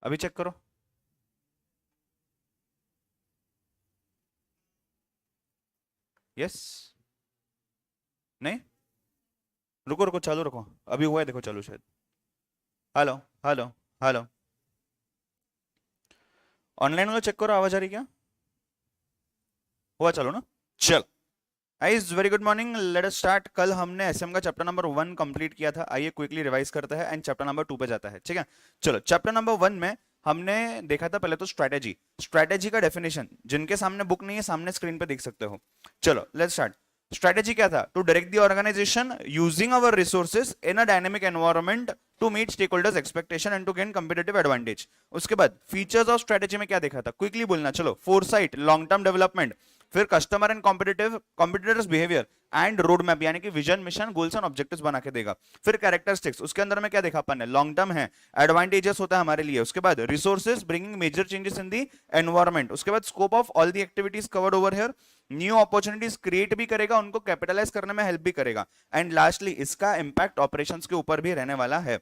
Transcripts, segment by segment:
अभी चेक करो। यस, नहीं, रुको रुको, चालू रखो, अभी हुआ है, देखो चालू शायद। हेलो, हेलो, हेलो, ऑनलाइन वाला चेक करो, आवाज आ रही क्या? हुआ चालू ना? चल, guys very good morning, let us start. कल हमने एसएम का चैप्टर नंबर 1 कंप्लीट किया था, आइए क्विकली रिवाइज करते हैं एंड चैप्टर नंबर 2 पे जाता है, ठीक है। चलो, चैप्टर नंबर 1 में हमने देखा था पहले तो स्ट्रैटेजी। स्ट्रैटेजी का डेफिनेशन जिनके सामने बुक नहीं है, सामने स्क्रीन पे देख सकते हो। चलो लेट्स स्टार्ट। स्ट्रैटेजी क्या था? To direct the organisation using our resources in a dynamic environment to meet stake holders expectation and to gain competitive advantage. उसके बाद फीचर्स ऑफ स्ट्रैटेजी में क्या देखा था, क्विकली बोलना। चलो, फोरसाइट, लॉन्ग टर्म डेवलपमेंट, फिर customer and competitors behaviour and road map, यानी कि vision, mission, goals and objectives बना के देगा। फिर कैरेक्टरिस्टिक्स, उसके अंदर में क्या देखा अपन ने, लॉन्ग टर्म है, एडवांटेजेस होता है हमारे लिए। उसके बाद resources bringing major changes in the environment. उसके बाद scope of all the activities covered over here, new opportunities create भी करेगा, उनको कैपिटलाइज करने में हेल्प भी करेगा। एंड लास्टली इसका इंपैक्ट ऑपरेशंस के ऊपर भी रहने वाला है।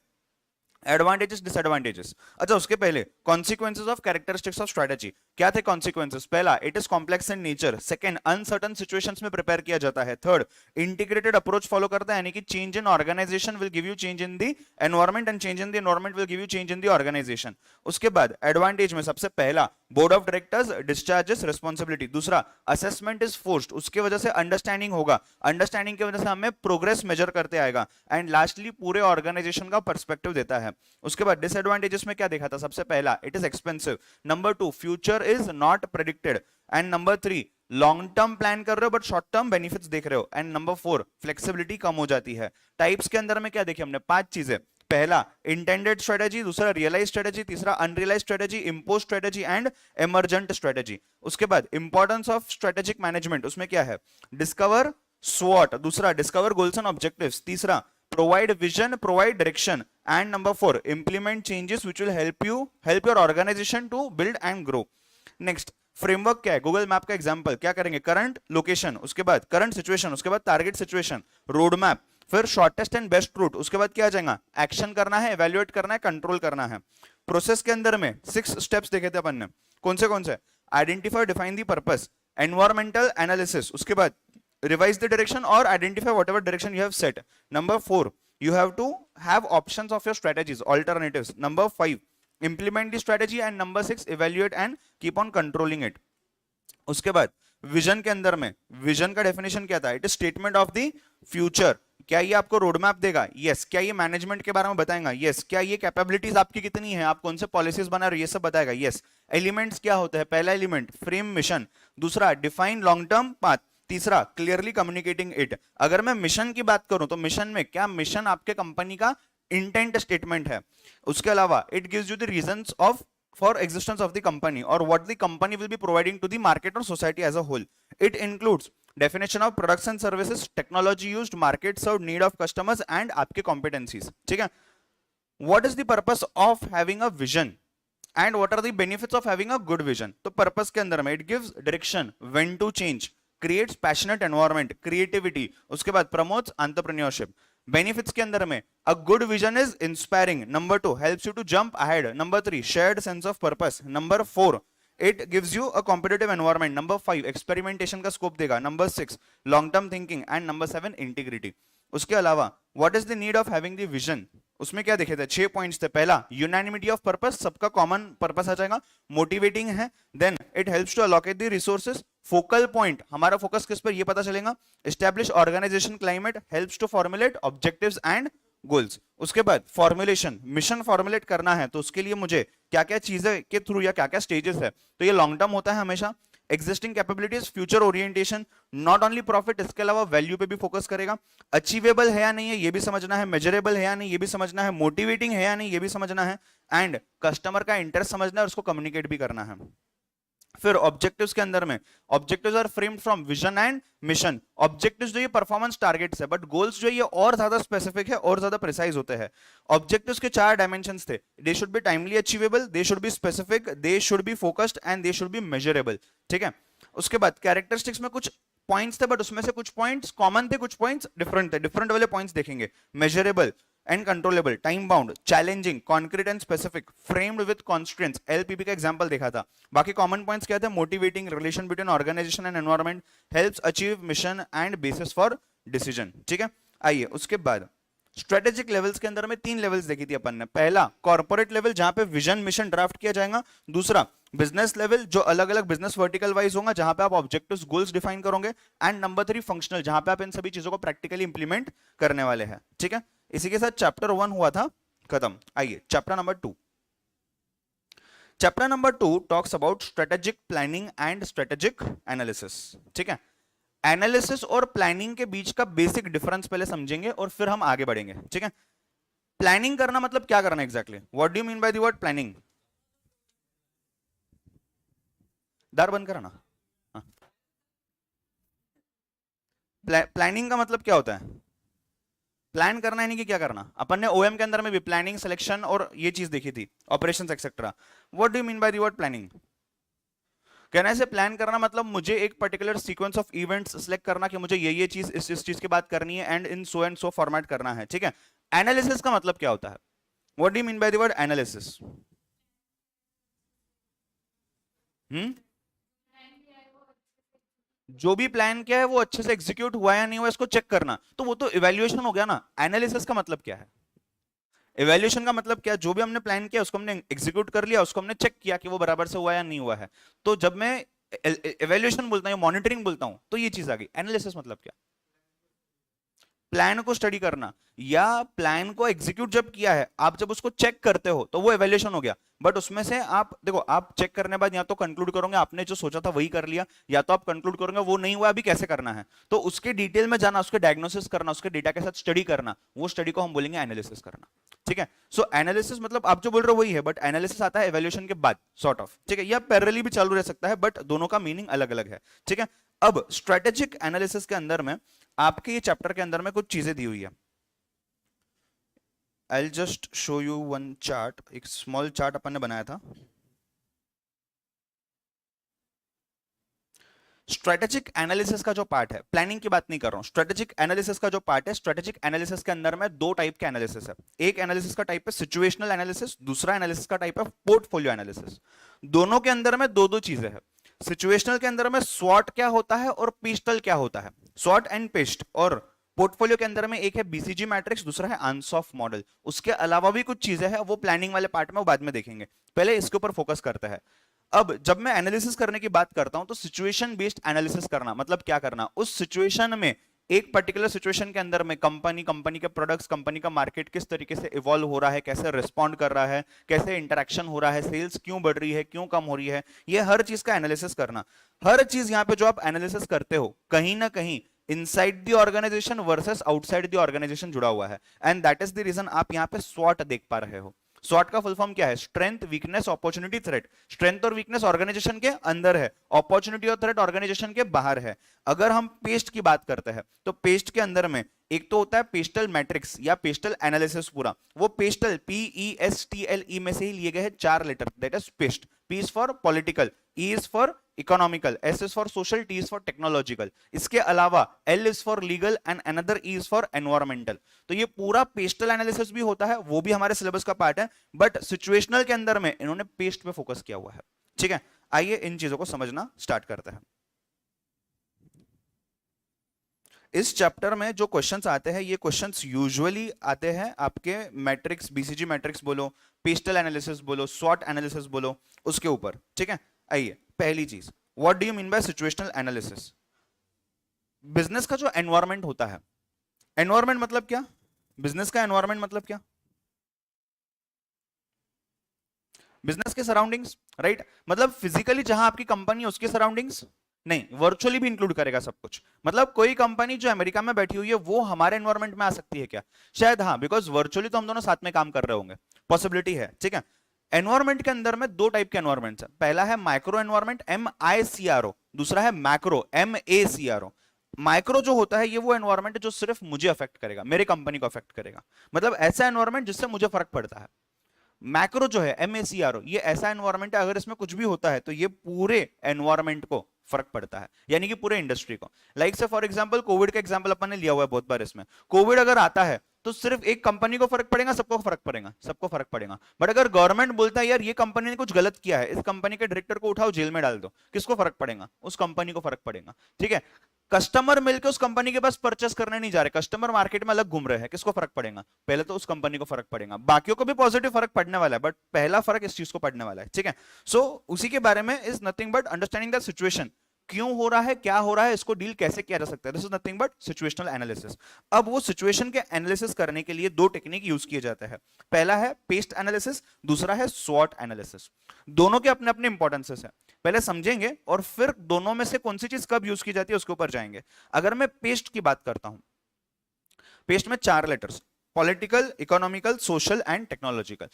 Advantages, disadvantages. अच्छा, उसके पहले consequences of characteristics of strategy क्या थे? कॉन्सिक्वेंसेस, पहला, it is complex in nature. Second, uncertain situations में प्रिपेयर किया जाता है। थर्ड, इंटीग्रेटेड अप्रोच फॉलो करता है, यानी कि change in organisation will give you change in the environment and change in the environment will give you change in the organisation. उसके बाद एडवांटेज में सबसे पहला, board of directors discharges responsibility. दूसरा, असेसमेंट इज फोर्स्ड, उसके वजह से understanding होगा, अंडरस्टैंडिंग की वजह से हमें प्रोग्रेस मेजर करते आएगा। एंड लास्टली पूरे ऑर्गेनाइजेशन का पर्सपेक्टिव देता है। उसके बाद डिसएडवांटेजेस में क्या देखा था? सबसे पहला, it is expensive. Number 2, future is not predicted. And number 3, long term plan कर रहे हो बट शॉर्ट टर्म बेनिफिट्स देख रहे हो। एंड नंबर 4, फ्लेक्सिबिलिटी कम हो जाती है। टाइप्स के अंदर में क्या देखे हमने? 5 चीजें। पहला, इंटेंडेड स्ट्रेटेजी, दूसरा रियलाइज स्ट्रेटेजी, तीसरा unrealise strategy, impose strategy and emergent strategy. उसके बाद इंपॉर्टेंस ऑफ स्ट्रेटेजिक मैनेजमेंट, उसमें क्या है? डिस्कवर स्वॉट, दूसरा डिस्कवर गोल्स एंड ऑब्जेक्टिव्स, तीसरा provide vision, provide direction, and number 4, implement changes which will help your organization to build and grow. Next, framework क्या है? Google map का एग्जांपल, क्या करेंगे? करंट लोकेशन, उसके बाद करंट सिचुएशन, उसके बाद टारगेट सिचुएशन, रोड मैप, फिर शॉर्टेस्ट एंड बेस्ट रूट, उसके बाद क्या आ जाएगा? एक्शन करना है, इवेल्युएट करना है, कंट्रोल करना है। प्रोसेस के अंदर में 6 स्टेप्स देखे थे अपन ने, कौन से? Identify, define the purpose, environmental analysis, उसके बाद revise the direction or identify whatever direction you have set. Number 4, you have to have options of your strategies, alternatives. Number 5, implement the strategy, and number 6, evaluate and keep on controlling it. उसके बाद vision के अंदर में, vision का definition क्या था? It is statement of the future. क्या ये आपको रोड मैप देगा? यस। क्या ये मैनेजमेंट के बारे में बताएगा? यस। क्या ये कैपेबिलिटीज आपकी कितनी है, आप कौन से पॉलिसीज बना रहे हो, ये सब बताएगा? यस। एलिमेंट्स क्या होते हैं? पहला एलिमेंट, फ्रेम मिशन, दूसरा डिफाइन लॉन्ग टर्म पाथ, तीसरा क्लियरली कम्युनिकेटिंग इट। अगर मैं मिशन की बात करूं तो मिशन में क्या, मिशन आपके कंपनी का इंटेंट स्टेटमेंट है। उसके अलावा it gives you the reasons of for existence of the company और what the company will be providing to the market और society as a whole. It includes definition of products and services, technology used, market served, need of customers and आपके competencies, ठीक है। What is the purpose of having a vision and what are the benefits of having a good vision? तो purpose के अंदर में it gives direction, when to change, creates passionate environment, creativity, उसके बाद promotes entrepreneurship. Benefits के अंदर में a good vision is inspiring, number 2 helps you to jump ahead, number 3 shared sense of purpose, number 4 it gives you a competitive environment, number 5 experimentation का scope देगा, number 6 long term thinking and number 7 integrity. उसके अलावा what is the need of having the vision? उसमें क्या देखे थे? 6 points थे। पहला, यूनानिमिटी ऑफ पर्पस, सबका कॉमन पर्पस आ जाएगा, मोटिवेटिंग है। Then it helps to allocate the resources, focal point, हमारा फोकस किस पर, ये पता चलेगा। Establish organisation climate, helps to formulate objectives and goals. उसके बाद फॉर्मुलेशन, मिशन फॉर्मुलेट करना है तो उसके लिए मुझे क्या क्या चीजें के थ्रू या क्या क्या स्टेजेस है, तो ये लॉन्ग टर्म होता है हमेशा। Existing capabilities, future orientation, not only profit, इसके अलावा वैल्यू पे भी फोकस करेगा। अचीवेबल है या नहीं है ये भी समझना है, मेजरेबल है या नहीं ये भी समझना है, मोटिवेटिंग है या नहीं ये भी समझना है, एंड कस्टमर का इंटरेस्ट समझना है और उसको कम्युनिकेट भी करना है। फिर ऑब्जेक्टिव्स के अंदर में, objectives are framed from vision and mission. Objectives जो ये परफॉर्मेंस टारगेट्स है, बट गोल्स जो ये और ज्यादा स्पेसिफिक है और ज्यादा प्रिसाइज होते हैं। ऑब्जेक्टिव्स के 4 डायमेंशंस थे, they should be timely achievable, they should be specific, they should be focused and they should be measurable, ठीक है। उसके बाद कैरेक्टरिस्टिक्स में कुछ पॉइंट्स थे, बट उसमें से कुछ पॉइंट्स कॉमन थे, कुछ पॉइंट्स डिफरेंट थे, डिफरेंट वाले पॉइंट्स देखेंगे। Measurable, and controllable, time bound, challenging, concrete and specific, framed with constraints, LPP का एग्जांपल देखा था। बाकी कॉमन पॉइंट्स क्या थे? Motivating, relation between organisation and environment, helps achieve mission and basis for decision. ठीक है, आइए उसके बाद स्ट्रेटेजिक लेवल्स के अंदर में 3 लेवल्स देखी थी अपन ने। पहला कॉर्पोरेट लेवल, जहां पे विजन मिशन ड्राफ्ट किया जाएगा। दूसरा बिजनेस लेवल, जो अलग अलग बिजनेस वर्टिकल वाइज होगा, जहां पे आप ऑब्जेक्टिव्स गोल्स डिफाइन करोगे। एंड नंबर 3 फंक्शनल, जहां पे आप इन सभी चीजों को प्रैक्टिकली इंप्लीमेंट करने वाले हैं। ठीक है, इसी के साथ चैप्टर 1 हुआ था खत्म। आइए chapter number 2। Chapter number 2 talks about strategic planning and strategic analysis. ठीक है, एनालिसिस और प्लानिंग के बीच का बेसिक डिफरेंस पहले समझेंगे और फिर हम आगे बढ़ेंगे। ठीक है, प्लानिंग करना मतलब क्या करना exactly? What do you mean by the word planning? दार बंद कराना। हाँ। प्लानिंग का मतलब क्या होता है? प्लान करना यानी कि क्या करना? अपन ने ओएम के अंदर में भी प्लानिंग, सिलेक्शन और ये चीज देखी थी, operations etcetera. What do you mean by the word planning? कहने से प्लान करना मतलब मुझे एक particular sequence of events select करना कि मुझे ये चीज इस चीज की बात करनी है एंड सो फॉर्मेट करना है। ठीक है, एनालिसिस का मतलब क्या होता है? What do you mean by the word analysis? Hmm, जो भी प्लान किया है वो अच्छे से एग्जीक्यूट हुआ या नहीं हुआ, इसको चेक करना। तो वो तो इवैल्यूएशन हो गया ना। एनालिसिस का मतलब क्या है? इवैल्यूएशन का मतलब क्या? जो भी हमने प्लान किया उसको हमने एग्जीक्यूट कर लिया, उसको हमने चेक किया कि वो बराबर से हुआ या नहीं हुआ है। तो जब मैं इवैल्यूएशन बोलता हूं, मॉनिटरिंग बोलता हूं, तो ये चीज आ गई। एनालिसिस मतलब क्या? प्लान को स्टडी करना, या प्लान को एग्जीक्यूट जब किया है, आप जब उसको चेक करते हो तो वो इवैल्यूएशन हो गया। बट उसमें से आप देखो, आप चेक करने के बाद या तो कंक्लूड करोगे आपने जो सोचा था वही कर लिया, या तो आप कंक्लूड करोगे वो नहीं हुआ, अभी कैसे करना है। तो उसके डिटेल में जाना, उसके डायग्नोसिस करना, उसके डेटा के साथ स्टडी करना, वो स्टडी को हम बोलेंगे एनालिसिस करना। ठीक है, सो एनालिसिस मतलब आप जो बोल रहे हो वही है, बट एनालिसिस आता है इवैल्यूएशन के बाद, सॉर्ट ऑफ। ठीक है, यह पैरेलली भी चालू रह सकता है, बट दोनों का मीनिंग अलग अलग है। ठीक है, अब स्ट्रेटेजिक एनालिसिस के अंदर में आपके ये चैप्टर के अंदर में कुछ चीजें दी हुई है। I'll just show you one chart, एक स्मॉल चार्ट अपन ने बनाया था। स्ट्रेटेजिक एनालिसिस का जो पार्ट है, प्लानिंग की बात नहीं कर रहा हूं, स्ट्रेटेजिक एनालिसिस का जो पार्ट है, स्ट्रेटेजिक एनालिसिस के अंदर में 2 टाइप के एनालिसिस है। एक एनालिसिस का टाइप है सिचुएशनल एनालिसिस, दूसरा एनालिसिस का टाइप है पोर्टफोलियो एनालिसिस। दोनों के अंदर में दो चीजें हैं। सिचुएशनल के अंदर में स्वॉट क्या होता है और पेस्टल क्या होता है, स्वॉट एंड पेस्ट। और पोर्टफोलियो के अंदर में एक है बीसीजी मैट्रिक्स, दूसरा है आंसॉफ मॉडल। उसके अलावा भी कुछ चीजें हैं, वो प्लानिंग वाले पार्ट में वो बाद में देखेंगे, पहले इसके ऊपर फोकस करते हैं। अब जब मैं एनालिसिस करने की बात करता हूं तो सिचुएशन बेस्ड एनालिसिस करना मतलब क्या करना, उस सिचुएशन में, एक पर्टिकुलर सिचुएशन के अंदर में कंपनी के प्रोडक्ट्स, कंपनी का मार्केट किस तरीके से इवॉल्व हो रहा है, कैसे रिस्पॉन्ड कर रहा है, कैसे इंटरेक्शन हो रहा है, सेल्स क्यों बढ़ रही है, क्यों कम हो रही है, ये हर चीज का एनालिसिस करना। हर चीज यहां पे जो आप एनालिसिस करते हो, कहीं ना कहीं inside the organisation versus outside the organisation जुड़ा हुआ है। And that is the reason आप यहां पे स्वॉट देख पा रहे हो। स्वॉट का फुल फॉर्म क्या है? Strength, weakness, opportunity, threat. Strength और वीकनेस ऑर्गेनाइजेशन के अंदर है, अपॉर्चुनिटी और थ्रेट ऑर्गेनाइजेशन के बाहर है। अगर हम पेस्ट की बात करते हैं तो पेस्ट के अंदर में एक तो होता है पेस्टल मैट्रिक्स या पेस्टल एनालिसिस पूरा। वो पेस्टल PESTLE में से ही लिए गए हैं 4 letter, that is PEST. P is for political, E is for economical, S is for social, T is for technological. इसके अलावा L is for legal and another E is for environmental. तो ये पूरा पेस्टल एनालिसिस भी होता है, वो भी हमारे सिलेबस का पार्ट है, बट सिचुएशनल के अंदर में इन्होंने पेस्ट पे फोकस किया हुआ है। ठीक है, आइए इन चीजों को समझना स्टार्ट करते हैं। इस चैप्टर में जो क्वेश्चंस आते हैं, ये क्वेश्चंस यूजुअली आते हैं आपके मैट्रिक्स, बीसीजी मैट्रिक्स बोलो, पेस्टल एनालिसिस बोलो, स्वॉट एनालिसिस बोलो, उसके ऊपर। ठीक है, आइए पहली चीज, what do you mean bye situational analysis? Business का जो एनवायरमेंट होता है, एनवायरमेंट मतलब क्या? बिजनेस का एनवायरमेंट मतलब क्या? बिजनेस के सराउंडिंग्स, राइट? मतलब फिजिकली जहां आपकी कंपनी है उसके सराउंडिंग्स नहीं, वर्चुअली भी इंक्लूड करेगा सब कुछ। मतलब कोई कंपनी जो अमेरिका में बैठी हुई है वो हमारे एनवायरमेंट में आ सकती है क्या? शायद हाँ, बिकॉज वर्चुअली तो हम दोनों साथ में काम कर रहे होंगे, पॉसिबिलिटी है। ठीक है, एनवायरमेंट के अंदर में 2 टाइप के एनवायरमेंट्स है। पहला है माइक्रो एनवायरमेंट, MICRO, दूसरा है मैक्रो, MACRO। माइक्रो जो होता है ये वो एनवायरमेंट है जो सिर्फ मुझे अफेक्ट करेगा, मेरे कंपनी को अफेक्ट करेगा, मतलब ऐसा एनवायरमेंट जिससे मुझे फर्क पड़ता है। मैक्रो जो है MACRO, ये ऐसा एनवायरमेंट है अगर इसमें कुछ भी होता है तो ये पूरे एनवायरमेंट को फर्क पड़ता है, यानी कि पूरे इंडस्ट्री को। लाइक से फॉर एग्जांपल कोविड का एग्जांपल अपन ने लिया हुआ है बहुत बार। इसमें कोविड अगर आता है तो सिर्फ एक कंपनी को फर्क पड़ेगा, सबको फर्क पड़ेगा, सबको फर्क पड़ेगा। बट अगर गवर्नमेंट बोलता है यार ये कंपनी ने कुछ गलत किया है, इस कंपनी के डायरेक्टर को उठाओ जेल में डाल दो, किसको फर्क पड़ेगा? उस कंपनी को फर्क पड़ेगा। ठीक है, कस्टमर मिलकर उस कंपनी के पास परचेस करने नहीं जा रहे, कस्टमर मार्केट में अलग घूम रहे हैं, किसको फर्क पड़ेगा? पहले तो उस कंपनी को फर्क पड़ेगा, बाकियों को भी पॉजिटिव फर्क पड़ने वाला है, बट पहला फर्क इस चीज को पड़ने वाला है। ठीक है, सो उसी के बारे में is nothing but understanding the situation, क्यों हो रहा है, क्या हो रहा है, इसको डील कैसे किया जा सकता है। This is nothing but situational analysis. अब वो सिचुएशन के एनालिसिस करने के लिए दो टेक्निक यूज किए जाते हैं, पहला है पेस्ट एनालिसिस, दूसरा है स्वॉट एनालिसिस। दोनों के अपने अपने इंपॉर्टेंसेस है, पहले समझेंगे और फिर दोनों में से कौन सी चीज कब यूज की जाती है उसके ऊपर जाएंगे। अगर मैं पेस्ट की बात करता हूं, पेस्ट में 4 letters, political, economical, social and technological.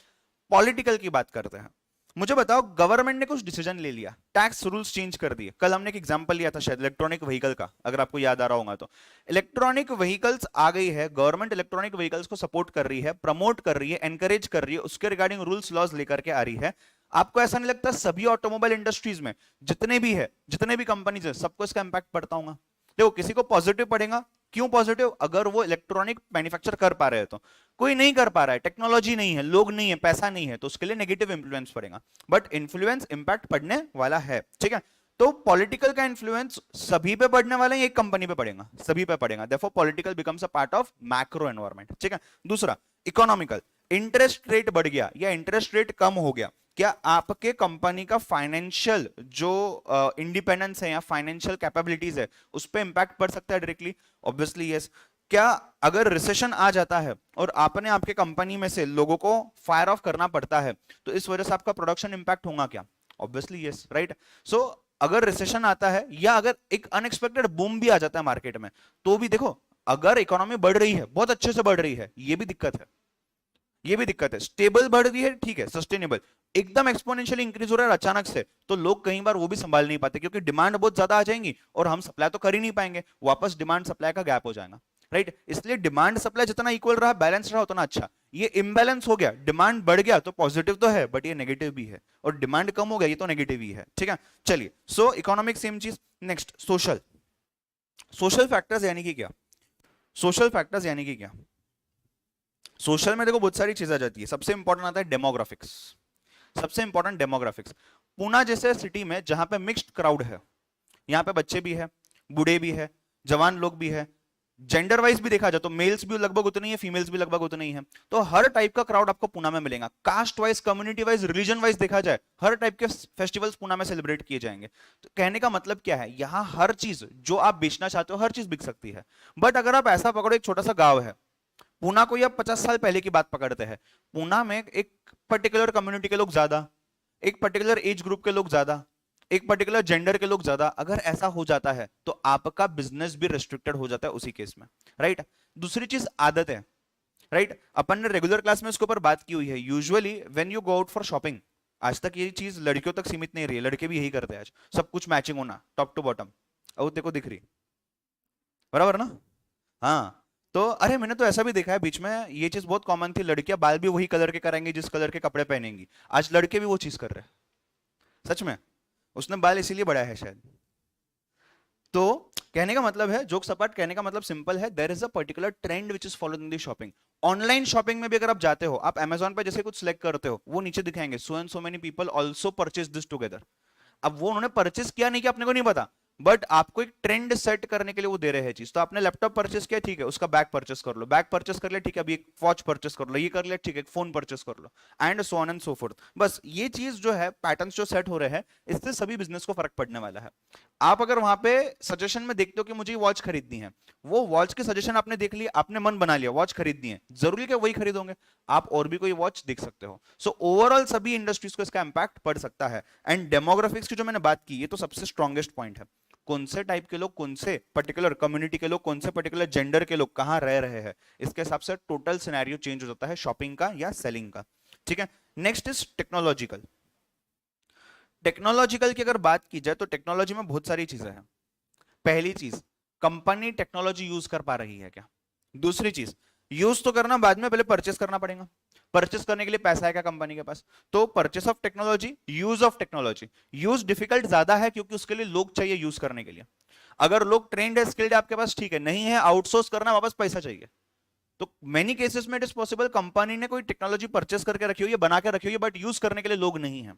Political की बात करते हैं, मुझे बताओ गवर्नमेंट ने कुछ डिसीजन ले लिया, टैक्स रूल्स चेंज कर दिए। कल हमने एक एग्जांपल लिया था शायद इलेक्ट्रॉनिक व्हीकल का, अगर आपको याद आ रहा होगा तो। इलेक्ट्रॉनिक व्हीकल्स आ गई है, गवर्नमेंट इलेक्ट्रॉनिक व्हीकल्स को सपोर्ट कर रही है, प्रमोट कर रही है, एनकरेज कर रही है, उसके रिगार्डिंग रूल्स लॉज लेकर के आ रही है। आपको ऐसा नहीं लगता सभी ऑटोमोबाइल इंडस्ट्रीज में जितने भी है, जितने भी कंपनीज है, सबको इसका इंपैक्ट पड़ता होगा? देखो किसी को पॉजिटिव पड़ेगा, क्यों पॉजिटिव? अगर वो इलेक्ट्रॉनिक मैन्युफैक्चर कर पा रहे हैं तो। कोई नहीं कर पा रहा है, टेक्नोलॉजी नहीं है, लोग नहीं है, पैसा नहीं है, तो उसके लिए नेगेटिव इंफ्लुएंस पड़ेगा, बट इंफ्लुएंस इंपैक्ट पड़ने वाला है। ठीक है, तो पॉलिटिकल का इंफ्लुएंस सभी पे पड़ने वाला है, एक कंपनी पे पड़ेगा? सभी पे पड़ेगा। Therefore political becomes a part of macro environment. ठीक है, दूसरा इकोनॉमिकल, इंटरेस्ट रेट बढ़ गया या इंटरेस्ट रेट कम हो गया, क्या आपके कंपनी का फाइनेंशियल जो इंडिपेंडेंस है या फाइनेंशियल कैपेबिलिटीज है उस पर इंपैक्ट पड़ सकता है डायरेक्टली? Obviously yes. क्या अगर रिसेशन आ जाता है और आपने आपके कंपनी में से लोगों को फायर ऑफ करना पड़ता है तो इस वजह से आपका प्रोडक्शन इंपैक्ट होगा क्या? Obviously yes, right. सो अगर रिसेशन आता है या अगर एक अनएक्सपेक्टेड बूम भी आ जाता है मार्केट में, तो भी देखो अगर इकोनॉमी बढ़ रही है, बहुत अच्छे से बढ़ रही है, ये भी दिक्कत है, ये भी दिक्कत है। स्टेबल बढ़ रही है, ठीक है, सस्टेनेबल, एकदम एक्सपोनेंशियली इंक्रीज हो रहा है अचानक से, तो लोग कई बार वो भी संभाल नहीं पाते, क्योंकि डिमांड बहुत ज्यादा आ जाएंगी और हम सप्लाई तो कर ही नहीं पाएंगे, वापस डिमांड सप्लाई का गैप हो जाएगा, राइट। इसलिए डिमांड सप्लाई जितना इक्वल रहा, बैलेंस रहा, उतना अच्छा। ये इम्बैलेंस हो गया, डिमांड बढ़ गया तो पॉजिटिव तो है बट ये नेगेटिव भी है, और डिमांड कम हो गया ये तो नेगेटिव ही है। ठीक है, चलिए, सो इकोनॉमिक सेम चीज। Next social. सोशल फैक्टर्स यानी कि क्या? सोशल फैक्टर्स यानी कि क्या? सोशल में देखो बहुत सारी चीजें आ जाती है, सबसे इंपॉर्टेंट आता है डेमोग्राफिक्स। सबसे इंपॉर्टेंट डेमोग्राफिक्स। पुणे जैसे सिटी में जहां पे मिक्स्ड क्राउड है, यहाँ पे बच्चे भी है, बूढ़े भी है, जवान लोग भी है, जेंडर वाइज भी देखा जाए तो मेल्स भी लगभग उतने ही है, फीमेल्स भी लगभग उतने ही है, तो हर टाइप का क्राउड आपको पुणे में मिलेगा। Caste wise, community wise, religion wise देखा जाए, हर टाइप के फेस्टिवल्स पुणे में सेलिब्रेट किए जाएंगे। तो कहने का मतलब क्या है, यहाँ हर चीज जो आप बेचना चाहते हो हर चीज बिक सकती है। बट अगर आप ऐसा पकड़ो, एक छोटा सा गांव है, पूना को या 50 साल पहले की बात पकड़ते हैं, पूना में एक पर्टिकुलर कम्युनिटी के लोग ज्यादा, एक पर्टिकुलर एज ग्रुप के लोग ज्यादा, एक पर्टिकुलर जेंडर के लोग ज्यादा, अगर ऐसा हो जाता है तो आपका बिजनेस भी रिस्ट्रिक्टेड हो जाता है उसी केस में, राइट। दूसरी चीज आदत है, राइट। अपन ने रेगुलर क्लास में इसके ऊपर बात की हुई है। Usually when you go out for shopping, आज तक ये चीज लड़कियों तक सीमित नहीं रही है, लड़के भी यही करते हैं आज, सब कुछ मैचिंग होना टॉप टू बॉटम। और देखो दिख रही, बराबर ना? हाँ, तो अरे मैंने तो ऐसा भी देखा है, बीच में ये चीज बहुत कॉमन थी, लड़कियां बाल भी वही कलर के कराएंगी जिस कलर के कपड़े पहनेंगी। आज लड़के भी वो चीज कर रहे हैं, सच में। उसने बाल इसीलिए बढ़ाया है शायद। तो कहने का मतलब है, जोक सपाट, कहने का मतलब सिंपल है, there is a particular trend which is followed in the shopping. Online shopping में भी अगर आप जाते हो, आप अमेजोन पे जैसे कुछ सिलेक्ट करते हो, वो नीचे दिखाएंगे so and so many people also purchase this together. अब वो उन्होंने परचेज किया नहीं कि अपने को नहीं पता, बट आपको एक ट्रेंड सेट करने के लिए वो दे रहे हैं चीज। तो आपने लैपटॉप परचेस किया, ठीक है, उसका बैग परचेस कर लो, बैग परचेस कर लिया, ठीक है, अभी एक वॉच परचेस कर लो, ये कर लिया, ठीक है, एक फोन परचेस कर लो, and so on and so forth. बस ये चीज जो है, पैटर्न्स जो सेट हो रहे हैं, इससे सभी बिजनेस को फर्क पड़ने वाला है। आप अगर वहां पे सजेशन में देखते हो कि मुझे वॉच खरीदनी है, वो वॉच के सजेशन आपने देख लिया, आपने मन बना लिया वॉच खरीदनी है, जरूरी क्या वही खरीदोगे? आप और भी कोई वॉच देख सकते हो। सो ओवरऑल सभी इंडस्ट्रीज को इसका इंपैक्ट पड़ सकता है। एंड डेमोग्राफिक्स की जो मैंने बात की, ये तो सबसे स्ट्रॉन्गेस्ट पॉइंट है। कौन से टाइप के लोग, कौन से पर्टिकुलर कम्युनिटी के लोग, कौन से पर्टिकुलर जेंडर के लोग कहां रह रहे हैं, इसके हिसाब से टोटल सिनेरियो चेंज हो जाता है शॉपिंग का या सेलिंग का। ठीक है, नेक्स्ट इज टेक्नोलॉजिकल। टेक्नोलॉजिकल की अगर बात की जाए तो टेक्नोलॉजी में बहुत सारी चीजें हैं। पहली चीज, कंपनी टेक्नोलॉजी यूज कर पा रही है क्या? दूसरी चीज, यूज तो करना बाद में, पहले परचेस करना पड़ेगा। परचेस करने के लिए पैसा है क्या कंपनी के पास? तो purchase of technology, use of technology. Use difficult ज्यादा है क्योंकि उसके लिए लोग चाहिए यूज करने के लिए। अगर लोग ट्रेंड है, स्किल्ड है आपके पास, ठीक है, नहीं है, आउटसोर्स करना, वापस पैसा चाहिए। तो मेनी केसेस में इट इज पॉसिबल कंपनी ने कोई टेक्नोलॉजी परचेस करके रखी हो या बना के रखी हो, बट यूज करने के लिए लोग नहीं है,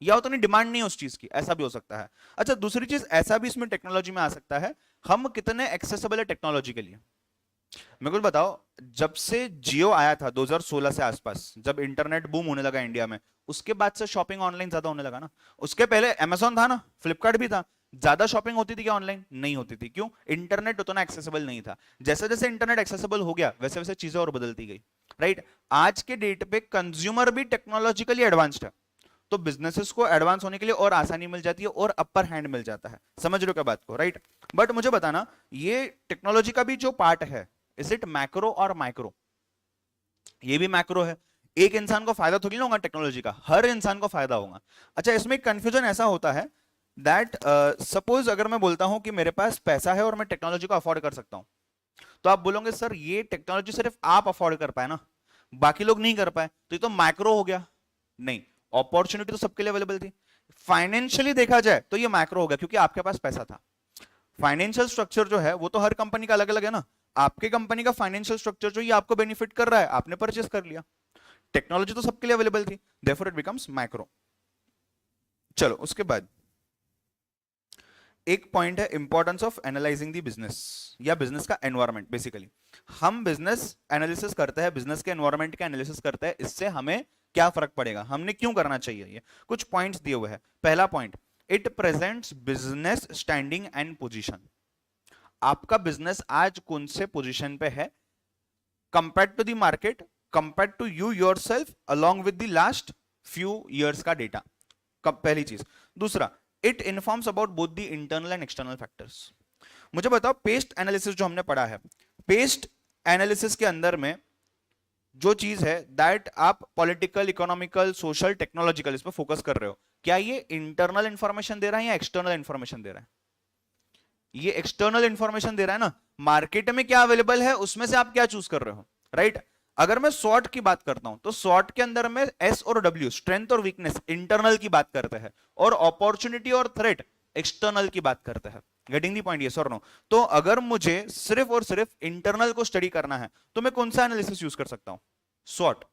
या उतनी डिमांड नहीं है उस चीज की, ऐसा भी हो सकता है। अच्छा, दूसरी चीज ऐसा भी इसमें टेक्नोलॉजी में आ सकता है, हम कितने एक्सेसिबल है टेक्नोलॉजी के लिए। मेरे को बताओ, जब से जियो आया था 2016 से आसपास, जब इंटरनेट बूम होने लगा इंडिया में, उसके बाद से शॉपिंग ऑनलाइन ज्यादा होने लगा ना। उसके पहले अमेजोन था ना, फ्लिपकार्ट भी था, ज्यादा शॉपिंग होती थी क्या ऑनलाइन? नहीं होती थी। क्यों? इंटरनेट उतना एक्सेसिबल नहीं था। जैसे जैसे इंटरनेट एक्सेसिबल हो गया वैसे वैसे चीजें और बदलती गई, राइट। आज के डेट पे कंज्यूमर भी टेक्नोलॉजिकली एडवांस्ड है, तो बिजनेसेस को एडवांस होने के लिए और आसानी मिल जाती है और अपर हैंड मिल जाता है। समझ रहे हो क्या बात को, राइट। बट मुझे बताना, ये टेक्नोलॉजी का भी जो पार्ट है, इज इट मैक्रो और माइक्रो? ये भी मैक्रो है। एक इंसान को फायदा थोड़ी ना होगा टेक्नोलॉजी का, हर इंसान को फायदा होगा। अच्छा, इसमें कंफ्यूजन ऐसा होता है दैट सपोज अगर मैं बोलता हूं कि मेरे पास पैसा है और मैं टेक्नोलॉजी को अफोर्ड कर सकता हूं, तो आप बोलोगे सर ये टेक्नोलॉजी सिर्फ आप अफोर्ड कर पाए ना, बाकी लोग नहीं कर पाए, तो ये तो मैक्रो हो गया। नहीं, अपॉर्चुनिटी तो सबके लिए अवेलेबल थी। फाइनेंशियली देखा जाए तो ये मैक्रो हो गया, क्योंकि आपके पास पैसा था। फाइनेंशियल स्ट्रक्चर जो है वो तो हर कंपनी का अलग अलग है ना। आपके कंपनी का फाइनेंशियल स्ट्रक्चर जो ये आपको बेनिफिट कर रहा है, आपने परचेस कर लिया। टेक्नोलॉजी तो सबके लिए अवेलेबल थी, देयरफॉर इट बिकम्स मैक्रो। चलो उसके बाद एक पॉइंट है importance of analysing the business या बिजनेस का एनवायरनमेंट। बेसिकली हम बिजनेस एनालिसिस करते हैं, बिजनेस के एनवायरनमेंट का एनालिसिस करते हैं, इससे हमें क्या फर्क पड़ेगा, हमने क्यों करना चाहिए। ये कुछ पॉइंट्स दिए हुए हैं। पहला point, it presents business standing and position. आपका बिजनेस आज कौन से पोजीशन पे है compare to the market, compare to you yourself along with the last few years का डेटा, पहली चीज। दूसरा, it informs about both the internal and external factors. मुझे बताओ, पेस्ट एनालिसिस जो हमने पढ़ा है, पेस्ट एनालिसिस के अंदर में जो चीज है दैट आप पॉलिटिकल, इकोनॉमिकल, सोशल, टेक्नोलॉजिकल इस पर फोकस कर रहे हो, क्या ये इंटरनल इंफॉर्मेशन दे रहा है या एक्सटर्नल इंफॉर्मेशन दे रहा है? ये एक्सटर्नल इंफॉर्मेशन दे रहा है ना। मार्केट में क्या अवेलेबल है उसमें से आप क्या चूज कर रहे हो, राइट। अगर मैं सॉर्ट की बात करता हूं तो सॉर्ट के अंदर में एस और डब्ल्यू, स्ट्रेंथ और वीकनेस, इंटरनल की बात करते हैं, और अपॉर्चुनिटी और थ्रेट एक्सटर्नल की बात करते हैं। गेटिंग दी पॉइंट, यस और नो? तो अगर मुझे सिर्फ और सिर्फ इंटरनल को स्टडी करना है तो मैं कौन सा एनालिसिस यूज कर सकता हूं? सॉर्ट।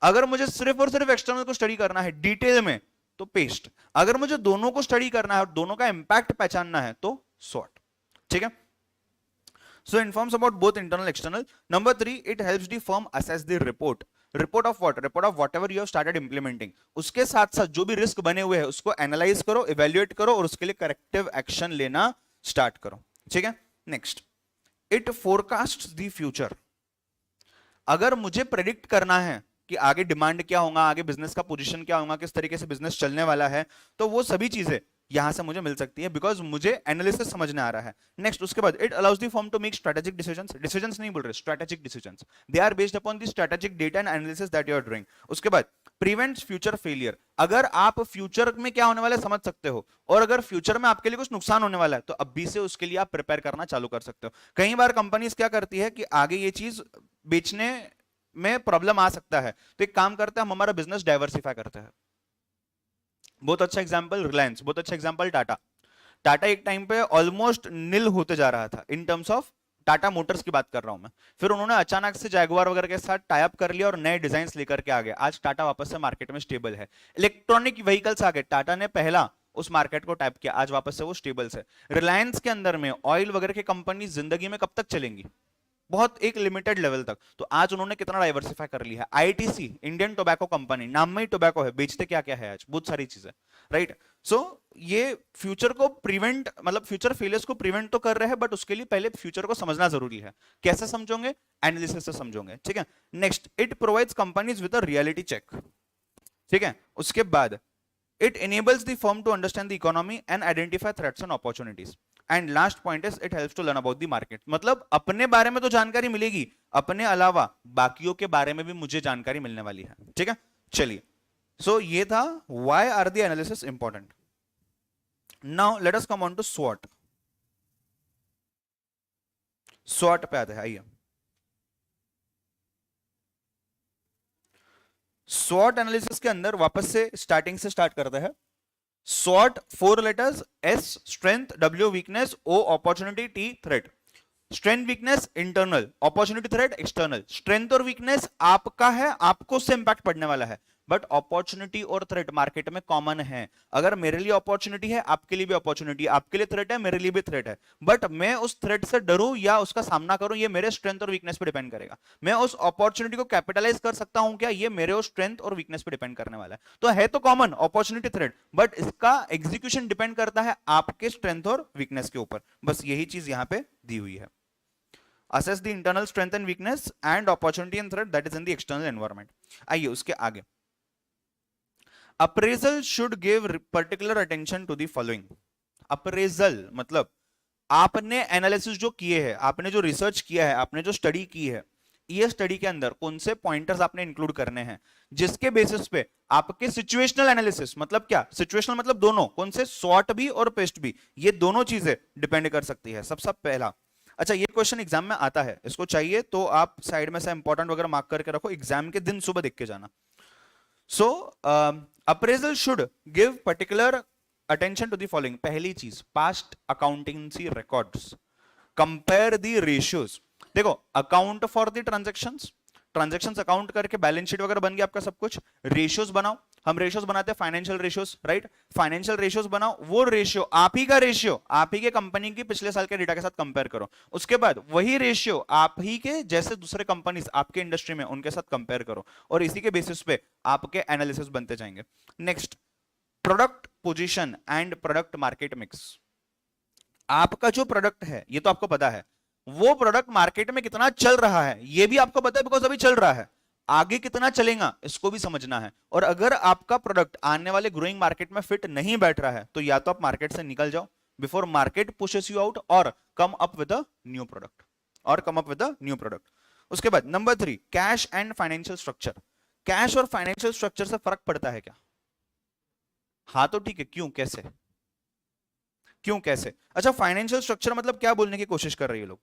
अगर मुझे सिर्फ और सिर्फ एक्सटर्नल को स्टडी करना है डिटेल में तो पेस्ट। अगर मुझे दोनों को स्टडी करना है और दोनों का इंपैक्ट पहचानना है तो सॉर्ट। ठीक है। So informs about both internal and external. Number 3, it helps the firm assess the report. Report of what? Report of whatever you have started implementing. उसके साथ साथ जो भी रिस्क बने हुए हैं उसको एनालाइज करो, इवेल्युएट करो और उसके लिए करेक्टिव एक्शन लेना स्टार्ट करो। ठीक है। Next, it forecast the future. अगर मुझे प्रेडिक्ट करना है कि आगे डिमांड क्या होगा, आगे बिजनेस का पोजीशन क्या होगा, किस तरीके से बिजनेस चलने वाला है, तो वो सभी चीजें यहां से मुझे मिल सकती है, बिकॉज मुझे एनालिसिस समझने आ रहा है। नेक्स्ट, उसके बाद it allows the firm to make strategic decisions. Decisions नहीं बोल रहे, strategic decisions. They are based upon the strategic data and analysis that you are doing. उसके बाद प्रिवेंट्स फ्यूचर फेलियर। अगर आप फ्यूचर में क्या होने वाला है समझ सकते हो, और अगर फ्यूचर में आपके लिए कुछ नुकसान होने वाला है तो अभी से उसके लिए आप प्रिपेयर करना चालू कर सकते हो। कई बार कंपनीज क्या करती है कि आगे ये चीज बेचने में प्रॉब्लम आ सकता है, तो एक काम करते हैं, हम हमारा बिजनेस डाइवर्सिफाई करते हैं। बहुत अच्छा एग्जांपल रिलायंस, बहुत अच्छा एग्जांपल टाटा। टाटा एक टाइम पे ऑलमोस्ट निल होते जा रहा था इन टर्म्स ऑफ टाटा मोटर्स की बात कर रहा हूं मैं। फिर उन्होंने अचानक से जैगुआर वगैरह के साथ टाई अप कर लिया और नए डिजाइन लेकर के आ गए। आज टाटा वापस से मार्केट में स्टेबल है। इलेक्ट्रॉनिक व्हीकल्स आ गए, टाटा ने पहला उस मार्केट को टैप किया, आज वापस से वो स्टेबल है। रिलायंस के अंदर में ऑयल वगैरह की कंपनी जिंदगी में कब तक चलेंगी? बहुत एक लिमिटेड लेवल तक। तो आज उन्होंने कितना डाइवर्सिफाई कर लिया है। आईटीसी, इंडियन टोबैको कंपनी, नाम में ही टोबैको है, बेचते क्या क्या है आज, बहुत सारी चीजें, राइट। सो ये फ्यूचर को प्रिवेंट, मतलब फ्यूचर फेलियर्स को प्रिवेंट तो कर रहे हैं, बट उसके लिए पहले फ्यूचर को समझना जरूरी है। कैसे समझोगे? एनालिसिस से समझोगे। ठीक है। Next, it provides companies with a reality check. ठीक है। उसके बाद it enables the firm to understand the economy and identify threats and opportunities. And last point is it helps to learn about the market. मतलब अपने बारे में तो जानकारी मिलेगी, अपने अलावा बाकियों के बारे में भी मुझे जानकारी मिलने वाली है। ठीक है। चलिए, सो ये था why are the analysis important. Now let us come on to स्वॉट। स्वॉट पे आते हैं, आइए। स्वॉट एनालिसिस के अंदर वापस से स्टार्टिंग से स्टार्ट करते हैं। SWOT 4 letters, S strength, W weakness, O opportunity, T threat। Strength weakness internal, opportunity threat external. Strength और वीकनेस आपका है, आपको उससे इंपैक्ट पड़ने वाला है, बट अपॉर्चुनिटी और थ्रेट मार्केट में कॉमन है। अगर मेरे लिए अपॉर्चुनिटी है, आपके लिए भी अपॉर्चुनिटी है, आपके लिए थ्रेट है, मेरे लिए भी थ्रेट है, बट मैं उस थ्रेट से डरूं या उसका सामना करूं, ये मेरे स्ट्रेंथ और वीकनेस पे डिपेंड करेगा। मैं उस अपॉर्चुनिटी को कैपिटलाइज कर सकता हूं क्या, ये मेरे स्ट्रेंथ और वीकनेस पे डिपेंड करने वाला है। तो है तो कॉमन अपॉर्चुनिटी थ्रेट, बट इसका एग्जीक्यूशन डिपेंड करता है आपके स्ट्रेंथ और वीकनेस के ऊपर। बस यही चीज यहां पे दी हुई है। assess the internal strength and weakness and opportunity and threat that is in the external environment। आइए उसके आगे, appraisal should give particular attention to the following। appraisal मतलब आपने एनालिसिस जो किए हैं, आपने जो रिसर्च किया है, आपने जो स्टडी की है, ये स्टडी के अंदर कौन से पॉइंटर्स आपने इंक्लूड करने हैं, जिसके बेसिस पे आपके सिचुएशनल एनालिसिस, मतलब क्या सिचुएशनल मतलब दोनों, कौन से सॉर्ट भी और पेस्ट भी, ये दोनों चीजें डिपेंड कर सकती है। सब पहला, अच्छा ये क्वेश्चन एग्जाम में आता है, इसको चाहिए तो आप साइड में से इंपॉर्टेंट वगैरह मार्क करके रखो, एग्जाम के दिन सुबह देख के जाना। So appraisal should give particular attention to the following. पहली चीज, past accountancy records, compare the ratios. देखो account for the transactions, transactions account करके बैलेंस शीट वगैरह बन गया आपका सब कुछ, रेशियोज बनाओ, हम रेशियोज बनाते हैं financial ratios, right, financial ratios बनाओ, वो रेशियो आप ही का रेशियो आप ही के कंपनी की पिछले साल के डेटा के साथ कंपेयर करो, उसके बाद वही रेशियो आप ही के जैसे दूसरे कंपनीज आपके इंडस्ट्री में उनके साथ कंपेयर करो, और इसी के बेसिस पे आपके एनालिसिस बनते जाएंगे। Next, product position and product market mix. आपका जो प्रोडक्ट है ये तो आपको पता है, वो प्रोडक्ट मार्केट में कितना चल रहा है ये भी आपको पता है, बिकॉज अभी चल रहा है, आगे कितना चलेगा इसको भी समझना है। और अगर आपका प्रोडक्ट आने वाले ग्रोइंग मार्केट में फिट नहीं बैठ रहा है, तो या तो आप मार्केट से निकल जाओ before market pushes you out, और come up with a new product, और come up with a new product. उसके बाद number 3, cash and financial structure. Cash और फाइनेंशियल स्ट्रक्चर से फर्क पड़ता है क्या? हाँ तो ठीक है, क्यों कैसे, क्यों कैसे? अच्छा फाइनेंशियल स्ट्रक्चर मतलब क्या बोलने की कोशिश कर रही है लोग?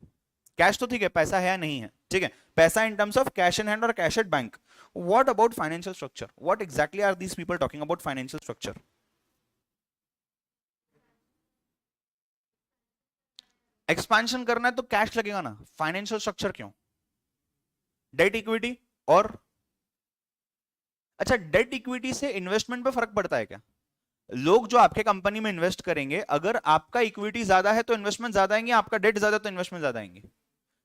कैश तो ठीक है, पैसा है या नहीं है, ठीक है, पैसा in terms of cash in hand और cash at bank. What about financial structure? What exactly are these people talking about financial structure? Expansion करना है तो कैश लगेगा ना, फाइनेंशियल स्ट्रक्चर क्यों? डेट इक्विटी और, अच्छा डेट इक्विटी से इन्वेस्टमेंट पे फर्क पड़ता है क्या? लोग जो आपके कंपनी में इन्वेस्ट करेंगे, अगर आपका इक्विटी ज्यादा है तो इन्वेस्टमेंट ज्यादा आएंगे, आपका डेट ज्यादा है तो इन्वेस्टमेंट ज्यादा आएंगे।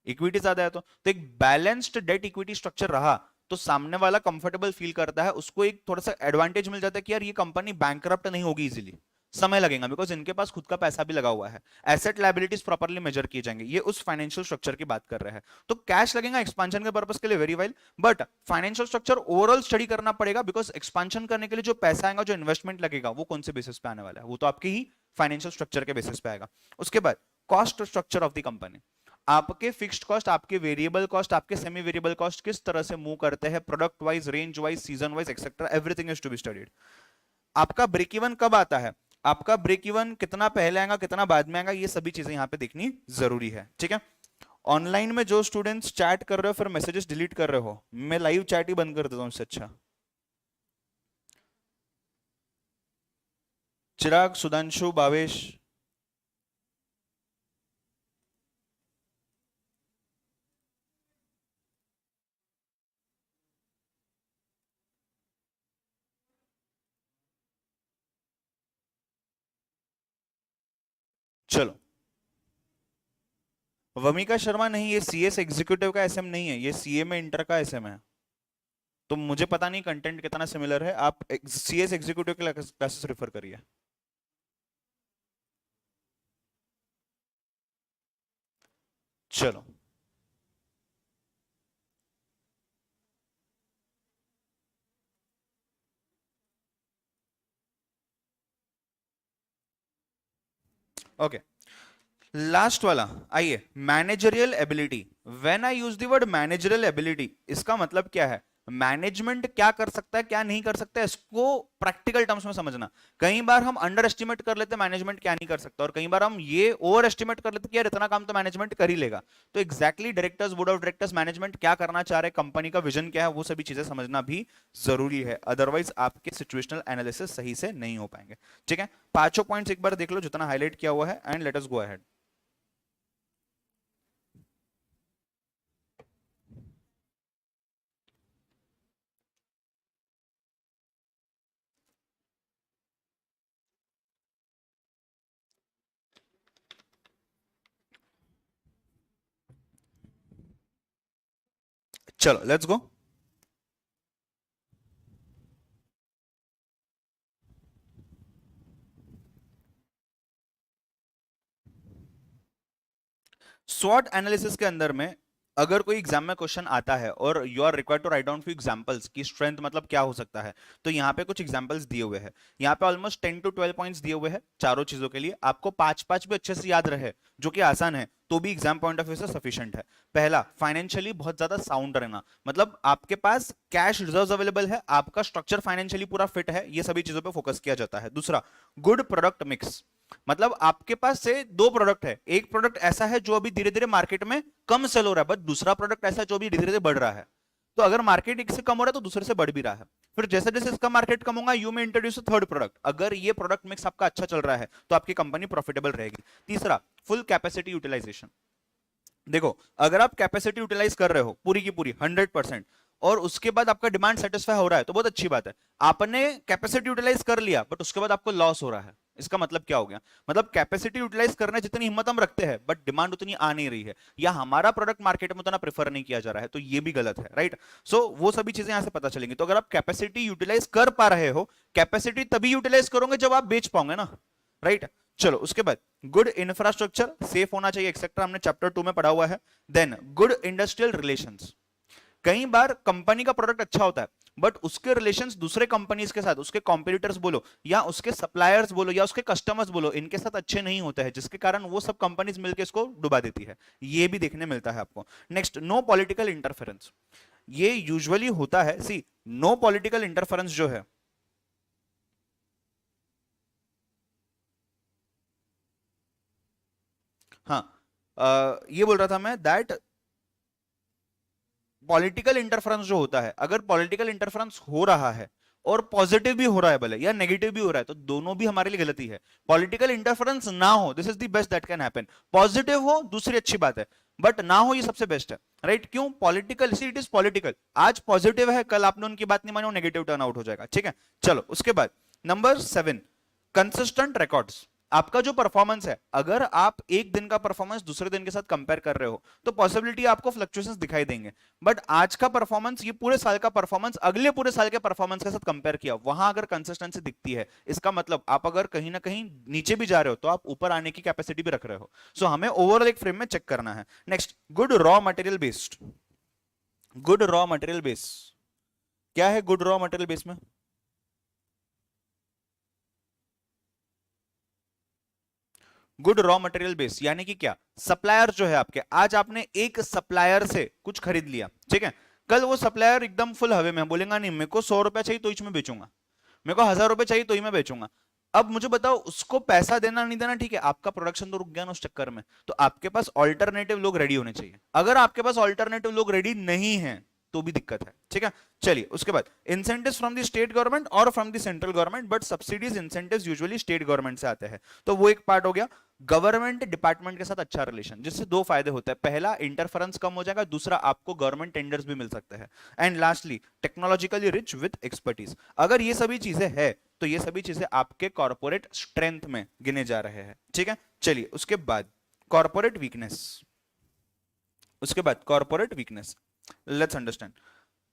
इक्विटी ज्यादा है तो एक बैलेंस्ड डेट इक्विटी स्ट्रक्चर रहा तो सामने वाला कंफर्टेबल फील करता है, उसको एक थोड़ा सा एडवांटेज मिल जाता है कि यार ये कंपनी बैंकरप्ट नहीं होगी इजीली, समय लगेगा बिकॉज इनके पास खुद का पैसा भी लगा हुआ है, एसेट लायबिलिटीज प्रॉपर्ली मेजर किए जाएंगे, ये उस फाइनेंशियल स्ट्रक्चर की बात कर रहे हैं। तो कैश लगेगा एक्सपांशन के पर्पस के लिए, very well, but financial structure overall study करना पड़ेगा, बिकॉज एक्सपांशन करने के लिए जो पैसा आएगा, जो इन्वेस्टमेंट लगेगा, वो कौन से बेसिस पे आने वाला है, वो तो आपके ही फाइनेंशियल स्ट्रक्चर के बेसिस पे आएगा। उसके बाद cost structure of the company, आपके फिक्स्ड कॉस्ट, आपके वेरिएबल कॉस्ट, आपके सेमी वेरिएबल कॉस्ट किस तरह से मूव करते हैं, product wise, range wise, season wise etcetera, everything is to be studied. आपका ब्रेक इवन कब आता है, आपका ब्रेक इवन कितना पहले आएगा, कितना बाद में आएगा, ये सभी चीजें यहां पे देखनी जरूरी है, ठीक है। ऑनलाइन में जो स्टूडेंट्स चैट कर रहे हो फिर मैसेजेस डिलीट कर रहे हो, मैं लाइव चैट ही बंद कर देता हूं इससे अच्छा। चिराग, सुधांशु, भावेश, चलो। वमिका शर्मा नहीं, ये सीएस एग्जीक्यूटिव का एसएम नहीं है, ये सीए में इंटर का एसएम है। तो मुझे पता नहीं कंटेंट कितना सिमिलर है, आप सीएस एग्जीक्यूटिव के क्लासेस रेफर करिए। चलो ओके, लास्ट वाला आइए, managerial ability. When I use the word managerial ability, इसका मतलब क्या है, मैनेजमेंट क्या कर सकता है क्या नहीं कर सकता है, इसको प्रैक्टिकल टर्म्स में समझना। कई बार हम अंडर एस्टिमेट कर लेते हैं मैनेजमेंट क्या नहीं कर सकता, और कई बार हम ये ओवर एस्टिमेट कर लेते हैं कि यार इतना काम तो मैनेजमेंट कर ही लेगा। तो exactly directors, board of directors, management क्या करना चाह रहे हैं, कंपनी का विजन क्या है, वो सभी चीजें समझना भी जरूरी है, अदरवाइज आपके सिचुएशनल एनालिसिस सही से नहीं हो पाएंगे, ठीक है। पांचों पॉइंट्स एक बार देख लो जितना हाईलाइट किया हुआ है, and let us go ahead. चलो लेट्स गो। स्वॉट एनालिसिस के अंदर में अगर कोई एग्जाम में क्वेश्चन आता है और you are required to write down few examples की स्ट्रेंथ मतलब क्या हो सकता है, तो यहाँ पे कुछ एग्जांपल्स दिए हुए हैं। यहाँ पे ऑलमोस्ट 10 to 12 पॉइंट्स दिए हुए हैं चारों चीजों के लिए। आपको पांच पांच भी अच्छे से याद रहे, जो कि आसान है, तो भी एग्जाम पॉइंट ऑफ व्यू से सफिशिएंट है। पहला, फाइनेंशियली बहुत ज्यादा साउंड रहना, मतलब आपके पास कैश रिजर्व्स अवेलेबल है, आपका स्ट्रक्चर फाइनेंशियली पूरा फिट है, ये सभी चीजों पे फोकस किया जाता है। दूसरा, गुड प्रोडक्ट मिक्स, मतलब आपके पास से दो प्रोडक्ट है, एक प्रोडक्ट ऐसा है जो अभी धीरे धीरे मार्केट में कम सेल हो रहा है, बट दूसरा प्रोडक्ट ऐसा है जो अभी धीरे धीरे बढ़ रहा है। तो अगर मार्केट एक से कम हो रहा है तो दूसरे से बढ़ भी रहा है। फिर जैसे जैसे इसका मार्केट कम होगा, यू में इंट्रोड्यूस थर्ड प्रोडक्ट। अगर ये प्रोडक्ट मिक्स आपका अच्छा चल रहा है तो आपकी कंपनी प्रॉफिटेबल रहेगी। तीसरा, फुल कैपेसिटी यूटिलाइजेशन। देखो, अगर आप कैपेसिटी यूटिलाइज कर रहे हो पूरी की पूरी 100% और उसके बाद आपका डिमांड सेटिस्फाई हो रहा है तो बहुत अच्छी बात है। आपने कैपेसिटी यूटिलाइज कर लिया बट उसके बाद आपको लॉस हो रहा है, इसका मतलब क्या हो गया? मतलब कैपेसिटी यूटिलाइज करने जितनी हिम्मत हम रखते हैं बट डिमांड उतनी आ नहीं रही है, या हमारा प्रोडक्ट मार्केट में उतना प्रेफर नहीं किया जा रहा है, तो ये भी गलत है, राइट? सो वो सभी चीजें यहां से पता चलेंगी। तो अगर आप कैपेसिटी यूटिलाइज कर पा रहे हो, कैपेसिटी तभी यूटिलाइज करोगे जब आप बेच पाओगे ना, राइट? चलो उसके बाद, गुड इंफ्रास्ट्रक्चर, सेफ होना चाहिए, एक्सेट्रा, हमने चैप्टर 2 में पढ़ा हुआ है। Then good industrial relations. कई बार कंपनी का प्रोडक्ट अच्छा होता है बट उसके रिलेशंस दूसरे कंपनीज के साथ, उसके कॉम्पिटिटर्स बोलो या उसके सप्लायर्स बोलो या उसके कस्टमर्स बोलो, इनके साथ अच्छे नहीं होते हैं, जिसके कारण वो सब कंपनीज मिलकर इसको डुबा देती है। ये भी देखने मिलता है आपको। Next, no political interference. ये यूजुअली होता है, सी, नो पॉलिटिकल इंटरफेरेंस जो है, हाँ, ये बोल रहा था मैं दैट पॉलिटिकल इंटरफेरेंस जो होता है, अगर पॉलिटिकल इंटरफेरेंस हो रहा है और पॉजिटिव भी हो रहा है भले या नेगेटिव भी हो रहा है, तो दोनों भी हमारे लिए गलती है। पॉलिटिकल इंटरफेरेंस ना हो, this is the best that can happen. Positive हो दूसरी अच्छी बात है, बट ना हो ये सबसे बेस्ट है, राइट? क्यों? Political, see, it is political. आज पॉजिटिव है, कल आपने उनकी बात नहीं मानी, वो नेगेटिव टर्न आउट हो जाएगा, ठीक है? चलो उसके बाद नंबर 7, कंसिस्टेंट रिकॉर्ड्स। आपका जो परफॉर्मेंस है, अगर आप एक दिन का परफॉर्मेंस दूसरे दिन के साथ कंपेयर कर रहे हो तो पॉसिबिलिटी आपको फ्लक्चुएशंस दिखाई देंगे, बट आज का परफॉर्मेंस, ये पूरे साल का परफॉर्मेंस अगले पूरे साल के परफॉर्मेंस के साथ कंपेयर किया, वहां अगर कंसिस्टेंसी दिखती है, इसका मतलब आप अगर कहीं ना कहीं नीचे भी जा रहे हो तो आप ऊपर आने की कैपेसिटी भी रख रहे हो। सो हमें ओवरऑल एक फ्रेम में चेक करना है। Next, good raw material based. Good raw material base क्या है? गुड रॉ मटेरियल बेस में गुड रॉ मटेरियल बेस यानी कि क्या? सप्लायर जो है आपके, आज आपने एक सप्लायर से कुछ खरीद लिया, ठीक है? कल वो सप्लायर एकदम फुल हवे में बोलेगा, नहीं मेरे को 100 रुपए चाहिए तो ही मैं बेचूंगा, मेरे को 1000 रुपए चाहिए तो ही मैं बेचूंगा। अब मुझे बताओ, उसको पैसा देना नहीं देना ठीक है, आपका प्रोडक्शन तो रुक गया ना उस चक्कर में, तो आपके पास ऑल्टरनेटिव लोग रेडी होने चाहिए। अगर आपके पास ऑल्टरनेटिव लोग रेडी नहीं है तो भी दिक्कत है, ठीक है? चलिए उसके बाद, incentives from the state government और from the central government, but subsidies incentives usually state government से आते हैं, तो वो एक पार्ट हो गया। गवर्नमेंट डिपार्टमेंट के साथ अच्छा रिलेशन, जिससे दो फायदे होते हैं, पहला इंटरफेरेंस कम हो जाएगा, दूसरा आपको गवर्नमेंट टेंडर्स भी मिल सकते हैं, and lastly technologically rich with expertise. अगर ये सभी चीजें है तो ये सभी चीजें आपके कॉर्पोरेट स्ट्रेंथ में गिने जा रहे हैं, ठीक है? चलिए उसके बाद कॉर्पोरेट वीकनेस। उसके बाद कॉर्पोरेट वीकनेस, लेट्स अंडरस्टैंड।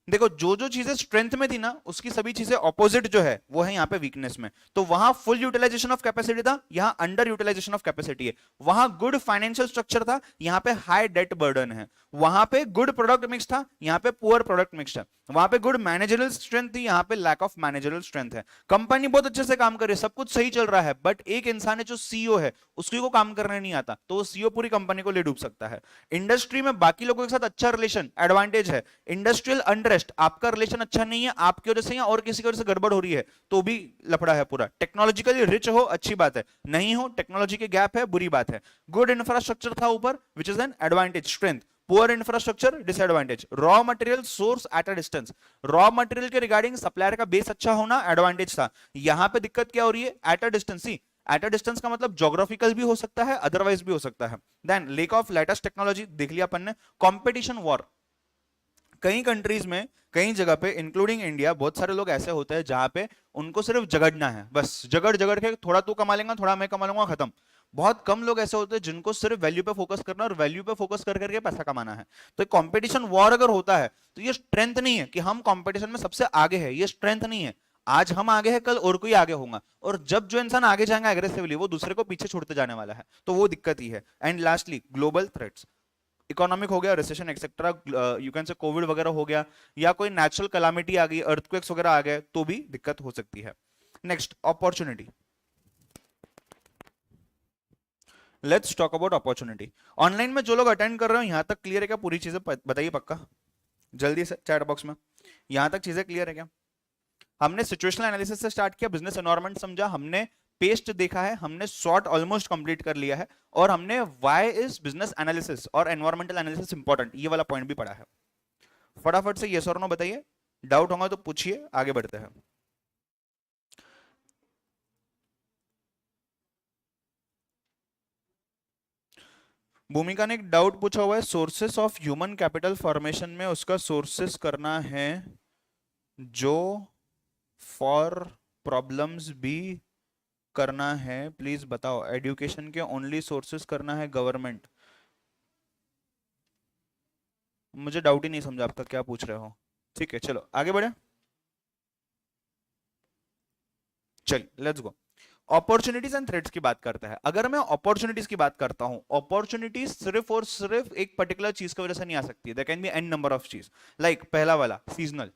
देखो, जो जो चीजें स्ट्रेंथ में थी ना, उसकी सभी चीजें ऑपोजिट जो है वो है यहाँ पे वीकनेस में। तो वहां फुल यूटिलाइजेशन ऑफ कैपेसिटी था, यहाँ अंडर यूटिलाइजेशन ऑफ कैपेसिटी है। वहां गुड फाइनेंशियल स्ट्रक्चर था, यहाँ पे हाई डेट बर्डन है। वहां पे गुड प्रोडक्ट मिक्स था, यहाँ पे पुअर प्रोडक्ट मिक्स है। वहां पे गुड मैनेजरल स्ट्रेंथ थी, यहाँ पे लैक ऑफ मैनेजरल स्ट्रेंथ है। कंपनी बहुत अच्छे से काम कर रही है, सब कुछ सही चल रहा है, बट एक इंसान है जो सीईओ है, उसकी को काम करने नहीं आता, तो वो सीईओ पूरी कंपनी को ले डूब सकता है। इंडस्ट्री में बाकी लोगों के साथ अच्छा रिलेशन एडवांटेज है, इंडस्ट्रियल अनरेस्ट, आपका रिलेशन अच्छा नहीं है, आपकी वजह से या और किसी की वजह से गड़बड़ हो रही है तो भी लफड़ा है पूरा। टेक्नोलॉजिकली रिच हो, अच्छी बात है, नहीं हो, टेक्नोलॉजी के गैप है, बुरी बात है। गुड इंफ्रास्ट्रक्चर था ऊपर, which is an advantage, strength. Poor infrastructure, disadvantage. Raw material source at a distance, raw material के रिगार्डिंग सप्लायर का बेस अच्छा होना एडवांटेज था। यहां पे दिक्कत क्या हो रही है? At a distance. At a distance का मतलब ज्योग्राफिकल भी हो सकता है, अदरवाइज भी हो सकता है। Then lack of latest technology, देख लिया अपन ने। कंपटीशन वॉर, कई कंट्रीज में, कई जगह पे इंक्लूडिंग इंडिया, बहुत सारे लोग ऐसे होते हैं जहां पे उनको सिर्फ झगड़ना है, बस झगड़ झगड़ के थोड़ा तू कमा लेगा, थोड़ा मैं कमा लूंगा, खत्म। बहुत कम लोग ऐसे होते हैं जिनको सिर्फ वैल्यू पे फोकस करना और वैल्यू पे फोकस कर करके पैसा कमाना है। तो कंपटीशन वॉर अगर होता है तो ये स्ट्रेंथ नहीं है कि हम कंपटीशन में सबसे आगे है, ये स्ट्रेंथ नहीं है। आज हम आगे हैं, कल और कोई आगे होगा, और जब जो इंसान आगे जाएगा एग्रेसिवली, वो दूसरे को पीछे छोड़ते जाने वाला है, तो वो दिक्कत ही है। And lastly global threats, economic हो गया, recession etcetera, you can say Covid वगैरह हो गया, या कोई नेचुरल कैलामिटी आ गई, अर्थक्वेक्स वगैरह आ गए, तो भी दिक्कत हो सकती है। Next, opportunity. Let's talk about opportunity. Online में जो लोग अटेंड कर रहे हो, यहां तक क्लियर है क्या? पूरी चीजें बताइए पक्का, जल्दी से चैट बॉक्स में। यहां तक चीजें क्लियर है क्या? हमने सिचुएशनल एनालिसिस से स्टार्ट किया, बिजनेस एनवायरनमेंट समझा, हमने पेस्ट देखा है, हमने शॉर्ट ऑलमोस्ट कंप्लीट कर लिया है, और हमने व्हाई इज बिजनेस एनालिसिस और एनवायरमेंटल एनालिसिस इंपॉर्टेंट, ये वाला पॉइंट भी पढ़ा है। फटाफट से यस और नो बताइए, डाउट होगा तो पूछिए, आगे बढ़ते हैं। भूमिका ने एक डाउट पूछा हुआ है, sources of human capital formation में उसका सोर्सेस करना है जो फॉर प्रॉब्लम्स भी करना है, प्लीज बताओ। एजुकेशन के ओनली सोर्सेस करना है गवर्नमेंट? मुझे डाउट ही नहीं समझा आपका क्या पूछ रहे हो। ठीक है, चलो आगे बढ़े। चलिए let's go. Opportunities and threats की बात करता है। अगर मैं अपॉर्चुनिटीज की बात करता हूं, अपॉर्चुनिटीज सिर्फ और सिर्फ एक पर्टिकुलर चीज की वजह से नहीं आ सकती है, there can be n number of चीज। लाइक पहला वाला सीजनल,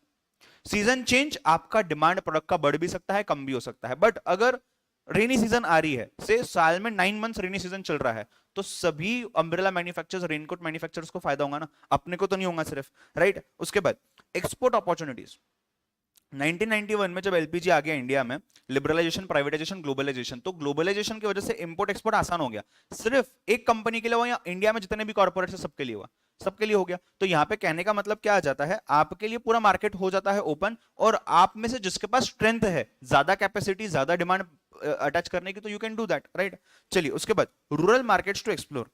सीजन चेंज, आपका डिमांड प्रोडक्ट का बढ़ भी सकता है, कम भी हो सकता है। बट अगर रेनी सीजन आ रही है, से साल में 9 मंथ्स रेनी सीजन चल रहा है, तो सभी अम्ब्रेला मैन्युफैक्चरर्स, रेनकोट मैन्युफैक्चरर्स को फायदा होगा ना, अपने को तो नहीं होगा सिर्फ, राइट। उसके बाद एक्सपोर्ट अपॉर्चुनिटीज। 1991 में जब एलपीजी आ गया इंडिया में, लिबरलाइजेशन, प्राइवेटाइजेशन, ग्लोबलाइजेशन, तो ग्लोबलाइजेशन की वजह से इंपोर्ट एक्सपोर्ट आसान हो गया। सिर्फ एक कंपनी के लिए हुआ या इंडिया में जितने भी कॉर्पोरेट है सबके लिए हुआ, सबके लिए हो गया। तो यहाँ पे कहने का मतलब क्या आ जाता है, आपके लिए पूरा मार्केट हो जाता है ओपन, और आप में से जिसके पास स्ट्रेंथ है, ज्यादा कैपेसिटी, ज्यादा डिमांड अटैच करने की, तो you can do that, right. चलिए उसके बाद rural markets to explore.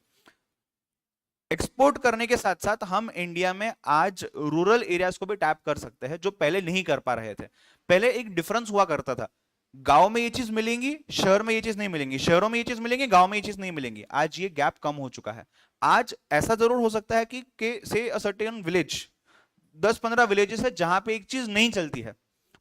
Export करने के साथ साथ हम इंडिया में आज रूरल एरियाज को भी टैप कर सकते हैं, जो पहले नहीं कर पा रहे थे। पहले एक डिफरेंस हुआ करता था, गांव में ये चीज मिलेंगी, शहर में ये चीज नहीं मिलेंगी, शहरों में ये चीज मिलेंगी, गांव में ये चीज नहीं मिलेंगी। आज ये गैप कम हो चुका है। आज ऐसा जरूर हो सकता है कि से अ सर्टेन विलेज, 10-15 विलेजेस है जहां पे एक चीज नहीं चलती है,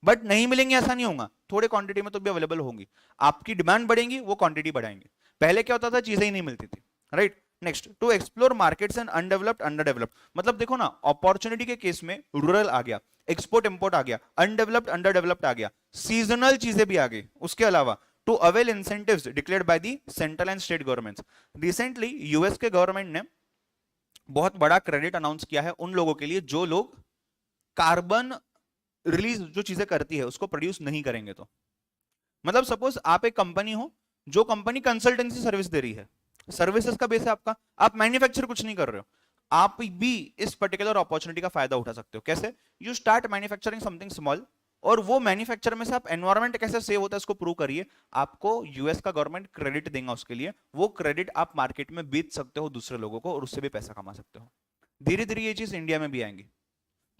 बट नहीं मिलेंगी ऐसा नहीं होगा, थोड़े क्वांटिटी में तो भी अवेलेबल होंगी। आपकी डिमांड बढ़ेगी, वो क्वांटिटी बढ़ाएंगे। पहले क्या होता था, चीजें ही नहीं मिलती थी, right. Next, to explore markets and undeveloped, under developed. मतलब देखो ना, अपॉर्चुनिटी के केस में रूरल आ गया, एक्सपोर्ट इंपोर्ट आ गया, अनडेवलप्ड अंडर डेवलप्ड आ गया, सीजनल चीजें भी आ गई। उसके अलावा to avail incentives declared by the central and state governments. Recently US के गवर्नमेंट ने बहुत बड़ा क्रेडिट अनाउंस किया है उन लोगों के लिए जो लोग कार्बन रिलीज जो चीजें करती है उसको प्रोड्यूस नहीं करेंगे। तो मतलब सपोज आप एक कंपनी हो, जो कंपनी कंसल्टेंसी सर्विस दे रही है, सर्विसेज का बेस है आपका, आप मैन्युफैक्चर कुछ नहीं कर रहे हो, आप भी इस पर्टिकुलर अपॉर्चुनिटी का फायदा उठा सकते हो। कैसे? You start manufacturing something small, और वो मैन्युफैक्चर में से आप एनवायरमेंट कैसे सेव होता है इसको प्रूव करिए, आपको यूएस का गवर्नमेंट क्रेडिट देगा उसके लिए। वो क्रेडिट आप मार्केट में बेच सकते हो दूसरे लोगों को, और उससे भी पैसा कमा सकते हो। धीरे धीरे ये चीज इंडिया में भी आएंगी।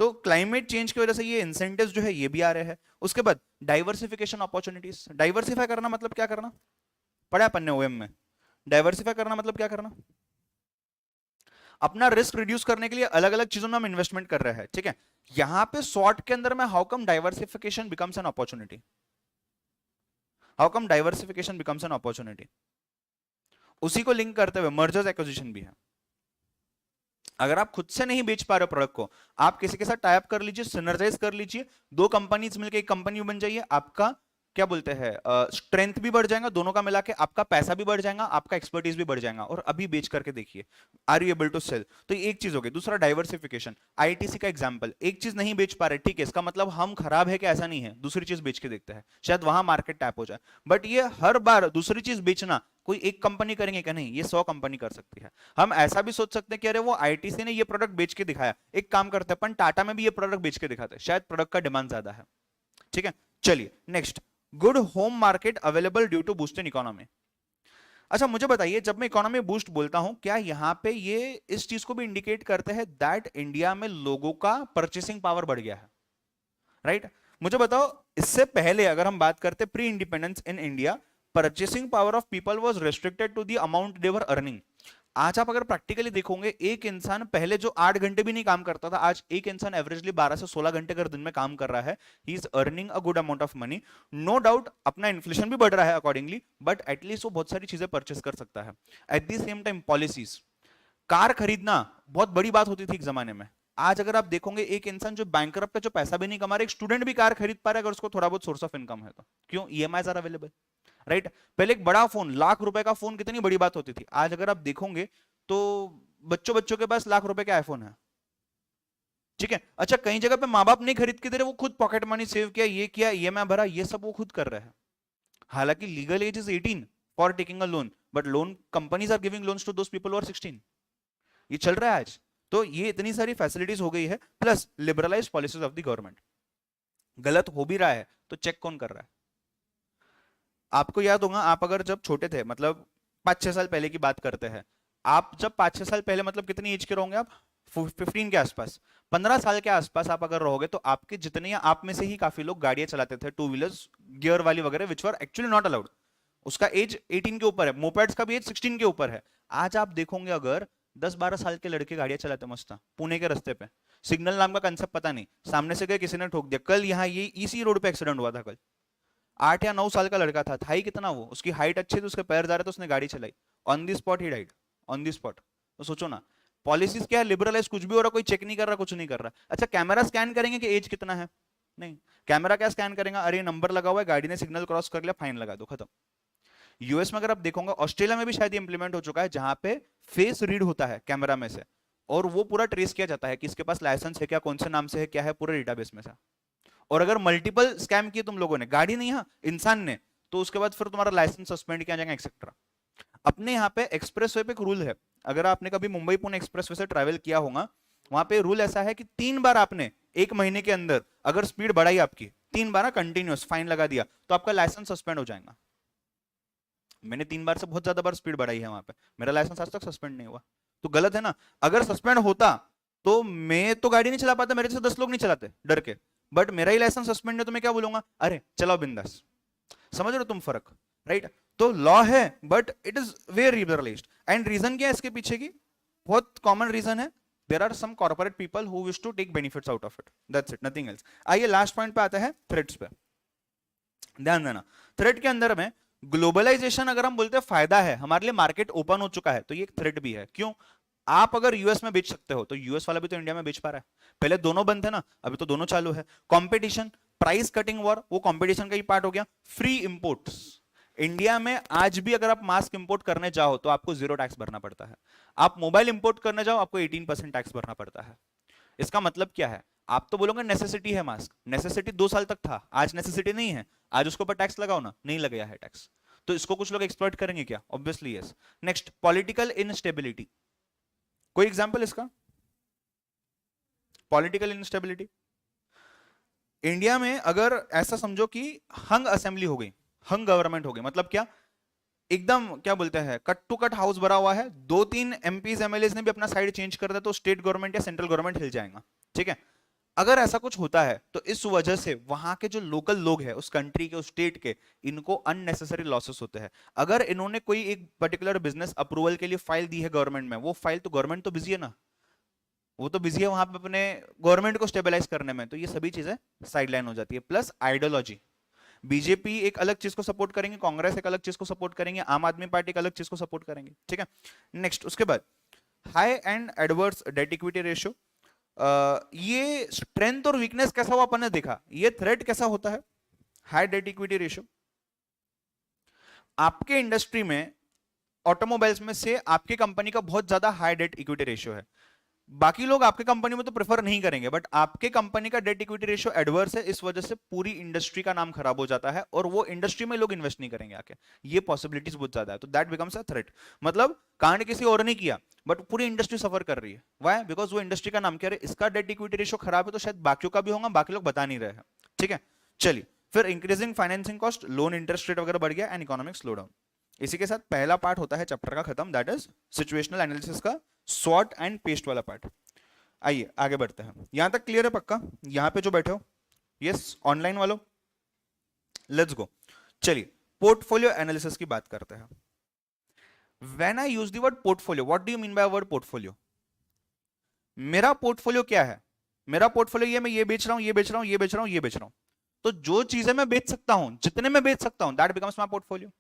तो क्लाइमेट चेंज की वजह से ये इंसेंटिव्स जो है ये भी आ रहे हैं। उसके बाद डाइवर्सिफिकेशन अपॉर्चुनिटीज। डाइवर्सिफाई करना मतलब क्या करना, पढ़ा अपन ने ओएम में। डाइवर्सिफाई करना मतलब क्या करना, अपना रिस्क रिड्यूस करने के लिए अलग अलग चीजों में हम इन्वेस्टमेंट कर रहे हैं, ठीक है। यहां पे शॉर्ट के अंदर में how come diversification becomes an opportunity, how come diversification becomes an opportunity. उसी को लिंक करते हुए मर्जर्स एक्विजिशन भी है। अगर आप खुद से नहीं बेच पा रहे हो प्रोडक्ट को, आप किसी के साथ टाई अप कर लीजिए, सिनर्जाइज कर लीजिए, दो कंपनीज मिलकर एक कंपनी बन जाइए, आपका क्या बोलते हैं स्ट्रेंथ भी बढ़ जाएगा, दोनों का मिला के आपका पैसा भी बढ़ जाएगा, आपका एक्सपर्टीज भी बढ़ जाएगा, और अभी बेच करके देखिए, are you able to sell. तो एक चीज हो गई। दूसरा डाइवर्सिफिकेशन, आईटीसी का एग्जांपल, एक चीज नहीं बेच पा रहे, ठीक है, इसका मतलब हम खराब है कि ऐसा नहीं है, दूसरी चीज बेच के देखते हैं, शायद वहां मार्केट टैप हो जाए। बट ये हर बार दूसरी चीज बेचना कोई एक कंपनी करेंगे क्या? नहीं, ये 100 कंपनी कर सकती है। हम ऐसा भी सोच सकते हैं कि अरे वो आईटीसी ने ये प्रोडक्ट बेच के दिखाया, एक काम करते हैं अपन टाटा में भी ये प्रोडक्ट बेच के दिखाते हैं, शायद प्रोडक्ट का डिमांड ज्यादा है, ठीक है। चलिए next, good home market available due to boost in economy. अच्छा मुझे बताइए, जब मैं इकोनॉमी बूस्ट बोलता हूं, क्या यहां पे ये इस चीज को भी इंडिकेट करते हैं दैट इंडिया में लोगों का परचेसिंग पावर बढ़ गया है, राइट? मुझे बताओ, इससे पहले अगर हम बात करते pre independence in India, purchasing power of people was restricted to the amount they were earning. आज आप अगर प्रैक्टिकली देखोगे, एक इंसान पहले जो 8 घंटे भी नहीं काम करता था, आज एक इंसान एवरेजली 12 से 16 घंटे अगर दिन में काम कर रहा है, he is earning a good amount of money. No doubt अपना इन्फ्लेशन भी बढ़ रहा है अकॉर्डिंगली, बट एटलीस्ट वो बहुत सारी चीजें परचेस कर सकता है। At the same time policies, car खरीदना बहुत बड़ी बात होती थी एक जमाने में। आज अगर आप देखोगे, एक इंसान जो बैंकरप्ट है, जो पैसा भी नहीं कमा रहा, एक स्टूडेंट भी कार खरीद पा रहा है अगर उसको थोड़ा बहुत सोर्स ऑफ इनकम है तो। क्यों? EMIs are available, right? पहले एक बड़ा फोन, लाख रुपए का फोन कितनी बड़ी बात होती थी। आज अगर आप देखोगे तो बच्चों बच्चों के पास लाख रुपए का आईफोन है, ठीक है। अच्छा, कई जगह पे माँ बाप नहीं खरीद के दे रहे, वो खुद पॉकेट मनी सेव किया, ये किया, ईएमआई भरा, ये सब वो खुद कर रहे हैं। हालांकि legal age is 18 for taking a loan, but loan companies are giving loans to those people और 16। ये चल रहा है आज। तो ये इतनी सारी फैसिलिटीज हो गई है, plus liberalise policies of the government. गलत हो भी रहा है तो चेक कौन कर रहा है? आपको याद होगा, आप अगर जब छोटे थे, मतलब 5-6 साल पहले की बात करते हैं, आप जब 5-6 साल पहले, मतलब कितनी एज के रहोगे आप? 15 के आसपास, 15 साल के आसपास आप अगर रहोगे, तो आपके जितने, आप में से ही काफी लोग गाड़ियां चलाते थे, टू व्हीलर्स, गियर वाली वगैरह, विच वर एक्चुअली नॉट अलाउड। उसका एज 18 के ऊपर है, मोपेड्स का भी एज 16 के ऊपर है। आज आप देखोगे, अगर 10-12 साल के लड़के गाड़ियां चलाते मस्त पुणे के रास्ते पे, सिग्नल नाम का कंसेप्ट पता नहीं, सामने से गए, किसी ने ठोक दिया। कल यहाँ ये इसी रोड पे एक्सीडेंट हुआ था, कल 8 या 9 साल का लड़का था ही कितना वो, उसकी हाइट अच्छी थी, उसके पैर जा रहे थे, उसने गाड़ी चलाई, on the spot he died, on the spot. तो सोचो ना, पॉलिसीज क्या है, लिबरलाइज, कुछ भी हो रहा, कोई चेक नहीं कर रहा, कुछ नहीं कर रहा। अच्छा, कैमरा स्कैन करेंगे कि एज कितना है? नहीं, कैमरा क्या स्कैन करेगा? अरे नंबर लगा हुआ है, गाड़ी ने सिग्नल क्रॉस कर लिया, फाइन लगा दो, खत्म। यूएस में अगर आप देखोगे, ऑस्ट्रेलिया में भी शायद इंप्लीमेंट हो चुका है, जहां पे फेस रीड होता है कैमरा में से, और वो पूरा ट्रेस किया जाता है कि इसके पास लाइसेंस है क्या, कौन से नाम से है, क्या है, पूरे डेटाबेस में से। और अगर मल्टीपल स्कैम किए तुम लोगों ने, गाड़ी नहीं, हाँ इंसान ने, तो उसके बाद फिर तुम्हारा लाइसेंस सस्पेंड किया जाएगा, एक्सेट्रा। अपने यहाँ पे एक्सप्रेसवे पे एक रूल है, अगर आपने कभी मुंबई पुणे एक्सप्रेसवे से ट्रैवल किया होगा, वहां पे रूल ऐसा है कि 3 बार आपने 1 महीने के अंदर अगर स्पीड बढ़ाई आपकी, 3 बार कंटिन्यूस फाइन लगा दिया, तो आपका लाइसेंस सस्पेंड हो जाएगा। मैंने 3 बार से बहुत ज्यादा बार स्पीड बढ़ाई है वहां पे, मेरा लाइसेंस आज तक सस्पेंड नहीं हुआ। तो गलत है ना? अगर सस्पेंड होता तो मैं तो गाड़ी नहीं चला पाता, मेरे से 10 लोग नहीं चलाते डर के, बट मेरा ही लाइसेंस सस्पेंड है, तो मैं क्या बोलूंगा? अरे चलाओ बिंदास। समझ रहे हो तुम फर्क, राइट? तो लॉ है, but it is very liberalised. And reason क्या है इसके पीछे की? बहुत कॉमन रीजन है, there are some corporate people who wish to take benefits out of it, that's it, nothing else. आइए लास्ट पॉइंट पे आता है, थ्रेट्स पे। ध्यान देना, थ्रेट के अंदर में ग्लोबलाइजेशन अगर हम बोलते हैं फायदा है, हमारे लिए मार्केट ओपन हो चुका है, तो ये एक थ्रेट भी है। क्यों? आप अगर यूएस में बेच सकते हो, तो यूएस वाला भी तो इंडिया में बेच पा रहा है। पहले दोनों बंद थे ना, अभी तो दोनों चालू है। कंपटीशन, प्राइस कटिंग वॉर, वो कंपटीशन का ही पार्ट हो गया। फ्री इंपोर्ट्स, इंडिया में आज भी अगर आप मास्क इंपोर्ट करने जाओ तो आपको 0 टैक्स भरना पड़ता है। आप मोबाइल इंपोर्ट करने जाओ, आपको 18% टैक्स भरना पड़ता है। इसका मतलब क्या है? आप तो बोलोगे नेसेसिटी है मास्क, नेसेसिटी 2 साल तक था, आज नेसेसिटी नहीं है, आज उसके ऊपर टैक्स लगाओ ना, नहीं लगाया है टैक्स, तो इसको कुछ लोग एक्सप्लॉइट करेंगे क्या? Obviously yes. Next, political instability. कोई एग्जांपल इसका? पॉलिटिकल इनस्टेबिलिटी, इंडिया में अगर ऐसा समझो कि हंग असेंबली हो गई, हंग गवर्नमेंट हो गई, मतलब क्या? एकदम क्या बोलते हैं, कट टू कट हाउस भरा हुआ है, 2-3 एमपीज एमएलए ने भी अपना साइड चेंज कर दिया, तो स्टेट गवर्नमेंट या सेंट्रल गवर्नमेंट हिल जाएगा, ठीक है। अगर ऐसा कुछ होता है तो इस वजह से वहां के जो लोकल लोग हैं, उस कंट्री के, उस स्टेट के, इनको अननेसेसरी लॉसेस होते हैं। अगर इन्होंने कोई एक पर्टिकुलर बिजनेस अप्रूवल के लिए फाइल दी है गवर्नमेंट में, वो फाइल तो गवर्नमेंट तो बिजी है ना, वो तो बिजी है वहां पे अपने गवर्नमेंट को स्टेबलाइज करने में, तो ये सभी चीजें साइडलाइन हो जाती है। प्लस आइडियोलॉजी, बीजेपी एक अलग चीज को सपोर्ट करेंगे, कांग्रेस एक अलग चीज को सपोर्ट करेंगे, आम आदमी पार्टी एक अलग चीज को सपोर्ट करेंगे, ठीक है। नेक्स्ट, उसके बाद high and adverse debt equity ratio. ये स्ट्रेंथ और वीकनेस कैसा हुआ अपन ने देखा, ये थ्रेट कैसा होता है? High debt equity ratio. आपके इंडस्ट्री में, ऑटोमोबाइल्स में से आपकी कंपनी का बहुत ज्यादा हाई डेट इक्विटी रेशियो है, बाकी लोग आपके कंपनी में तो प्रेफर नहीं करेंगे, बट आपके कंपनी का डेट इक्विटी रेशियो एडवर्स है, इस वजह से पूरी इंडस्ट्री का नाम खराब हो जाता है, और वो इंडस्ट्री में लोग इन्वेस्ट नहीं करेंगे आके। ये पॉसिबिलिटीज बहुत ज्यादा है, तो दैट बिकम्स अ थ्रेट। मतलब कांड किसी और ने किया, बट पूरी इंडस्ट्री सफर कर रही है। व्हाई? बिकॉज वो इंडस्ट्री का नाम क्या है, इसका डेट इक्विटी रेशियो खराब है, तो शायद बाकियों का भी होगा, बाकी लोग बता नहीं रहे हैं, ठीक है। चलिए, फिर increasing financing cost, loan interest rate वगैरह बढ़ गया, एंड इकोनॉमिक स्लो डाउन। इसी के साथ पहला पार्ट होता है चैप्टर का खत्म, दैट इज सिचुएशनल एनालिसिस का सॉर्ट एंड पेस्ट वाला पार्ट। आइए आगे बढ़ते हैं। यहां तक क्लियर है पक्का? यहां पे जो बैठे हो, यस, ऑनलाइन वालों, लेट्स गो। चलिए, पोर्टफोलियो एनालिसिस की बात करते हैं। When I use the word portfolio, what do you mean by word portfolio? मेरा पोर्टफोलियो क्या है? मेरा पोर्टफोलियो ये मैं ये बेच रहा हूं, ये बेच रहा हूं, ये बेच रहा हूं, ये बेच रहा हूं। तो जो चीजें मैं बेच सकता हूं, जितने मैं बेच सकता हूं, दैट बिकम्स माय पोर्टफोलियो।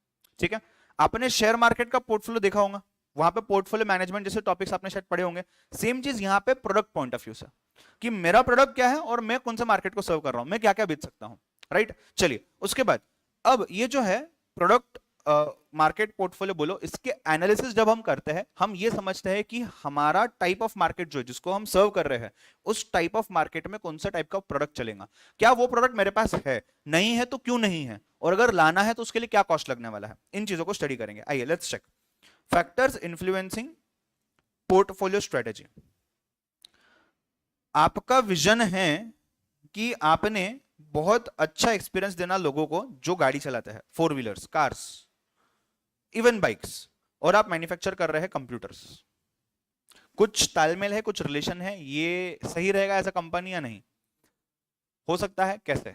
ठीक है, आपने शेयर मार्केट का पोर्टफोलियो देखा होगा, वहां पे पोर्टफोलियो मैनेजमेंट जैसे टॉपिक्स आपने शायद पढ़े होंगे। सेम चीज यहां पे प्रोडक्ट पॉइंट ऑफ व्यू से, कि मेरा प्रोडक्ट क्या है और मैं कौन सा मार्केट को सर्व कर रहा हूं, मैं क्या क्या बेच सकता हूं। राइट, चलिए उसके बाद अब ये जो है प्रोडक्ट मार्केट पोर्टफोलियो बोलो, इसके एनालिसिस जब हम करते हैं, हम ये समझते हैं कि हमारा टाइप ऑफ मार्केट जो है, जिसको हम सर्व कर रहे हैं, उस टाइप ऑफ मार्केट में कौन सा टाइप का प्रोडक्ट चलेगा, क्या वो प्रोडक्ट मेरे पास है, नहीं है तो क्यों नहीं है, और अगर लाना है तो उसके लिए क्या कॉस्ट लगने वाला है। इन चीजों को स्टडी करेंगे। आइए let's check factors influencing portfolio strategy. आपका विजन है कि आपने बहुत अच्छा एक्सपीरियंस देना लोगों को जो गाड़ी चलाते हैं, four wheelers, cars, even bikes, और आप मैन्युफैक्चर कर रहे हैं कंप्यूटर्स। कुछ तालमेल है, कुछ रिलेशन है, ये सही रहेगा एज अ कंपनी या नहीं? हो सकता है, कैसे?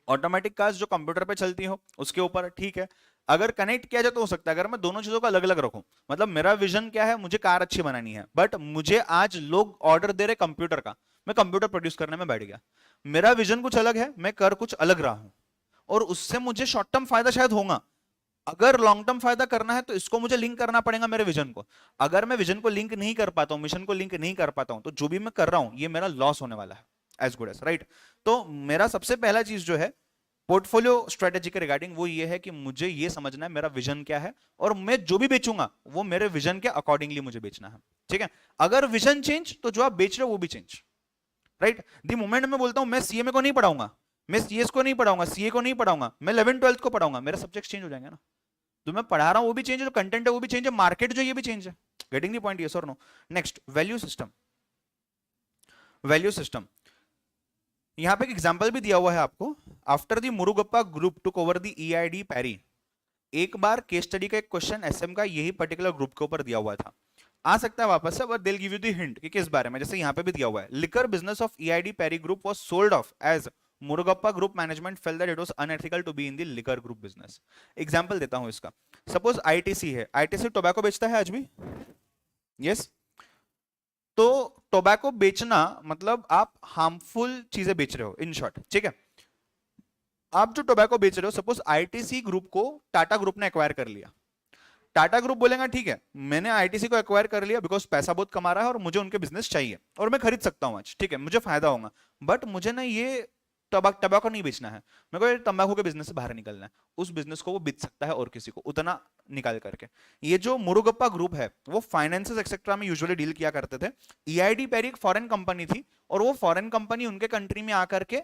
ऑटोमेटिक कार्स जो कंप्यूटर पे चलती हो उसके ऊपर, ठीक है। अगर कनेक्ट किया जाए तो हो सकता है, अगर मैं दोनों चीजों को अलग अलग रखूं, मतलब मेरा विजन क्या है, मुझे कार अच्छी बनानी है, बट मुझे आज लोग ऑर्डर दे रहे कंप्यूटर का, मैं कंप्यूटर प्रोड्यूस करने में बैठ गया। मेरा विजन कुछ अलग है, मैं कर कुछ अलग रहा हूं, और उससे मुझे शॉर्ट टर्म फायदा शायद होगा। अगर लॉन्ग टर्म फायदा करना है तो इसको मुझे लिंक करना पड़ेगा मेरे विजन को। अगर मैं विजन को लिंक नहीं कर पाता हूं, मिशन को लिंक नहीं कर पाता हूं, तो जो भी मैं कर रहा हूं ये मेरा लॉस होने वाला है, एज गुड एज। राइट, तो मेरा सबसे पहला चीज जो है पोर्टफोलियो स्ट्रेटेजी के रिगार्डिंग, वो ये है कि मुझे ये समझना है मेरा विजन क्या है, और मैं जो भी बेचूंगा वो मेरे विजन के अकॉर्डिंगली मुझे बेचना है। ठीक है, अगर विजन चेंज तो जो आप बेच रहे हो वो भी चेंज। राइट, द मोमेंट मैं बोलता हूं मैं सीएमए को नहीं पढ़ाऊंगा, मैं सीएस को नहीं पढ़ाऊंगा, सीए को नहीं पढ़ाऊंगा, मैं 11th-12th को पढ़ाऊंगा, मेरे सब्जेक्ट चेंज हो जाएंगे ना। तो मैं पढ़ा रहा हूं वो भी चेंज है, जो कंटेंट है वो भी चेंज है, मार्केट जो ये भी चेंज है। गेटिंग द पॉइंट, यस और no? Next, value system. Value system, यहां पे एक एग्जांपल भी दिया हुआ है आपको। After the Murugappa group took over the EID Parry, एक बार केस स्टडी का एक क्वेश्चन एसएम का यही पर्टिकुलर ग्रुप के ऊपर दिया हुआ था, आ सकता है वापस से, but they will give you the hint कि किस बारे में। जैसे यहां पे भी दिया हुआ है, liquor business of EID Parry group was sold off as Murugappa group management felt that it was unethical to be in the liquor group business. Example देता हूं इसका, सपोज आईटीसी है, आईटीसी टोबैको बेचता है आज भी, यस। तो टोबैको बेचना मतलब आप हार्मफुल चीजें बेच रहे हो, इन शॉर्ट। ठीक है, आप जो टोबैको बेच रहे हो, सपोज आईटीसी ग्रुप को टाटा ग्रुप ने एक्वायर कर लिया, टाटा ग्रुप बोलेगा ठीक है मैंने आईटीसी को एक्वायर कर लिया बिकॉज पैसा बहुत कमा रहा है और मुझे उनके बिजनेस चाहिए और मैं खरीद सकता हूं आज, ठीक है मुझे फायदा होगा, बट मुझे ना ये टबाको नहीं बेचना है, मेरे को तंबाकू के बिजनेस से बाहर निकलना है। उस बिजनेस को वो बेच सकता है और किसी को उतना निकाल करके। ये जो मुरुगप्पा ग्रुप है वो फाइनेंसेस एक्सेट्रा में यूजुअली डील किया करते थे। ईआईडी पैरी एक फॉरेन कंपनी थी और वो फॉरेन कंपनी उनके कंट्री में आकर के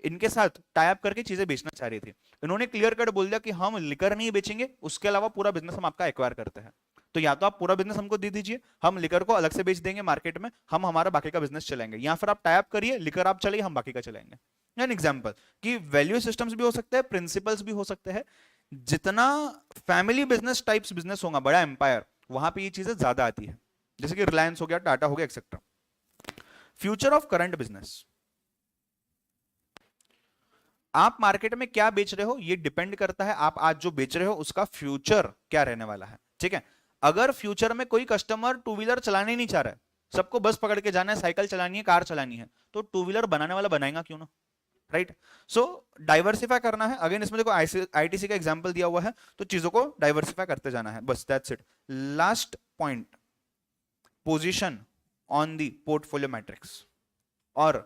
इनके साथ टाई अप करके चीजें बेचना चाह रही थी। इन्होंने क्लियर कट बोल दिया कि हम लिकर नहीं बेचेंगे, उसके अलावा पूरा बिजनेस हम आपका एक्वायर करते हैं, तो या तो आप पूरा बिजनेस हमको दे दीजिए, हम लिकर को अलग से बेच देंगे मार्केट में, हम हमारा बाकी का बिजनेस चलाएंगे, या फिर आप टाई अप करिए, लिकर आप चलिए, हम बाकी का चलाएंगे। एन एग्जांपल कि वैल्यू सिस्टम्स भी हो सकते हैं, प्रिंसिपल्स भी हो सकते हैं। जितना फैमिली बिजनेस टाइप्स बिजनेस होगा, बड़ा एम्पायर, वहां पे ये चीजें ज्यादा आती है, जैसे कि रिलायंस हो गया, टाटा हो गया, etcetera. Future of current business, आप मार्केट में क्या बेच रहे हो ये डिपेंड करता है आप आज जो बेच रहे हो उसका फ्यूचर क्या रहने वाला है। ठीक है, अगर फ्यूचर में कोई कस्टमर टू व्हीलर चलाने ही नहीं चाह रहा है, सबको बस पकड़ के जाना है, साइकिल चलानी है, कार चलानी है, तो टू व्हीलर बनाने वाला बनाएगा क्यों ना। राइट, सो डाइवर्सिफाई करना है। अगेन इसमें देखो आईटीसी का एग्जांपल दिया हुआ है, तो चीजों को डाइवर्सिफाई करते जाना है, बस that's it. Last point, position on the portfolio matrix और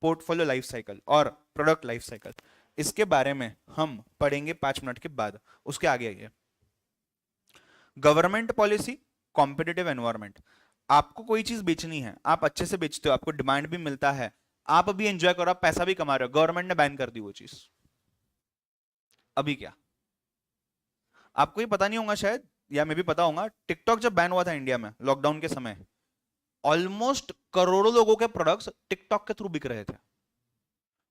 पोर्टफोलियो लाइफ साइकिल और प्रोडक्ट लाइफ साइकिल, इसके बारे में हम पढ़ेंगे 5 मिनट के बाद। उसके आगे आइए, गवर्नमेंट पॉलिसी, कॉम्पिटिटिव एनवायरनमेंट। आपको कोई चीज बेचनी है, आप अच्छे से बेचते हो, आपको डिमांड भी मिलता है, आप अभी एंजॉय करो, आप पैसा भी कमा रहे हो, गवर्नमेंट ने बैन कर दी वो चीज, अभी क्या आपको ये पता नहीं होगा शायद, या मैं भी पता होगा, टिकटॉक जब बैन हुआ था इंडिया में लॉकडाउन के समय, ऑलमोस्ट करोड़ों लोगों के प्रोडक्ट्स टिकटॉक के थ्रू बिक रहे थे।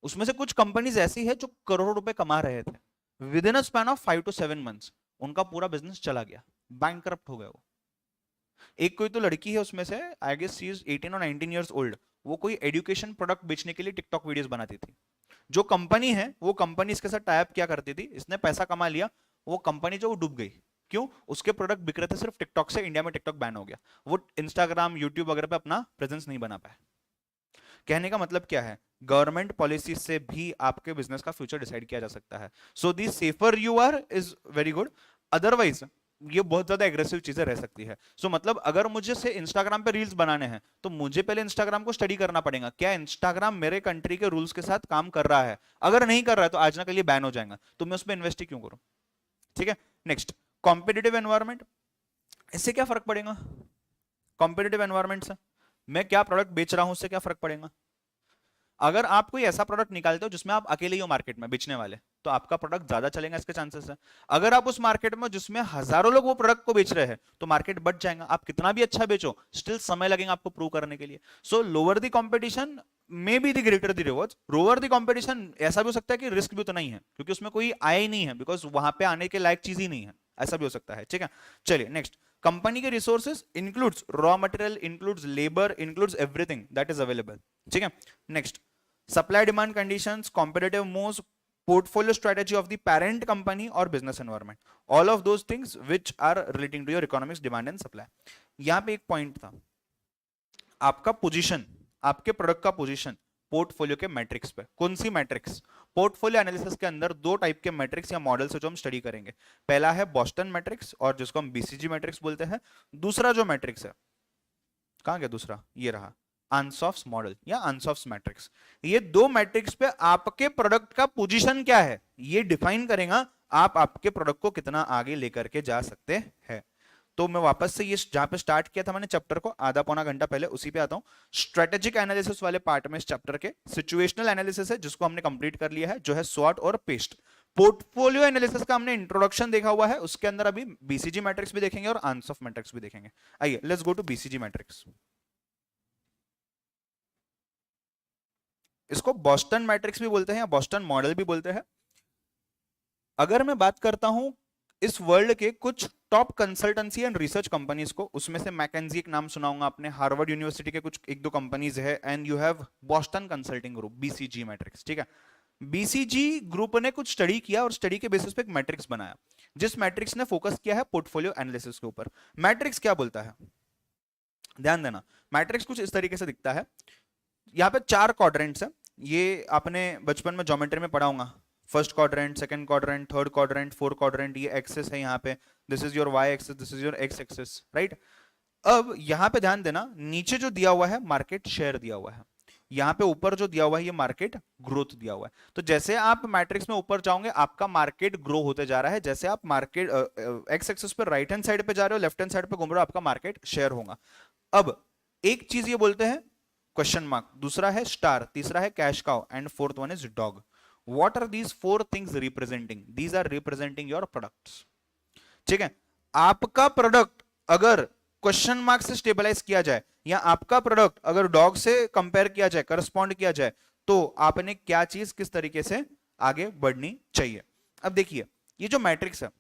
उसमें से कुछ कंपनीज ऐसी है जो करोड़ों रुपए कमा रहे थे, with in a span of 5 to 7 months उनका पूरा बिजनेस चला गया, बैंकरप्ट हो गए वो। एक कोई तो लड़की है उसमें से, आई गेस शी इज 18 और 19 years old, वो कोई एजुकेशन प्रोडक्ट बेचने के लिए टिकटॉक वीडियोस बनाती थी, जो कंपनी है वो कंपनी इसके साथ टाइप क्या करती थी, इसने पैसा कमा लिया, वो कंपनी जो वो डूब गई। क्यों? उसके प्रोडक्ट बिक रहे थे सिर्फ टिकटॉक से, इंडिया में टिकटॉक बैन हो गया, वो इंस्टाग्राम यूट्यूब वगैरह पे अपना प्रेजेंस नहीं बना पाए। कहने का मतलब क्या है, गवर्नमेंट पॉलिसी से भी आपके बिजनेस का फ्यूचर डिसाइड किया जा सकता है। So the safer you are is very good, otherwise ये बहुत ज्यादा एग्रेसिव चीजें रह सकती है। सो मतलब अगर मुझे से इंस्टाग्राम पे रील्स बनाने हैं तो मुझे पहले इंस्टाग्राम को स्टडी करना पड़ेगा, क्या इंस्टाग्राम मेरे कंट्री के रूल्स के साथ काम कर रहा है, अगर नहीं कर रहा है तो आज ना कल ये बैन हो जाएगा, तो मैं उस पर इन्वेस्ट ही क्यों करूं। ठीक है, नेक्स्ट, कॉम्पिटिटिव एनवायरमेंट, इससे क्या फर्क पड़ेगा, कॉम्पिटिटिव एनवायरमेंट से मैं क्या प्रोडक्ट बेच रहा हूं उससे क्या फर्क पड़ेगा। अगर आप कोई ऐसा प्रोडक्ट निकालते हो जिसमें आप अकेले ही हो मार्केट में बेचने वाले, तो आपका प्रोडक्ट ज्यादा चलेगा, इसके चांसेस है। अगर आप उस मार्केट में जिसमें हजारों लोग वो प्रोडक्ट को बेच रहे हैं तो मार्केट बढ़ जाएगा, आप कितना भी अच्छा बेचो स्टिल समय लगेगा आपको प्रूव करने के लिए। सो lower the competition may be the greater the rewards, lower the competition ऐसा भी हो सकता है कि रिस्क भी उतना ही है क्योंकि उसमें कोई आया ही नहीं है, बिकॉज वहां पे आने के लायक चीज ही नहीं है, ऐसा भी हो सकता है। ठीक है, चलिए नेक्स्ट, कंपनी के resources includes raw material, includes labour, includes everything that is available. ठीक है, next, supply demand conditions, competitive moves, portfolio strategy of the parent company or business environment, all of those things which are relating to your economics, demand and supply। यहां पे एक point था, आपका position, आपके product का position portfolio के matrix पे। कौन सी मैट्रिक्स? पोर्टफोलियो एनालिसिस के अंदर दो टाइप के मैट्रिक्स या मॉडल्स है जो हम स्टडी करेंगे। पहला है बोस्टन मैट्रिक्स और जिसको हम बीसीजी मैट्रिक्स बोलते हैं। दूसरा जो मैट्रिक्स है, कहां गया दूसरा, ये रहा, आंसॉफ्स मॉडल या आंसॉफ्स मैट्रिक्स। ये दो मैट्रिक्स पे आपके प्रोडक्ट का पोजीशन क्या है ये डिफाइन करेगा आप आपके प्रोडक्ट को कितना आगे लेकर के जा सकते हैं। तो मैं वापस से ये जहां पे स्टार्ट किया था मैंने चैप्टर को आधा पौना घंटा पहले, उसी पे आता हूं। स्ट्रेटेजिक एनालिसिस वाले पार्ट में इस चैप्टर के सिचुएशनल एनालिसिस है जिसको हमने कंप्लीट कर लिया है, जो है स्वॉट और पेस्ट। पोर्टफोलियो एनालिसिस का हमने इंट्रोडक्शन देखा हुआ है, उसके अंदर अभी बीसीजी मैट्रिक्स भी देखेंगे और आंसॉफ मैट्रिक्स भी देखेंगे। आइए let's go to BCG matrix. इसको बोस्टन मैट्रिक्स भी बोलते हैं या बोस्टन मॉडल भी बोलते हैं। अगर मैं बात करता हूं इस वर्ल्ड के कुछ top consultancy and research companies को, उसमें से मैकेंजी एक नाम सुनाऊंगा आपने, हार्वर्ड यूनिवर्सिटी के कुछ एक दो कंपनीज है, and you have Boston consulting group, BCG matrix. ठीक है, बीसीजी ग्रुप ने कुछ स्टडी किया और स्टडी के बेसिस पे एक मैट्रिक्स बनाया, जिस मैट्रिक्स ने फोकस किया है पोर्टफोलियो एनालिसिस के ऊपर। मैट्रिक्स क्या बोलता है, ध्यान देना, मैट्रिक्स कुछ इस तरीके से दिखता है। यहाँ पे चार क्वाड्रेंट्स है, ये आपने बचपन में ज्योमेट्री में पढ़ा होगा, first quadrant, second quadrant, third quadrant, fourth quadrant, ये एक्सिस है यहाँ पे, this is your Y axis, this is your X axis, right. अब यहाँ पे ध्यान देना, नीचे जो दिया हुआ है मार्केट शेयर दिया हुआ है, यहाँ पे ऊपर जो दिया हुआ है ये मार्केट ग्रोथ दिया हुआ है। तो जैसे आप मैट्रिक्स में ऊपर जाओगे आपका मार्केट ग्रो होते जा रहा है, जैसे आप मार्केट एक्स एक्सिस पे राइट हैंड साइड पे जा रहे हो, लेफ्ट हैंड साइड पे घूम रहे हो, आपका मार्केट शेयर होगा। अब एक चीज ये बोलते हैं क्वेश्चन मार्क, दूसरा है स्टार, तीसरा है cash cow and fourth one is dog. What are these four things representing? These are representing your products. ठीक है, आपका प्रोडक्ट अगर क्वेश्चन मार्क से स्टेबलाइज किया जाए या आपका प्रोडक्ट अगर डॉग से कंपेयर किया जाए, करस्पॉन्ड किया जाए, तो आपने क्या चीज किस तरीके से आगे बढ़नी चाहिए। अब देखिए ये जो मैट्रिक्स है,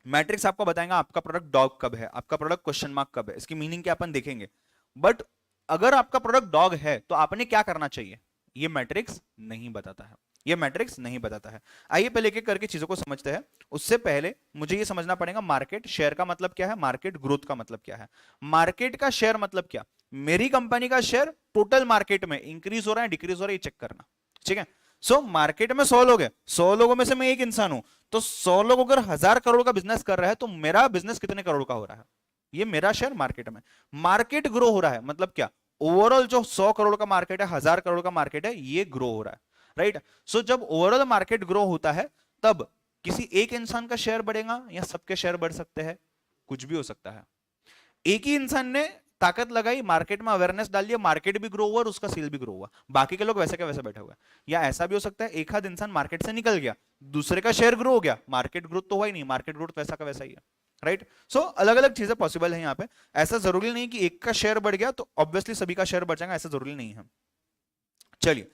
मैट्रिक्स आपको बताएगा आपका प्रोडक्ट डॉग कब है, आपका प्रोडक्ट क्वेश्चन मार्क कब है, इसकी मीनिंग क्या अपन देखेंगे। बट अगर आपका प्रोडक्ट डॉग है तो आपने क्या करना चाहिए, ये मैट्रिक्स नहीं बताता है, ये मैट्रिक्स नहीं बताता है। आइए पहले एक एक करके चीजों को समझते हैं। उससे पहले मुझे ये समझना पड़ेगा मार्केट शेयर का मतलब क्या है, मार्केट ग्रोथ का मतलब क्या है। मार्केट का शेयर मतलब क्या, मेरी कंपनी का शेयर टोटल मार्केट में इंक्रीज हो रहा है डिक्रीज हो रहा है, ये चेक करना। ठीक है, सो मार्केट में 100 लोग हैं, 100 लोगों में से मैं एक इंसान हूं, तो 100 लोग अगर 1000 करोड़ का बिजनेस कर रहा है तो मेरा बिजनेस कितने करोड़ का हो रहा है, ये मेरा शेयर मार्केट में। मार्केट ग्रो हो रहा है मतलब क्या, ओवरऑल जो 100 करोड़ का मार्केट है, 1000 करोड़ का मार्केट है, ये ग्रो हो रहा है, राइट। सो जब ओवरऑल मार्केट ग्रो होता है तब किसी एक इंसान का शेयर बढ़ेगा या सबके शेयर बढ़ सकते हैं, कुछ भी हो सकता है। एक ही इंसान ने ताकत लगाई, मार्केट में अवेयरनेस डाल दिया, मार्केट भी ग्रो हुआ और उसका सेल भी ग्रो हुआ, बाकी के लोग वैसे के वैसे बैठे हुए। या ऐसा भी हो सकता है एक आध इंसान मार्केट से निकल गया, दूसरे का शेयर ग्रो हो गया, मार्केट ग्रोथ तो हुआ ही नहीं, मार्केट ग्रोथ वैसा का वैसा ही है, राइट। सो अलग अलग चीजें पॉसिबल है यहाँ पे, ऐसा जरूरी नहीं कि एक का शेयर बढ़ गया तो ऑब्वियसली सभी का शेयर बढ़ जाएगा, ऐसा जरूरी नहीं है। चलिए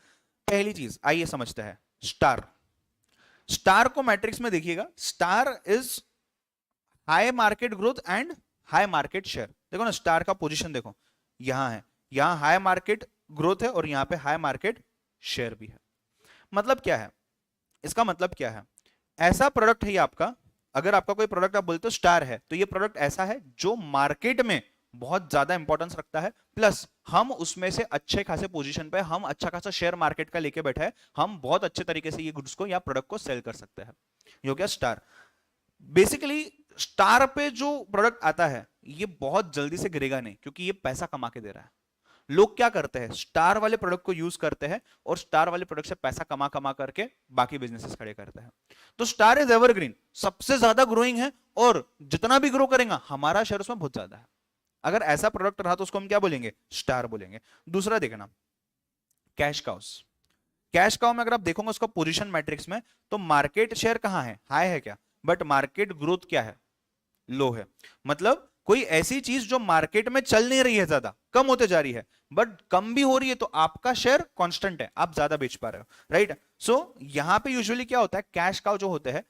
पहली चीज आइए समझते हैं, स्टार। स्टार को मैट्रिक्स में देखिएगा, star is high market growth and high market share. देखो ना स्टार का पोजीशन देखो, यहां है, यहां हाई मार्केट ग्रोथ है और यहां पे हाई मार्केट शेयर भी है। मतलब क्या है, इसका मतलब क्या है, ऐसा प्रोडक्ट है ये आपका, अगर आपका कोई प्रोडक्ट आप बोलते हो स्टार है, तो ये प्रोडक्ट ऐसा है जो मार्केट में बहुत ज्यादा इंपॉर्टेंस रखता है, प्लस हम उसमें से अच्छे खासे पोजीशन पे, हम अच्छा खासा शेयर मार्केट का लेके बैठे हैं, हम बहुत अच्छे तरीके से ये गुड्स को या प्रोडक्ट को सेल कर सकते हैं। ये हो गया स्टार। बेसिकली स्टार पे जो प्रोडक्ट आता है ये बहुत जल्दी से गिरेगा नहीं, क्योंकि ये पैसा कमा के दे रहा है। लोग क्या करते हैं, स्टार वाले प्रोडक्ट को यूज करते हैं और स्टार वाले प्रोडक्ट से पैसा कमा कमा करके बाकी बिजनेसेस खड़े करते हैं। तो स्टार इज एवरग्रीन, सबसे ज्यादा ग्रोइंग है, और जितना भी ग्रो करेगा हमारा शेयर उसमें बहुत ज्यादा है। अगर ऐसा प्रोडक्ट रहा तो उसको हम क्या बोलेंगे, स्टार बोलेंगे। दूसरा देखना, कैश काउस। कैश काउ में अगर आप देखोगे उसका पोजीशन मैट्रिक्स में, तो मार्केट शेयर कहां है, हाई है क्या, बट मार्केट ग्रोथ क्या है, लो है। मतलब कोई ऐसी चीज जो मार्केट में चल नहीं रही है, ज्यादा कम होते जा रही है, बट कम भी हो रही है, तो आपका शेयर कांस्टेंट है, आप ज्यादा बेच पा रहे हो, राइट। सो यहां पे यूजुअली क्या होता है, कैश काउ जो होते हैं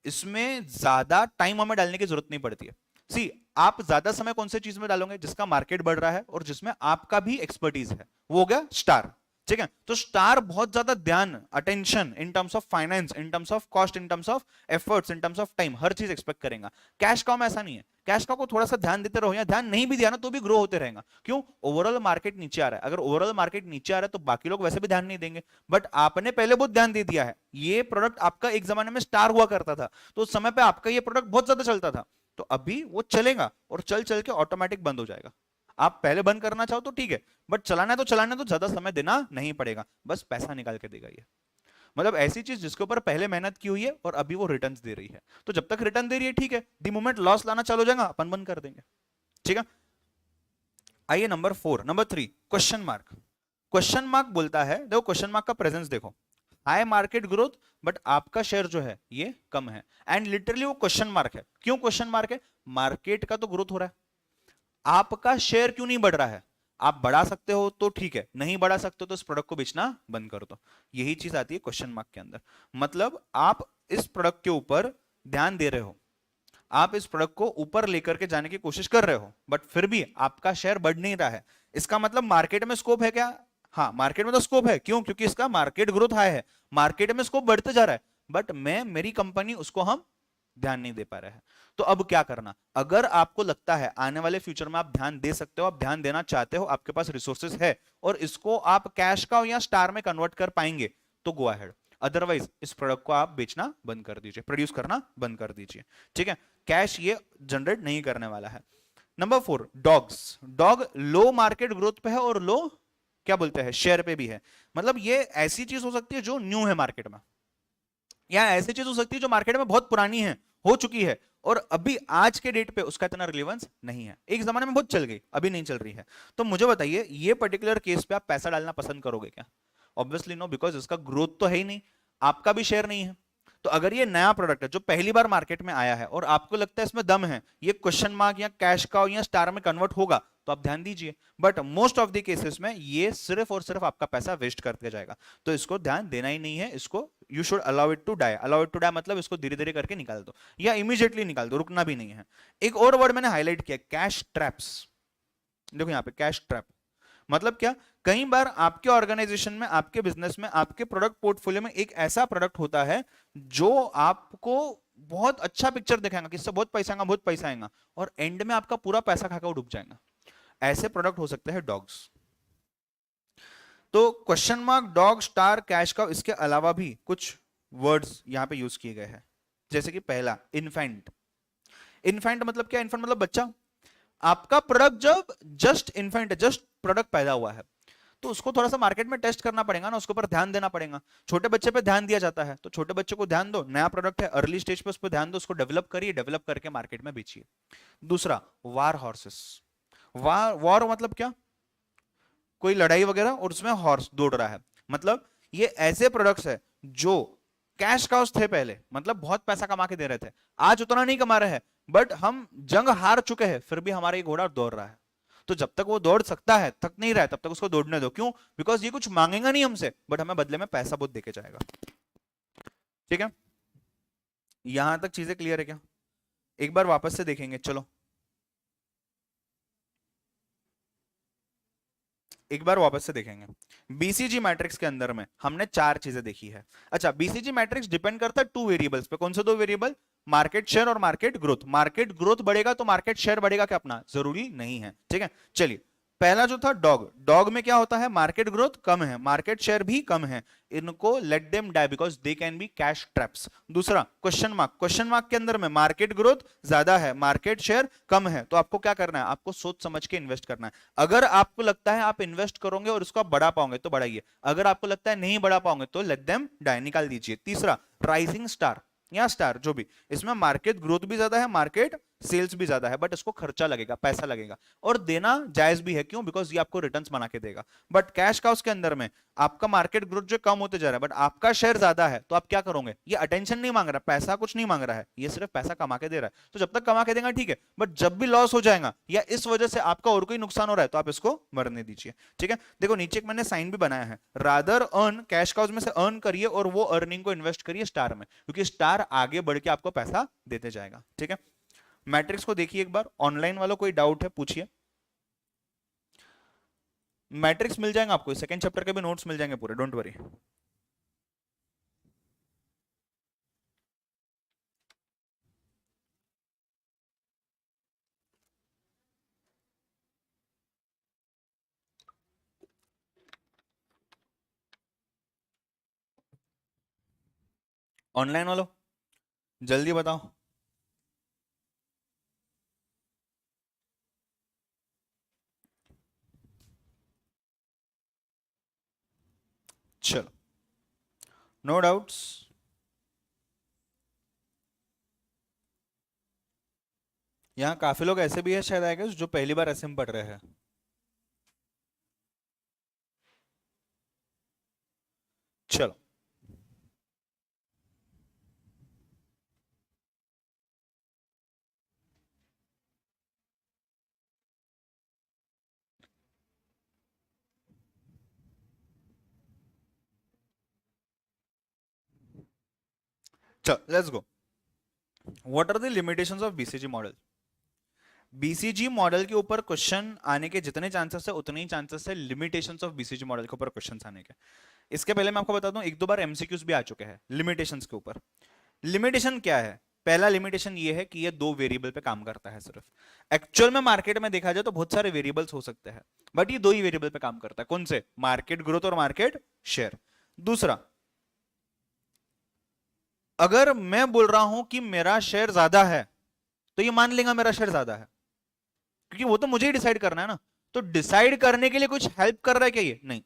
इसमें ज्यादा टाइम हमें डालने की जरूरत नहीं पड़ती है। सी, आप ज्यादा समय कौन सी चीज में डालोगे, जिसका मार्केट बढ़ रहा है और जिसमें आपका भी एक्सपर्टीज है, वो हो गया स्टार। ठीक है, तो स्टार बहुत ज्यादा ध्यान, attention in terms of finance, in terms of cost, in terms of efforts, in terms of time, हर चीज एक्सपेक्ट करेगा। कैश काउ में ऐसा नहीं है, कैश काउ को थोड़ा सा ध्यान देते रहो, या ध्यान नहीं भी दिया ना तो भी ग्रो होते रहेगा। क्यों, ओवरऑल मार्केट नीचे आ रहा है, अगर ओवरऑल मार्केट नीचे आ रहा है तो बाकी लोग वैसे भी ध्यान नहीं देंगे, बट आपने पहले बहुत ध्यान दे दिया है। ये प्रोडक्ट आपका एक जमाने में स्टार हुआ करता था, तो उस समय पे आपका ये प्रोडक्ट बहुत ज्यादा चलता था, तो अभी वो चलेगा और चल चल के ऑटोमेटिक बंद हो जाएगा। आप पहले बंद करना चाहो तो ठीक है, बट चलाना है तो चलाना है, तो ज्यादा समय देना नहीं पड़ेगा, बस पैसा निकाल के देगा ये। मतलब ऐसी चीज जिसके ऊपर पहले मेहनत की हुई है और अभी वो रिटर्न्स दे रही है, तो जब तक रिटर्न दे रही है ठीक है, दी मोमेंट लॉस लाना चालू हो जाएगा अपन बंद कर देंगे। ठीक है, आइए number 4, number 3, question mark. Question mark बोलता है, देखो क्वेश्चन मार्क का प्रेजेंस देखो, हाई मार्केट ग्रोथ बट आपका शेयर जो है ये कम है, एंड लिटरली वो क्वेश्चन मार्क है। क्यों क्वेश्चन मार्क है, मार्केट का तो ग्रोथ हो रहा है, आपका शेयर क्यों नहीं बढ़ रहा है। आप बढ़ा सकते हो तो ठीक है, नहीं बढ़ा सकते हो तो इस प्रोडक्ट को बेचना बंद कर दो। यही चीज आती है क्वेश्चन मार्क के अंदर। मतलब आप इस प्रोडक्ट के ऊपर ध्यान दे रहे हो, आप इस प्रोडक्ट को ऊपर लेकर के जाने की कोशिश कर रहे हो, बट फिर भी आपका शेयर बढ़ नहीं रहा है। इसका मतलब मार्केट में स्कोप है क्या, हाँ मार्केट में तो स्कोप है, क्यों, क्योंकि इसका मार्केट ग्रोथ हाई है, मार्केट में स्कोप बढ़ते जा रहा है, बट मैं, मेरी कंपनी, उसको हम ध्यान नहीं दे पा रहे हैं। तो अब क्या करना, अगर आपको लगता है आने वाले फ्यूचर में आप ध्यान दे सकते हो, आप ध्यान देना चाहते हो, आपके पास रिसोर्सेज है और इसको आप कैश का या स्टार में कन्वर्ट कर पाएंगे, तो गो अहेड। अदरवाइज इस प्रोडक्ट को आप बेचना बंद कर दीजिए, प्रोड्यूस करना बंद कर दीजिए। ठीक है, कैश ये जनरेट नहीं करने वाला है। Number 4, dogs. डॉग लो मार्केट ग्रोथ पे है और लो क्या बोलते हैं, शेयर पे भी है। मतलब ये ऐसी चीज हो सकती है जो न्यू है मार्केट में, या ऐसी चीज हो सकती है जो मार्केट में बहुत पुरानी है, हो चुकी है, और अभी आज के डेट पे उसका इतना रिलेवेंस नहीं है, एक जमाने में बहुत चल गई, अभी नहीं चल रही है। तो मुझे बताइए ये पर्टिकुलर केस पे आप पैसा डालना पसंद करोगे क्या? ऑब्वियसली नो, बिकॉज इसका ग्रोथ तो है ही नहीं, आपका भी शेयर नहीं है। तो अगर ये नया प्रोडक्ट है जो पहली बार मार्केट में आया है और आपको लगता है इसमें दम है, ये क्वेश्चन मार्क या कैश काउ या स्टार में कन्वर्ट होगा, तो आप ध्यान दीजिए। But most of the cases में ये सिर्फ और सिर्फ आपका पैसा वेस्ट करते जाएगा, तो इसको ध्यान देना ही नहीं है। इसको you should allow it to die. Allow it to die मतलब इसको धीरे धीरे करके निकाल दो, या इमीडिएटली निकाल दो, रुकना भी नहीं है। एक और वर्ड मैंने हाईलाइट किया, कैश ट्रैप्स। देखो यहाँ पे कैश ट्रैप मतलब क्या, कई बार आपके ऑर्गेनाइजेशन में, आपके बिजनेस में, आपके प्रोडक्ट पोर्टफोलियो में एक ऐसा प्रोडक्ट होता है जो आपको बहुत अच्छा पिक्चर दिखाएगा कि इससे बहुत पैसा आएगा, बहुत पैसा आएगा, और एंड में आपका पूरा पैसा खाकर डूब जाएगा। ऐसे प्रोडक्ट हो सकते हैं डॉग्स। तो question mark, dog, star, cash cow, इसके अलावा भी कुछ वर्ड्स यहां पे यूज किए गए हैं, जैसे कि पहला इन्फेंट। इन्फेंट मतलब क्या, इन्फेंट मतलब बच्चा। आपका प्रोडक्ट जब जस्ट इन्फेंट है, जस्ट प्रोडक्ट पैदा हुआ है, तो उसको थोड़ा सा मार्केट में टेस्ट करना पड़ेगा ना, उसके ऊपर ध्यान देना पड़ेगा। छोटे बच्चे पे ध्यान दिया जाता है, तो छोटे बच्चे को ध्यान दो, नया प्रोडक्ट है, अर्ली स्टेज पे उस पर ध्यान दो, उसको डेवलप करिए, डेवलप करके मार्केट में बेचिए। दूसरा, वार हॉर्सेस। वार, वॉर मतलब क्या, कोई लड़ाई वगैरह और उसमें हॉर्स दौड़ रहा है। मतलब ये ऐसे प्रोडक्ट्स है जो कैश काउस थे पहले, मतलब बहुत पैसा कमा के दे रहे थे, आज उतना नहीं कमा रहे हैं, बट हम जंग हार चुके हैं, फिर भी हमारा ये घोड़ा दौड़ रहा है। तो जब तक वो दौड़ सकता है, थक नहीं रहा है, तब तक उसको दौड़ने दो। क्यों? बिकॉज ये कुछ मांगेगा नहीं हमसे, बट हमें बदले में पैसा बहुत देके जाएगा। ठीक है, यहां तक चीजें क्लियर है क्या? एक बार वापस से देखेंगे, चलो। एक बार वापस से देखेंगे। बीसीजी मैट्रिक्स के अंदर में हमने चार चीजें देखी है। अच्छा, बीसीजी मैट्रिक्स डिपेंड करता है टू वेरिएबल्स पे। कौन से दो वेरिएबल? मार्केट शेयर और मार्केट ग्रोथ। मार्केट ग्रोथ बढ़ेगा तो मार्केट शेयर बढ़ेगा क्या अपना? जरूरी नहीं है, ठीक है। चलिए, पहला जो था डॉग, डॉग में क्या होता है? मार्केट ग्रोथ कम है, मार्केट शेयर भी कम है, इनको let them die because they can be cash traps. दूसरा क्वेश्चन मार्क, क्वेश्चन मार्क के अंदर में मार्केट ग्रोथ ज्यादा है, मार्केट शेयर कम है, तो आपको क्या करना है? आपको सोच समझ के इन्वेस्ट करना है। अगर आपको लगता है आप इन्वेस्ट करोगे और उसको आप बढ़ा पाओगे तो बढ़ाइए, अगर आपको लगता है नहीं बढ़ा पाओगे तो लेट देम डाई, निकाल दीजिए। तीसरा राइजिंग स्टार या स्टार जो भी, इसमें मार्केट ग्रोथ भी ज्यादा है, मार्केट सेल्स भी ज्यादा है, बट इसको खर्चा लगेगा, पैसा लगेगा, और देना जायज भी है। क्यों? बिकॉज ये आपको रिटर्न्स बना के देगा। बट कैश काउस के अंदर में आपका मार्केट ग्रोथ जो कम होते जा रहा है बट आपका शेयर ज्यादा है, तो आप क्या करोगे? ये अटेंशन नहीं मांग रहा, पैसा कुछ नहीं मांग रहा है, ये सिर्फ पैसा कमा के दे रहा है, तो जब तक कमा के देगा ठीक है, बट जब भी लॉस हो जाएगा या इस वजह से आपका और कोई नुकसान हो रहा है तो आप इसको मरने दीजिए, ठीक है। देखो नीचे एक मैंने साइन भी बनाया है, रादर अर्न, कैश काउस में से अर्न करिए और वो अर्निंग को इन्वेस्ट करिए स्टार में, क्योंकि स्टार आगे बढ़ के आपको पैसा देते जाएगा, ठीक है। मैट्रिक्स को देखिए एक बार। ऑनलाइन वालों कोई डाउट है पूछिए। मैट्रिक्स मिल जाएगा आपको, सेकंड चैप्टर के भी नोट्स मिल जाएंगे पूरे, डोंट वरी। ऑनलाइन वालों जल्दी बताओ। चलो, नो डाउट्स। यहाँ काफी लोग ऐसे भी है शायद आएगा जो पहली बार एसएम पढ़ रहे हैं। चलो, चलो let's go. What are the limitations of BCG model? BCG model के ऊपर क्वेश्चन आने के जितने चांसेस है उतने ही चांसेस है लिमिटेशंस ऑफ बीसीजी मॉडल के ऊपर क्वेश्चंस आने के। इसके पहले मैं आपको बता दूं, एक दो बार एमसीक्यूज भी आ चुके हैं लिमिटेशंस के ऊपर। लिमिटेशन क्या है? पहला लिमिटेशन ये है कि ये दो वेरिएबल पे काम करता है सिर्फ। एक्चुअल में मार्केट में देखा जाए तो बहुत सारे वेरिएबल्स हो सकते हैं, बट ये दो ही वेरिएबल पे काम करता है। कौन से? मार्केट ग्रोथ और मार्केट शेयर। दूसरा, अगर मैं बोल रहा हूं कि मेरा शेयर ज्यादा है तो ये मान लेगा मेरा शेयर ज्यादा है, क्योंकि वो तो मुझे ही डिसाइड करना है ना। तो डिसाइड करने के लिए कुछ हेल्प कर रहा है क्या? ये नहीं,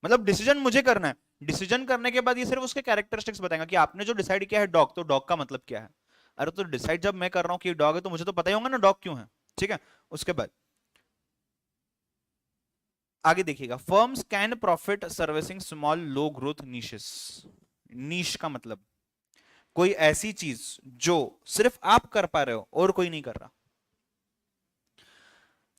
मतलब डिसीजन मुझे करना है। डिसीजन करने के बाद ये सिर्फ उसके कैरेक्टरिस्टिक्स बताएगा कि आपने जो डिसाइड किया है डॉग, तो डॉग का मतलब क्या है। अरे तो डिसाइड जब मैं कर रहा हूं कि डॉग है तो मुझे तो पता ही होगा ना डॉग क्यों है, ठीक है। उसके बाद आगे देखिएगा, firms can profit servicing small low growth niches. Niche का मतलब कोई ऐसी चीज जो सिर्फ आप कर पा रहे हो और कोई नहीं कर रहा।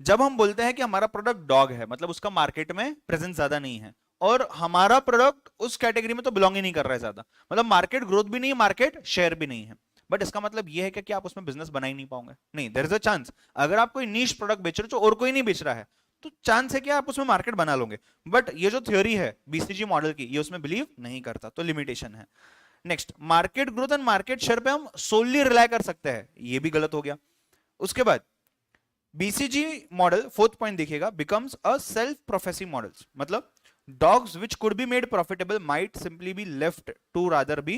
जब हम बोलते हैं कि हमारा प्रोडक्ट डॉग है, मतलब उसका मार्केट में प्रेजेंस ज्यादा नहीं है और हमारा प्रोडक्ट उस कैटेगरी में तो बिलोंग ही नहीं कर रहा है ज्यादा, मतलब मार्केट ग्रोथ भी नहीं, मार्केट शेयर भी नहीं है, बट इसका मतलब यह है कि आप उसमें बिजनेस बना ही नहीं पाओगे। नहीं, देयर इज अ चांस। अगर आप कोई नीश प्रोडक्ट बेच रहे हो जो और कोई नहीं बेच रहा है तो चांस है कि आप उसमें मार्केट बना लोगे। बट ये जो थ्योरी है बीसीजी मॉडल की, ये उसमें बिलीव नहीं करता, तो लिमिटेशन है। Next, market growth and market share पे हम सोलली रिलाई कर सकते हैं, ये भी गलत हो गया। उसके बाद बीसीजी मॉडल, फोर्थ पॉइंट देखिएगा, becomes a self professing models, मतलब dogs which could be made profitable might simply be left to rather be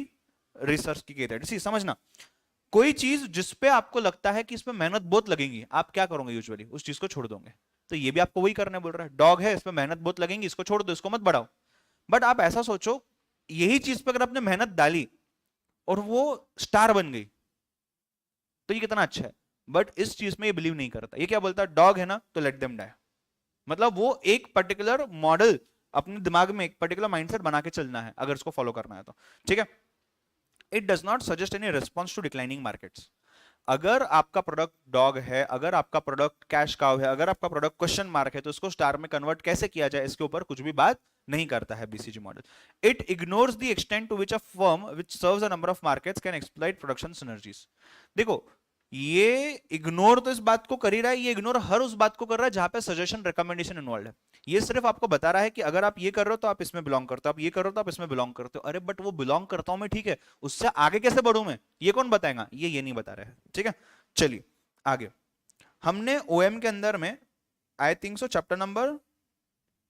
research की केटेड। सी समझना, कोई चीज जिसपे आपको लगता है कि इसमें मेहनत बहुत लगेगी, आप क्या करोगे? यूजुअली उस चीज को छोड़ दोगे। तो ये भी आपको वही करने बोल रहा है, डॉग है इसमें मेहनत बहुत लगेगी, इसको छोड़ दो, इसको मत बढ़ाओ। बट आप ऐसा सोचो, यही चीज पे अगर आपने मेहनत डाली और वो स्टार बन गई तो ये कितना अच्छा है। बट इस चीज में ये बिलीव नहीं करता, ये क्या बोलता है? डॉग है ना तो लेट देम डाई। मतलब वो एक पर्टिकुलर मॉडल अपने दिमाग में, एक पर्टिकुलर माइंडसेट बना के चलना है अगर इसको फॉलो करना है तो, ठीक है। It does not suggest any response to declining markets. अगर आपका प्रोडक्ट डॉग है, अगर आपका प्रोडक्ट कैश काउ है, अगर आपका प्रोडक्ट क्वेश्चन मार्क है, तो इसको स्टार में कन्वर्ट कैसे किया जाए इसके ऊपर कुछ भी बात नहीं करता है BCG model. It ignores the extent to which a firm which serves a number of markets can exploit production synergies. देखो, ये इग्नोर तो इस बात को कर ही रहा है, ये इग्नोर हर उस बात को कर रहा है जहां पे सजेशन रिकमेंडेशन इन्वॉल्व है। ये सिर्फ आपको बता रहा है कि अगर आप ये कर रहे हो तो आप इसमें बिलोंग करते हो, आप ये कर रहे हो तो आप इसमें बिलोंग करते हो। अरे बट वो बिलोंग करता हूं मैं, ठीक है, उससे आगे कैसे बढ़ूं मैं, ये कौन बताएगा, ये नहीं बता रहा है। ठीक है, चलिए आगे। हमने ओएम के अंदर में I think so chapter number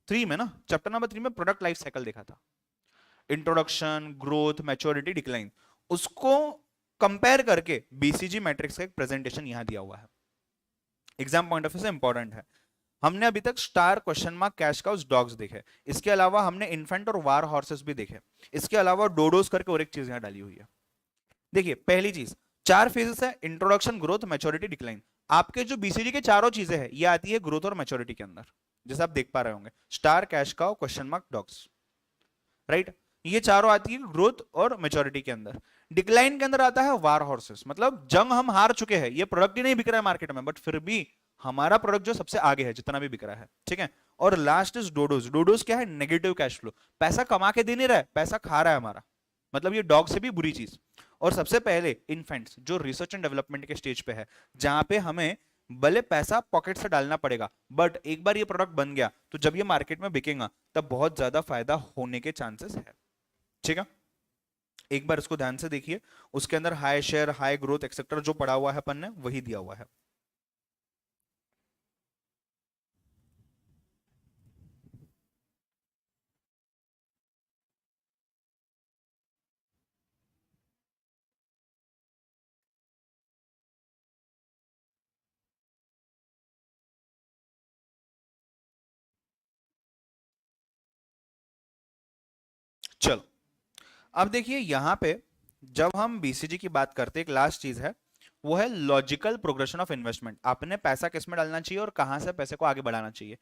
3 में ना, चैप्टर नंबर 3 में प्रोडक्ट लाइफ साइकिल देखा था, इंट्रोडक्शन, ग्रोथ, मैच्योरिटी, डिक्लाइन। उसको कंपेयर करके बीसीजी मैट्रिक्स का एक प्रेजेंटेशन यहां दिया हुआ है, एग्जाम पॉइंट ऑफ व्यू से इंपॉर्टेंट है। हमने अभी तक star, question mark, cash cows, dogs देखे। इसके अलावा हमने इन्फेंट और वार हॉर्सेस भी देखे। इसके अलावा डोडोस करके और एक चीज यहां डाली हुई है। देखिए पहली चीज, 4 फेजेस है, इंट्रोडक्शन, ग्रोथ, मैच्योरिटी, डिक्लाइन। आपके जो बीसीजी के चारों चीजें हैं ये आती है ग्रोथ और मैच्योरिटी के अंदर, जैसे आप देख पा रहे होंगे, star, cash cow, question mark, dogs, right. ये चारों आती है ग्रोथ और मैच्योरिटी के अंदर। डिक्लाइन के अंदर आता है वार हॉर्सेस, मतलब जंग हम हार चुके हैं, ये प्रोडक्ट ही नहीं बिक रहा है मार्केट में, बट फिर भी हमारा प्रोडक्ट जो सबसे आगे है जितना भी बिक रहा है, ठीक है। और लास्ट इज डोडोज। डोडोज क्या है, नेगेटिव कैश फ्लो, पैसा कमा के दे नहीं रहा है, पैसा खा रहा है हमारा, मतलब ये डॉग से भी बुरी चीज। और सबसे पहले इन्फेंट्स, जो रिसर्च एंड डेवलपमेंट के स्टेज पे है, जहां पे हमें भले पैसा पॉकेट से डालना पड़ेगा, बट एक बार ये प्रोडक्ट बन गया तो जब ये मार्केट में बिकेगा तब बहुत ज्यादा फायदा होने के चांसेस है। ठीक है, एक बार इसको ध्यान से देखिए, उसके अंदर high share, high growth etcetera जो पड़ा हुआ है अपन ने वही दिया हुआ है। चलो अब देखिए यहां पे जब हम बीसीजी की बात करते हैं, एक लास्ट चीज है, वो है लॉजिकल प्रोग्रेशन ऑफ इन्वेस्टमेंट। आपने पैसा किस में डालना चाहिए और कहां से पैसे को आगे बढ़ाना चाहिए।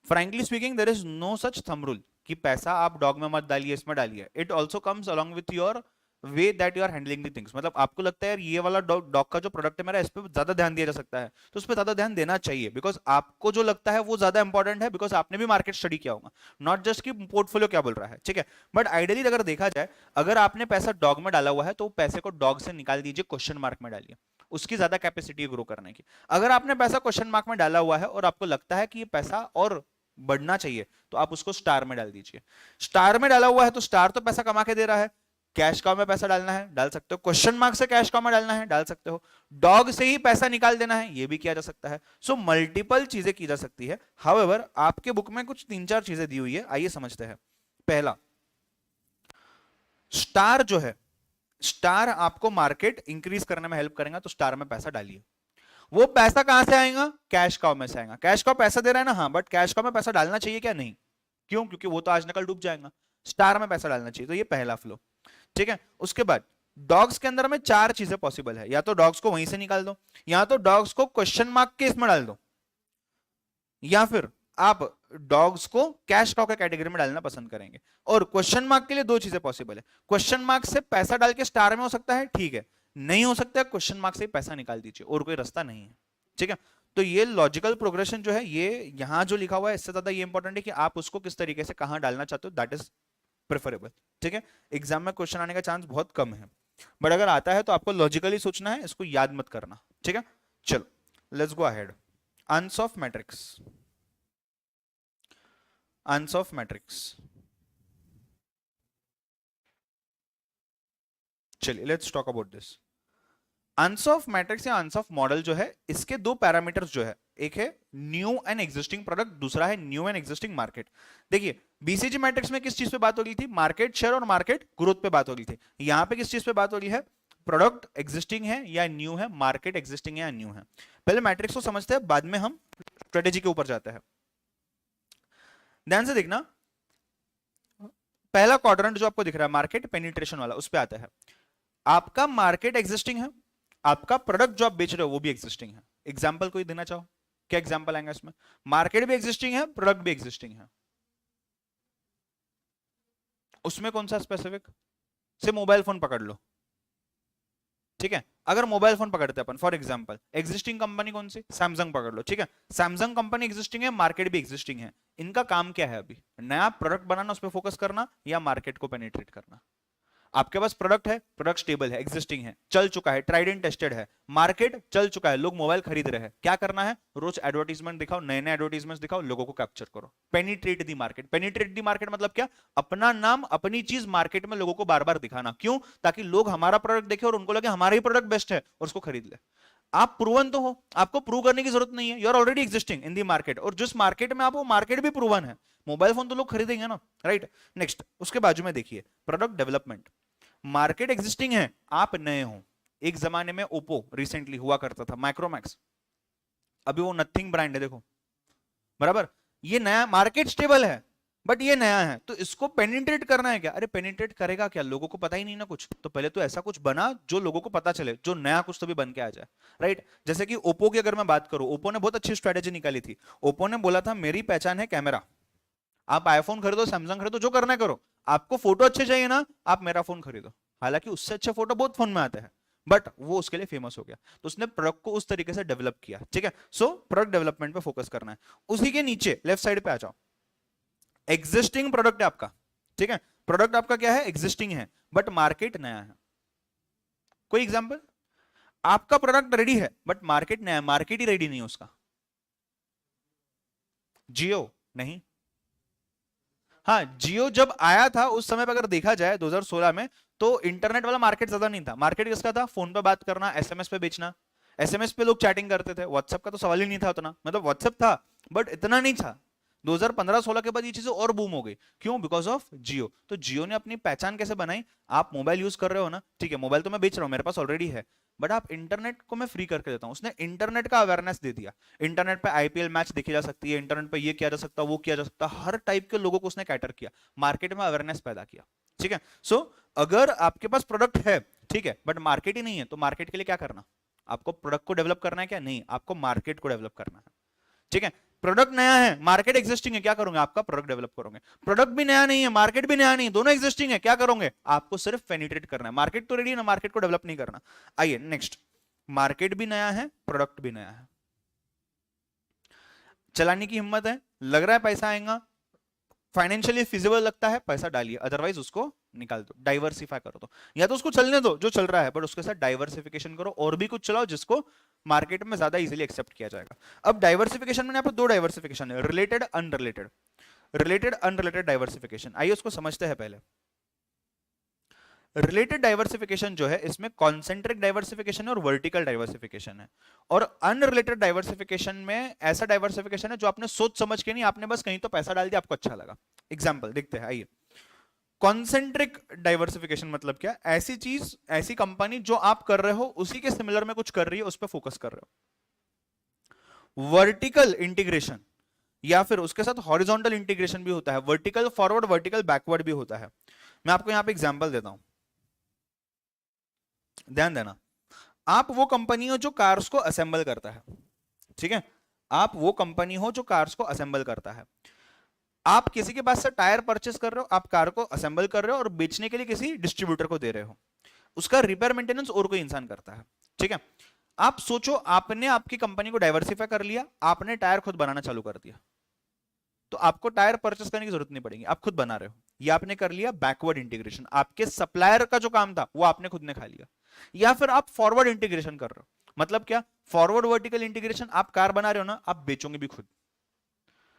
Frankly speaking there is no such thumb rule कि पैसा आप डॉग में मत डालिए, इसमें डालिए। It also comes along with your way that you are handling the things. मतलब आपको लगता है यार ये वाला डॉग का जो प्रोडक्ट है मेरा, इस पर ज्यादा ध्यान दिया जा सकता है, तो उस पर ज्यादा ध्यान देना चाहिए, बिकॉज आपको जो लगता है वो ज्यादा इंपॉर्टेंट है, बिकॉज आपने भी मार्केट स्टडी किया होगा, नॉट जस्ट कि पोर्टफोलियो क्या बोल रहा है। ठीक है, बट आइडियली अगर देखा जाए, अगर आपने पैसा डॉग में डाला हुआ है तो पैसे को डॉग से निकाल दीजिए, क्वेश्चन मार्क में डालिए, उसकी ज्यादा कैपेसिटी ग्रो करने की। अगर आपने पैसा क्वेश्चन मार्क में डाला हुआ है और आपको लगता है कि ये पैसा और बढ़ना चाहिए, तो आप उसको स्टार में डाल दीजिए। स्टार में डाला हुआ है तो स्टार तो पैसा कमा के दे रहा है, कैश काउ में पैसा डालना है डाल सकते हो, क्वेश्चन मार्क से कैश काउ में डालना है डाल सकते हो, डॉग से ही पैसा निकाल देना है ये भी किया जा सकता है। सो मल्टीपल चीजें की जा सकती है। हाउएवर आपके बुक में कुछ 3-4 चीजें दी हुई है, आइए समझते हैं। पहला, स्टार जो है, स्टार आपको मार्केट इंक्रीज करने में हेल्प करेगा, तो स्टार में पैसा डालिए। वो पैसा कहां से आएगा, कैश काउ में से आएगा। कैश काउ पैसा दे रहा है ना, हाँ, बट कैश काउ में पैसा डालना चाहिए क्या, नहीं। क्यों, क्योंकि वो तो आज न कल डूब जाएगा। स्टार में पैसा डालना चाहिए, तो ये पहला फ्लो। ठीक है, उसके बाद डॉग्स के अंदर में 4 चीजें पॉसिबल है, या तो डॉग्स को वहीं से निकाल दो, या तो डॉग्स को क्वेश्चन मार्क के इसमें डाल दो, या फिर आप डॉग्स को कैश काउ के कैटेगरी में डालना पसंद करेंगे। और क्वेश्चन मार्क के लिए 2 चीजें पॉसिबल है, क्वेश्चन मार्क से पैसा डाल के स्टार में हो सकता है, ठीक है, नहीं हो सकता है क्वेश्चन मार्क से पैसा निकाल दीजिए, और कोई रास्ता नहीं है। ठीक है, तो ये लॉजिकल प्रोग्रेशन जो है, ये यहां जो लिखा हुआ है, इससे ज्यादा ये इंपॉर्टेंट है कि आप उसको किस तरीके से कहां डालना चाहते हो, दैट इज प्रेफरेबल। ठीक है, एग्जाम में क्वेश्चन आने का चांस बहुत कम है, बट अगर आता है तो आपको लॉजिकली सोचना है, इसको याद मत करना। ठीक है, चलो let's go ahead. Ansoff matrix, Ansoff matrix, चलिए let's talk about this. Ansoff matrix या आंसर ऑफ मॉडल जो है, इसके 2 पैरामीटर्स जो है, एक है न्यू एंड एग्जिस्टिंग प्रोडक्ट, दूसरा है न्यू एंड एग्जिस्टिंग मार्केट। देखिए बीसीजी मैट्रिक्स में किस चीज पे बात हो रही थी, मार्केट शेयर और मार्केट ग्रोथ पे बात हो रही थी। यहां पे किस चीज पे बात हो रही है, प्रोडक्ट एग्जिस्टिंग है या न्यू है, मार्केट एग्जिस्टिंग है या न्यू है। पहले मैट्रिक्स को समझते हैं, बाद में हम स्ट्रेटेजी के ऊपर जाते हैं। ध्यान से देखना, पहला क्वाड्रेंट जो आपको दिख रहा है मार्केट पेनिट्रेशन वाला, उस पे आता है। आपका मार्केट एग्जिस्टिंग है, आपका प्रोडक्ट जो आप बेच रहे हो वो भी एग्जिस्टिंग है। एग्जांपल कोई देना चाहो, क्या एग्जांपल आएगा इसमें, मार्केट भी एग्जिस्टिंग है, प्रोडक्ट भी एग्जिस्टिंग है, उसमें कौन सा स्पेसिफिक, से मोबाइल फोन पकड़ लो। ठीक है, अगर मोबाइल फोन पकड़ते हैं अपन, फॉर एग्जांपल एग्जिस्टिंग कंपनी कौन सी, सैमसंग पकड़ लो। ठीक है, सैमसंग कंपनी एग्जिस्टिंग है, मार्केट भी एग्जिस्टिंग है। इनका काम क्या है, अभी नया प्रोडक्ट बनाना, उस पर फोकस करना, या मार्केट को पेनिट्रेट करना। आपके पास प्रोडक्ट है, प्रोडक्ट स्टेबल है, एग्जिस्टिंग है, चल चुका है, ट्राइड एंड टेस्टेड है, मार्केट चल चुका है, लोग मोबाइल खरीद रहे हैं, क्या करना है, रोज एडवर्टीजमेंट दिखाओ, नए नए एडवर्टीजमेंट दिखाओ, लोगों को कैप्चर करो, पेनिट्रेट दी मार्केट। पेनिट्रेट दी मार्केट मतलब क्या, अपना नाम अपनी चीज मार्केट में लोगों को बार बार दिखाना, क्यों, ताकि लोग हमारा प्रोडक्ट देखें और उनको लगे हमारा ही प्रोडक्ट बेस्ट है और उसको खरीद ले। आप प्रूवन तो हो, आपको प्रूव करने की जरूरत नहीं है, you are already existing in the market, और जिस मार्केट में आप, वो मार्केट भी प्रूवन है, मोबाइल फोन तो लोग खरीदेंगे ना, राइट। नेक्स्ट उसके बाजू में देखिए प्रोडक्ट डेवलपमेंट। मार्केट एग्जिस्टिंग है, आप नए हो। एक जमाने में ओप्पो रिसेंटली हुआ करता था, माइक्रोमैक्स, अभी वो नथिंग ब्रांड है, देखो बराबर, ये नया, मार्केट स्टेबल है बट ये नया है, तो इसको पेनिट्रेट करना है क्या, अरे पेनिट्रेट करेगा क्या, लोगों को पता ही नहीं ना कुछ, तो पहले तो ऐसा कुछ बना जो लोगों को पता चले, जो नया कुछ तो भी बन के आ जाए, राइट। जैसे कि ओप्पो की अगर मैं बात करूं, ओप्पो ने बहुत अच्छी स्ट्रेटेजी निकाली थी। ओप्पो ने बोला था मेरी पहचान है कैमरा, आप आईफोन खरीदो, सैमसंग खरीदो, जो करना है करो, आपको फोटो अच्छे चाहिए ना, आप मेरा फोन खरीदो। हालांकि उससे अच्छे फोटो बहुत फोन में आते हैं, बट वो उसके लिए फेमस हो गया, तो उसने प्रोडक्ट को उस तरीके से डेवलप किया, ठीक है। सो प्रोडक्ट डेवलपमेंट पे फोकस करना है। उसी के नीचे लेफ्ट साइड पे आ जाओ, एग्जिस्टिंग प्रोडक्ट है आपका, ठीक है, प्रोडक्ट आपका क्या है, एग्जिस्टिंग है, बट मार्केट नया है। कोई एग्जांपल, आपका प्रोडक्ट रेडी है बट मार्केट नया है, मार्केट ही रेडी नहीं है उसका। जियो नहीं, हाँ जियो जब आया था उस समय पर अगर देखा जाए 2016 में, तो इंटरनेट वाला मार्केट ज्यादा नहीं था, मार्केट किसका था, फोन पे बात करना, एसएमएस पे बेचना, एसएमएस पे लोग चैटिंग करते थे, व्हाट्सएप का तो सवाल ही नहीं था उतना, मतलब व्हाट्सएप था बट इतना नहीं था। 2015-16 के बाद ये चीजें और बूम हो गई, क्यों, बिकॉज ऑफ जियो। तो जियो ने अपनी पहचान कैसे बनाई, आप मोबाइल यूज कर रहे हो ना, ठीक है, मोबाइल तो मैं बेच रहा हूँ, मेरे पास ऑलरेडी है, बट आप इंटरनेट को मैं फ्री करके देता हूँ, उसने इंटरनेट का अवेयरनेस दे दिया। इंटरनेट पे आईपीएल मैच देखी जा सकती है, इंटरनेट पे ये किया जा सकता है, वो किया जा सकता है, हर टाइप के लोगों को उसने कैटर किया, मार्केट में अवेयरनेस पैदा किया, ठीक है। सो अगर आपके पास प्रोडक्ट है, ठीक है, बट मार्केट ही नहीं है, तो मार्केट के लिए क्या करना, आपको प्रोडक्ट को डेवलप करना है क्या, नहीं, आपको मार्केट को डेवलप करना है, ठीक है। प्रोडक्ट नया है, मार्केट एग्जिस्टिंग है, क्या करोगे, आपका प्रोडक्ट डेवलप करोगे। प्रोडक्ट भी नया नहीं है, मार्केट भी नया नहीं, दोनों एग्जिस्टिंग है, क्या करोगे, आपको सिर्फ पेनिट्रेट करना है, मार्केट तो रेडी है ना, मार्केट को डेवलप नहीं करना। आइए नेक्स्ट, मार्केट भी नया है, प्रोडक्ट भी नया है, चलाने की हिम्मत है, लग रहा है पैसा आएगा, फाइनेंशियली फिजिबल लगता है, पैसा डालिए, अदरवाइज उसको निकाल दो, डाइवर्सिफाई करो, तो या तो उसको चलने दो जो चल रहा है, बट उसके साथ डाइवर्सिफिकेशन करो, और भी कुछ चलाओ जिसको मार्केट में ज्यादा इजीली एक्सेप्ट किया जाएगा। अब डाइवर्सिफिकेशन में यहाँ पे दो डाइवर्सिफिकेशन है, related unrelated, related unrelated diversification, आइए उसको समझते हैं पहले। रिलेटेड डाइवर्सिफिकेशन जो है, इसमें कॉन्सेंट्रिक डाइवर्सिफिकेशन है और वर्टिकल डाइवर्सिफिकेशन है, और अनरिलेटेड डाइवर्सिफिकेशन में ऐसा डाइवर्सिफिकेशन है जो आपने सोच समझ के नहीं, आपने बस कहीं तो पैसा डाल दिया, आपको अच्छा लगा। एग्जांपल देखते हैं, आइए। कॉन्सेंट्रिक डाइवर्सिफिकेशन मतलब क्या, ऐसी चीज, ऐसी कंपनी जो आप कर रहे हो उसी के सिमिलर में कुछ कर रही है, उस पर फोकस कर रहे हो। वर्टिकल इंटीग्रेशन, या फिर उसके साथ हॉरिजॉन्टल इंटीग्रेशन भी होता है, वर्टिकल फॉरवर्ड, वर्टिकल बैकवर्ड भी होता है। मैं आपको यहां पे एग्जांपल देता हूं, ध्यान देना। आप वो कंपनी हो जो कार्स को असेंबल करता है, ठीक है, आप वो कंपनी हो जो कार्स को असेंबल करता है, आप किसी के पास से टायर परचेस कर रहे हो, आप कार को असेंबल कर रहे हो और बेचने के लिए किसी डिस्ट्रीब्यूटर को दे रहे हो, उसका रिपेयर मेंटेनेंस और कोई इंसान करता है, ठीक है। आप सोचो, आपने आपकी कंपनी को डाइवर्सिफाई कर लिया, आपने टायर खुद बनाना चालू कर दिया, तो आपको टायर परचेस करने की जरूरत नहीं पड़ेगी, आप खुद बना रहे हो। ये आपने कर लिया बैकवर्ड इंटीग्रेशन, आपके सप्लायर का जो काम था वो आपने खुद ने खा लिया। या फिर आप फॉरवर्ड इंटीग्रेशन कर रहे हो, मतलब क्या, फॉरवर्ड वर्टिकल इंटीग्रेशन, आप कार बना रहे हो ना, आप बेचोगे भी खुद,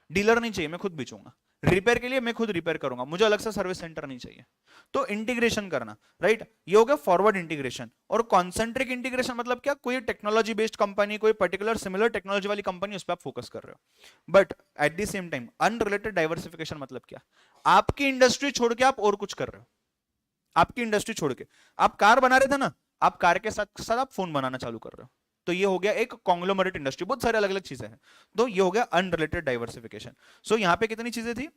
डीलर नहीं चाहिए, मैं खुद बेचूंगा, रिपेयर के लिए मैं खुद रिपेयर करूंगा, मुझे अलग से सर्विस सेंटर नहीं चाहिए, तो इंटीग्रेशन करना, राइट। ये हो गया फॉरवर्ड इंटीग्रेशन। और कॉन्सेंट्रिक इंटीग्रेशन मतलब क्या, कोई टेक्नोलॉजी बेस्ड कंपनी, कोई पर्टिकुलर सिमिलर टेक्नोलॉजी वाली कंपनी, उस पर आप फोकस कर रहे हो। But at the same time unrelated diversification मतलब क्या, आपकी इंडस्ट्री छोड़ के आप और कुछ कर रहे हो, आपकी इंडस्ट्री छोड़ के, आप कार बना रहे थे ना, आप कार के साथ साथ आप फोन बनाना चालू कर रहे हो, तो ये हो गया एक कॉन्ग्लोमरेट इंडस्ट्री, बहुत सारे अलग अलग चीजें हैं, तो ये हो गया अनरिलेटेड डाइवर्सिफिकेशन। सो यहां पे कितनी चीजें थी,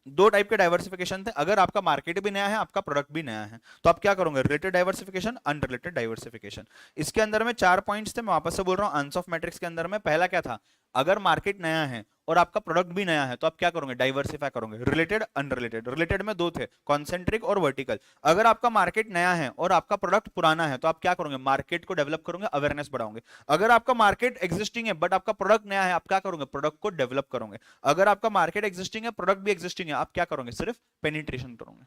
दो टाइप के डाइवर्सिफिकेशन थे। अगर आपका मार्केट भी नया है, आपका प्रोडक्ट भी नया है, तो आप क्या करोगे, रिलेटेड डाइवर्सिफिकेशन, अनरिलेटेड डाइवर्सिफिकेशन। इसके अंदर में 4 पॉइंट्स थे, मैं वापस से बोल रहा हूं, आंसर ऑफ मैट्रिक्स के अंदर में पहला क्या था, अगर मार्केट नया है और आपका प्रोडक्ट भी नया है, तो आप क्या करोगे, डाइवर्सिफाई करोगे, रिलेटेड अनरिलेटेड। रिलेटेड में दो थे, कॉन्सेंट्रिक और वर्टिकल। अगर आपका मार्केट नया है और आपका प्रोडक्ट पुराना है, तो आप क्या करोगे, मार्केट को डेवलप करोगे, अवेयरनेस बढ़ाओगे। अगर आपका मार्केट एग्जिस्टिंग है बट आपका प्रोडक्ट नया है, आप क्या करोगे, प्रोडक्ट को डेवलप करोगे। अगर आपका मार्केट एग्जिस्टिंग है, प्रोडक्ट भी एग्जिस्टिंग है, आप क्या करोगे, सिर्फ पेनिट्रेशन करोगे।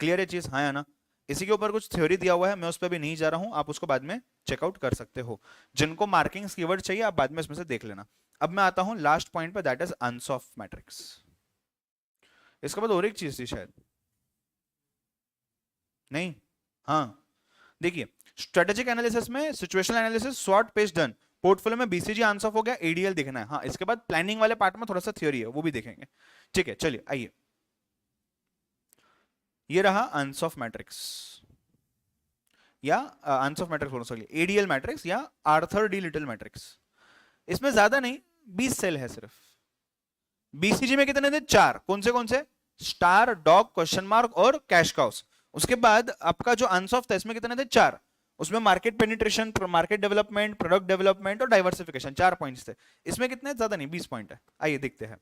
क्लियर है चीज, हाँ या ना? इसी के ऊपर कुछ थ्योरी दिया हुआ है, मैं उस पर भी नहीं जा रहा हूं, आप उसको बाद में चेकआउट कर सकते हो। जिनको मार्किंग्स कीवर्ड चाहिए आप बाद में इसमें से देख लेना। अब मैं आता हूं लास्ट पॉइंट पे, दैट इज अनसॉफ मैट्रिक्स। इसके बाद और एक चीज थी शायद, नहीं? हाँ, देखिए स्ट्रेटेजिक एनालिसिस में situational analysis, short page done, portfolio में बीसीजी आंसर हो गया, एडीएल देखना है। हाँ, इसके बाद प्लानिंग वाले पार्ट में थोड़ा सा थ्योरी है, वो भी देखेंगे। ठीक है, चलिए आइए, ये रहा आंसर ऑफ मैट्रिक्स, या आंसर ऑफ मैट्रिक्स बोल सकते, एडीएल मैट्रिक्स या आर्थर डी लिटिल मैट्रिक्स। इसमें ज्यादा नहीं, 20 सेल है सिर्फ। बीसीजी में कितने थे? 4। कौन से? स्टार, डॉग, क्वेश्चन मार्क और कैश काउस। उसके बाद आपका जो आंसर ऑफ था इसमें कितने थे? 4। उसमें market penetration, market development, product development और डाइवर्सिफिकेशन, 4 पॉइंट्स थे। इसमें कितने? ज्यादा नहीं, 20 पॉइंट है। आइए देखते हैं।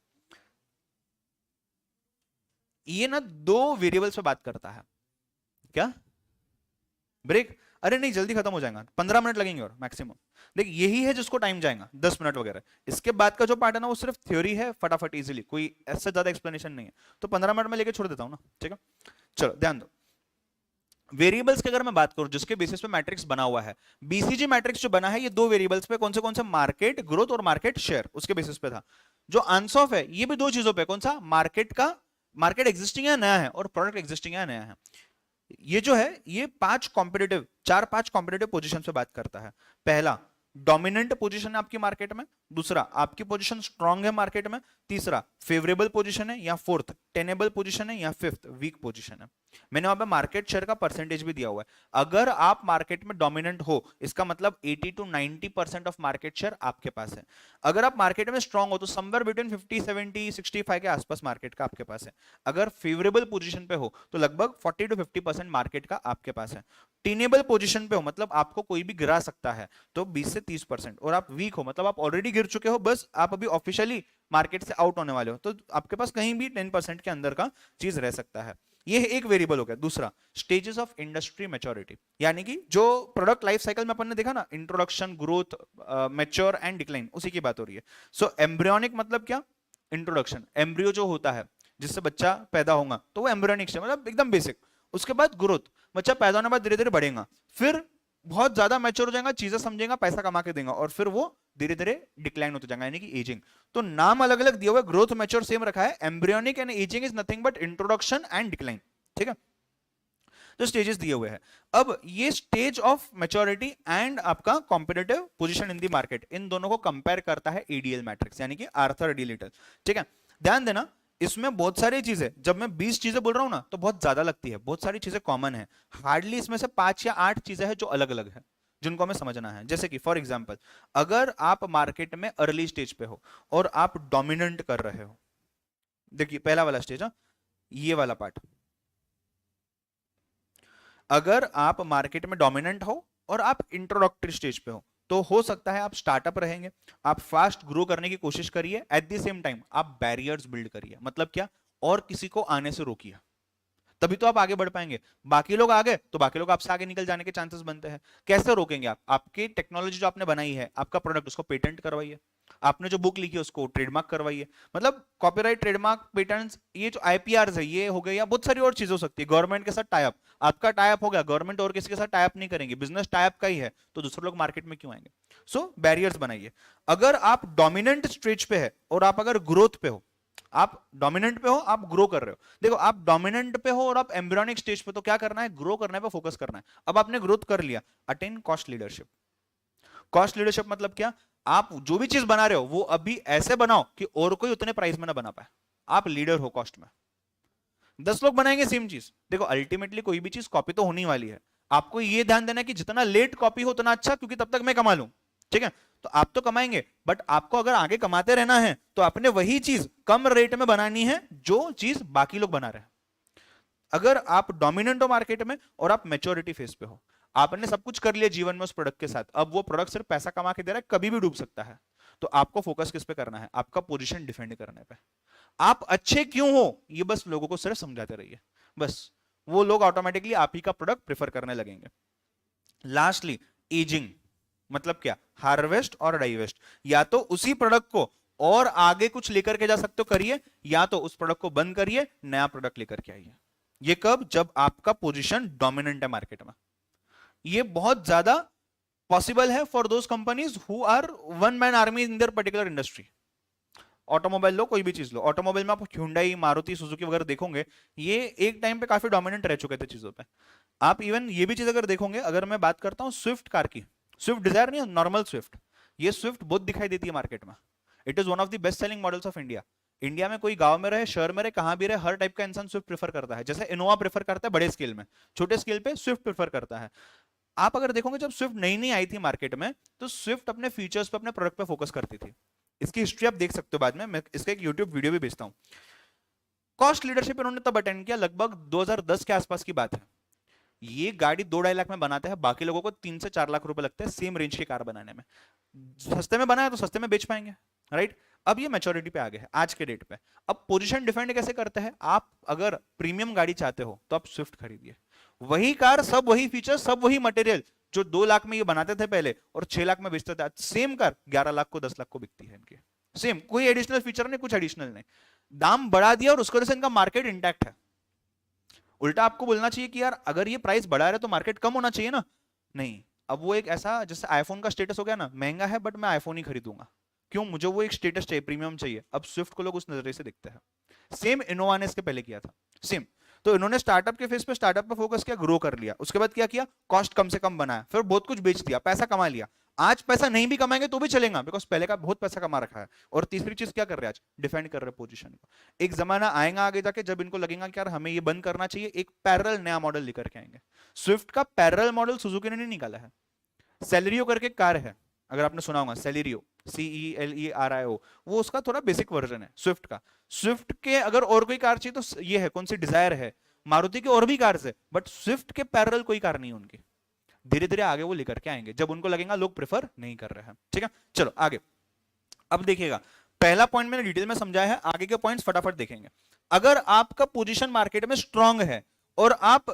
ये ना 2 वेरिएबल्स पे बात करता है। क्या? ब्रेक? अरे नहीं, जल्दी खत्म हो जाएगा, 15 मिनट लगेंगे और मैक्सिमम। देख, यही है जिसको टाइम जाएगा 10 मिनट वगैरह। इसके बाद का जो पार्ट है ना वो सिर्फ थ्योरी है, फटाफट इजीली, कोई ऐसा ज्यादा एक्सप्लेनेशन नहीं है, तो 15 मिनट में लेके छोड़ देता हूं ना। ठीक है, चलो ध्यान दो। वेरिएबल्स की अगर मैं बात करूं जिसके बेसिस पे मैट्रिक्स बना हुआ है, बीसीजी मैट्रिक्स जो बना है ये 2 वेरिएबल्स पे, कौन से? मार्केट ग्रोथ और मार्केट शेयर, उसके बेसिस पे था। जो आंसर ऑफ है ये भी 2 चीजों पे, कौन सा? मार्केट एग्जिस्टिंग है नया है, और प्रोडक्ट एग्जिस्टिंग है नया है। ये जो है ये 5 कॉम्पिटिटिव पोजीशन पे बात करता है। पहला, डोमिनेंट पोजीशन है आपकी मार्केट में। दूसरा, आपकी पोजीशन स्ट्रांग है मार्केट में। तीसरा, फेवरेबल पोजीशन है, या फोर्थ, टेनेबल पोजीशन है, या फिफ्थ, वीक पोजीशन है। मैंने वहां पे मार्केट शेयर का परसेंटेज भी दिया हुआ है। अगर आप मार्केट में डोमिनेंट हो, इसका मतलब 80 to 90% ऑफ मार्केट शेयर आपके पास है। अगर आप मार्केट में स्ट्रांग हो तो समवेयर बिटवीन 50, 70, 65 के आसपास मार्केट का आपके पास है। अगर फेवरेबल पोजीशन पे हो तो लगभग 40 to 50% मार्केट का आपके पास है। टेनेबल पोजीशन पे हो मतलब आपको कोई भी गिरा सकता है, तो 20 से 30%। और आप वीक हो मतलब आप ऑलरेडी गिर चुके हो, बस आप अभी ऑफिशियली मार्केट से आउट होने वाले हो, तो आपके पास कहीं भी 10% के अंदर का चीज रह सकता है। ये एक वेरिएबल हो गया। दूसरा, स्टेजेस ऑफ इंडस्ट्री मैच्योरिटी, यानी कि जो प्रोडक्ट लाइफ साइकिल में अपन ने देखा ना, introduction, growth, mature and decline, उसी की बात हो रही है। सो एम्ब्रियोनिक मतलब क्या? इंट्रोडक्शन, एम्ब्रियो जो होता है जिससे बच्चा पैदा होगा तो वो एम्ब्रियोनिक है, मतलब एकदम बेसिक। उसके बाद ग्रोथ, बच्चा पैदा होने के बाद धीरे धीरे बढ़ेगा, फिर बहुत ज्यादा मैच्योर हो जाएगा, चीजें समझेगा, पैसा कमा के देगा, और फिर वो धीरे धीरे डिक्लाइन होते जाएगा, यानी कि एजिंग। तो नाम अलग अलग दिया हुआ है, ग्रोथ मैच्योर सेम रखा है। Embryonic and ageing is nothing but introduction and decline. ठीक है, तो स्टेजेस दिए हुए हैं। अब ये स्टेज ऑफ मैच्योरिटी एंड आपका competitive position in the market, इन दोनों को कंपेयर करता है एडीएल मैट्रिक्स, यानी कि आर्थर डी लिटिल। ठीक है, ध्यान देना, इसमें बहुत सारी चीजें, जब मैं 20 चीजें बोल रहा हूं ना तो बहुत ज्यादा लगती है, बहुत सारी चीजें कॉमन है। हार्डली इसमें से 5 या 8 चीजें हैं जो अलग अलग है, जिनको हमें समझना है। जैसे कि फॉर एग्जांपल, अगर आप मार्केट में अर्ली स्टेज पे हो और आप डोमिनेंट कर रहे हो, देखिए पहला वाला स्टेज, ये वाला पार्ट, अगर आप मार्केट में डोमिनेंट हो और आप इंट्रोडक्टरी स्टेज पे हो, तो हो सकता है आप स्टार्टअप रहेंगे, आप फास्ट ग्रो करने की कोशिश करिए, एट द सेम टाइम आप बैरियर्स बिल्ड करिए। मतलब क्या? और किसी को आने से रोकिए, तभी तो आप आगे बढ़ पाएंगे। बाकी लोग आगे तो बाकी लोग आपसे आगे निकल जाने के चांसेस बनते हैं। कैसे रोकेंगे आप? आपकी टेक्नोलॉजी जो आपने बनाई है, आपका प्रोडक्ट, उसको पेटेंट करवाइए। आपने जो बुक लिखी है उसको ट्रेडमार्क करवाइए। मतलब कॉपीराइट, ट्रेडमार्क, पेटेंट्स, ये जो आईपीआर है ये हो गए, या बहुत सारी और चीजें हो सकती है। गवर्नमेंट के साथ टाइप, आपका टाइप हो गया, गवर्नमेंट और किसी के साथ टाइप नहीं करेंगे, बिजनेस टाइप का ही है, तो दूसरे लोग मार्केट में क्यों आएंगे? सो बैरियर्स बनाइए। अगर आप डोमिनेंट स्टेज पे है और आप अगर ग्रोथ पे हो, आप डोमिनेंट पे हो, आप ग्रो कर रहे हो, देखो आप डोमिनेंट पे हो और आप एम्ब्रियोनिक स्टेज पे, तो क्या करना है? ग्रो करने पे फोकस करना है। अब आपने ग्रोथ कर लिया, attain cost leadership. Cost leadership मतलब क्या? आप जो भी चीज बना रहे हो वो अभी ऐसे बनाओ कि और कोई उतने प्राइस में ना बना पाए, आप लीडर हो कॉस्ट में। 10 लोग बनाएंगे सेम चीज, देखो अल्टीमेटली कोई भी चीज कॉपी तो होनी वाली है। आपको ये ध्यान देना है कि जितना लेट कॉपी हो उतना अच्छा, क्योंकि तब तक मैं कमा लूं। ठीक है, तो आप तो कमाएंगे, बट आपको अगर आगे कमाते रहना है तो आपने वही चीज कम रेट में बनानी है जो चीज बाकी लोग बना रहे हैं। अगर आप डोमिनेंट हो मार्केट में और आप मैच्योरिटी फेज पे हो, आपने सब कुछ कर लिया जीवन में उस प्रोडक्ट के साथ, अब वो प्रोडक्ट सिर्फ पैसा कमा के दे रहा है, कभी भी डूब सकता है, तो आपको फोकस किस पे करना है? आपका पोजीशन डिफेंड करने पे। आप अच्छे क्यों हो ये बस लोगों को सिर्फ समझाते रहिए, बस वो लोग ऑटोमेटिकली आप ही का प्रोडक्ट प्रेफर करने लगेंगे। लास्टली, एजिंग मतलब क्या? हार्वेस्ट और डाइवेस्ट। या तो उसी प्रोडक्ट को और आगे कुछ लेकर के जा सकते हो, करिए, या तो उस प्रोडक्ट को बंद करिए, नया प्रोडक्ट लेकर के आइए। ये कब? जब आपका पोजीशन डोमिनेंट है मार्केट में। ये बहुत ज्यादा पॉसिबल है for those companies who are one man army in their particular industry. Automobile लो, कोई भी चीज लो, ऑटोमोबाइल में आप Hyundai, मारुति सुजुकी वगैरह देखोगे, ये एक टाइम पे काफी डोमिनेंट रह चुके थे चीजों पे। आप इवन ये भी चीज अगर देखोगे, अगर मैं बात करता हूँ स्विफ्ट कार की, स्विफ्ट डिजायर नहीं, नॉर्मल स्विफ्ट, ये स्विफ्ट बहुत दिखाई देती है मार्केट में। It is one of the best selling models of India. India में कोई गांव में रहे, शहर में रहे, कहां भी रहे, हर टाइप का इंसान स्विफ्ट प्रेफर करता है। जैसे इनोवा प्रेफर करता है बड़े स्केल में, छोटे स्केल पे स्विफ्ट प्रेफर करता है। आप अगर देखोगे जब स्विफ्ट नई नई आई थी मार्केट में, तो स्विफ्ट अपने फीचर्स पे, अपने प्रोडक्ट पे फोकस करती थी। इसकी हिस्ट्री आप देख सकते हो बाद में, मैं इसका एक यूट्यूब वीडियो भी भेजता हूं। कॉस्ट लीडरशिप इन्होंने तब अटेंड किया, लगभग 2010 के आसपास की बात है। ये गाड़ी 2-2.5 लाख में बनाते हैं, बाकी लोगों को 3 से 4 लाख रुपए लगते हैं सेम रेंज की कार बनाने में। सस्ते में बनाया तो सस्ते में बेच पाएंगे, राइट। अब ये मैच्योरिटी पे आ गए हैं आज के डेट पे। अब पोजीशन डिफेंड कैसे करते हैं? आप अगर प्रीमियम गाड़ी चाहते हो तो आप स्विफ्ट खरीदिए, वही कार, सब वही फीचर, सब वही मटेरियल जो 2 लाख में ये बनाते थे पहले और 6 लाख में बेचते थे, सेम कार 11 लाख को 10 लाख को बिकती है इनकी। सेम, कोई एडिशनल फीचर नहीं, कुछ एडिशनल नहीं, दाम बढ़ा दिया और उसकी वजह से इनका मार्केट इंटैक्ट है। उल्टा आपको बोलना चाहिए कि यार अगर ये प्राइस बढ़ा रहे तो मार्केट कम होना चाहिए ना। नहीं, अब वो एक ऐसा, जैसे आईफोन का स्टेटस हो गया ना, महंगा है बट मैं आईफोन ही खरीदूंगा, क्यों? मुझे वो एक स्टेटस चाहिए, प्रीमियम चाहिए। अब स्विफ्ट को लोग उस नजरिए से देखते हैं। सेम इनोवा ने इसके पहले किया था, सेम। तो इन्होंने स्टार्टअप के फेस पे स्टार्टअप पे फोकस किया, ग्रो कर लिया, उसके बाद क्या किया, कॉस्ट कम से कम बनाया, फिर बहुत कुछ बेच दिया, पैसा कमा लिया। आज पैसा नहीं भी कमाएंगे तो भी चलेगा, बिकॉज पहले का बहुत पैसा कमा रखा है। और तीसरी चीज क्या कर रहे हैं आज? डिफेंड कर रहे पोजीशन को। एक जमाना आएगा आगे जाके जब इनको लगेगा कि यार हमें ये बंद करना चाहिए, एक पैरेलल नया मॉडल लेकर के आएंगे। स्विफ्ट का पैरेलल मॉडल सुजुकी ने नहीं निकाला है। सेलेरियो करके कार है, अगर आपने सुना होगा, सेलेरियो, CELERIO, वो उसका थोड़ा बेसिक वर्जन है स्विफ्ट का। स्विफ्ट के अगर और कोई कार चाहिए तो ये है, कौन सी, डिजायर है। मारुति के और भी कार्स है, बट स्विफ्ट के पैरेलल कोई कार नहीं उनकी। धीरे धीरे आगे वो लेकर के आएंगे जब उनको लगेगा लोग प्रेफर नहीं कर रहे हैं, ठीक है। चलो आगे, अब देखिएगा, पहला पॉइंट मैंने डिटेल में समझाया है, आगे के पॉइंट्स फटाफट देखेंगे। अगर आपका पोजीशन मार्केट में स्ट्रांग है और आप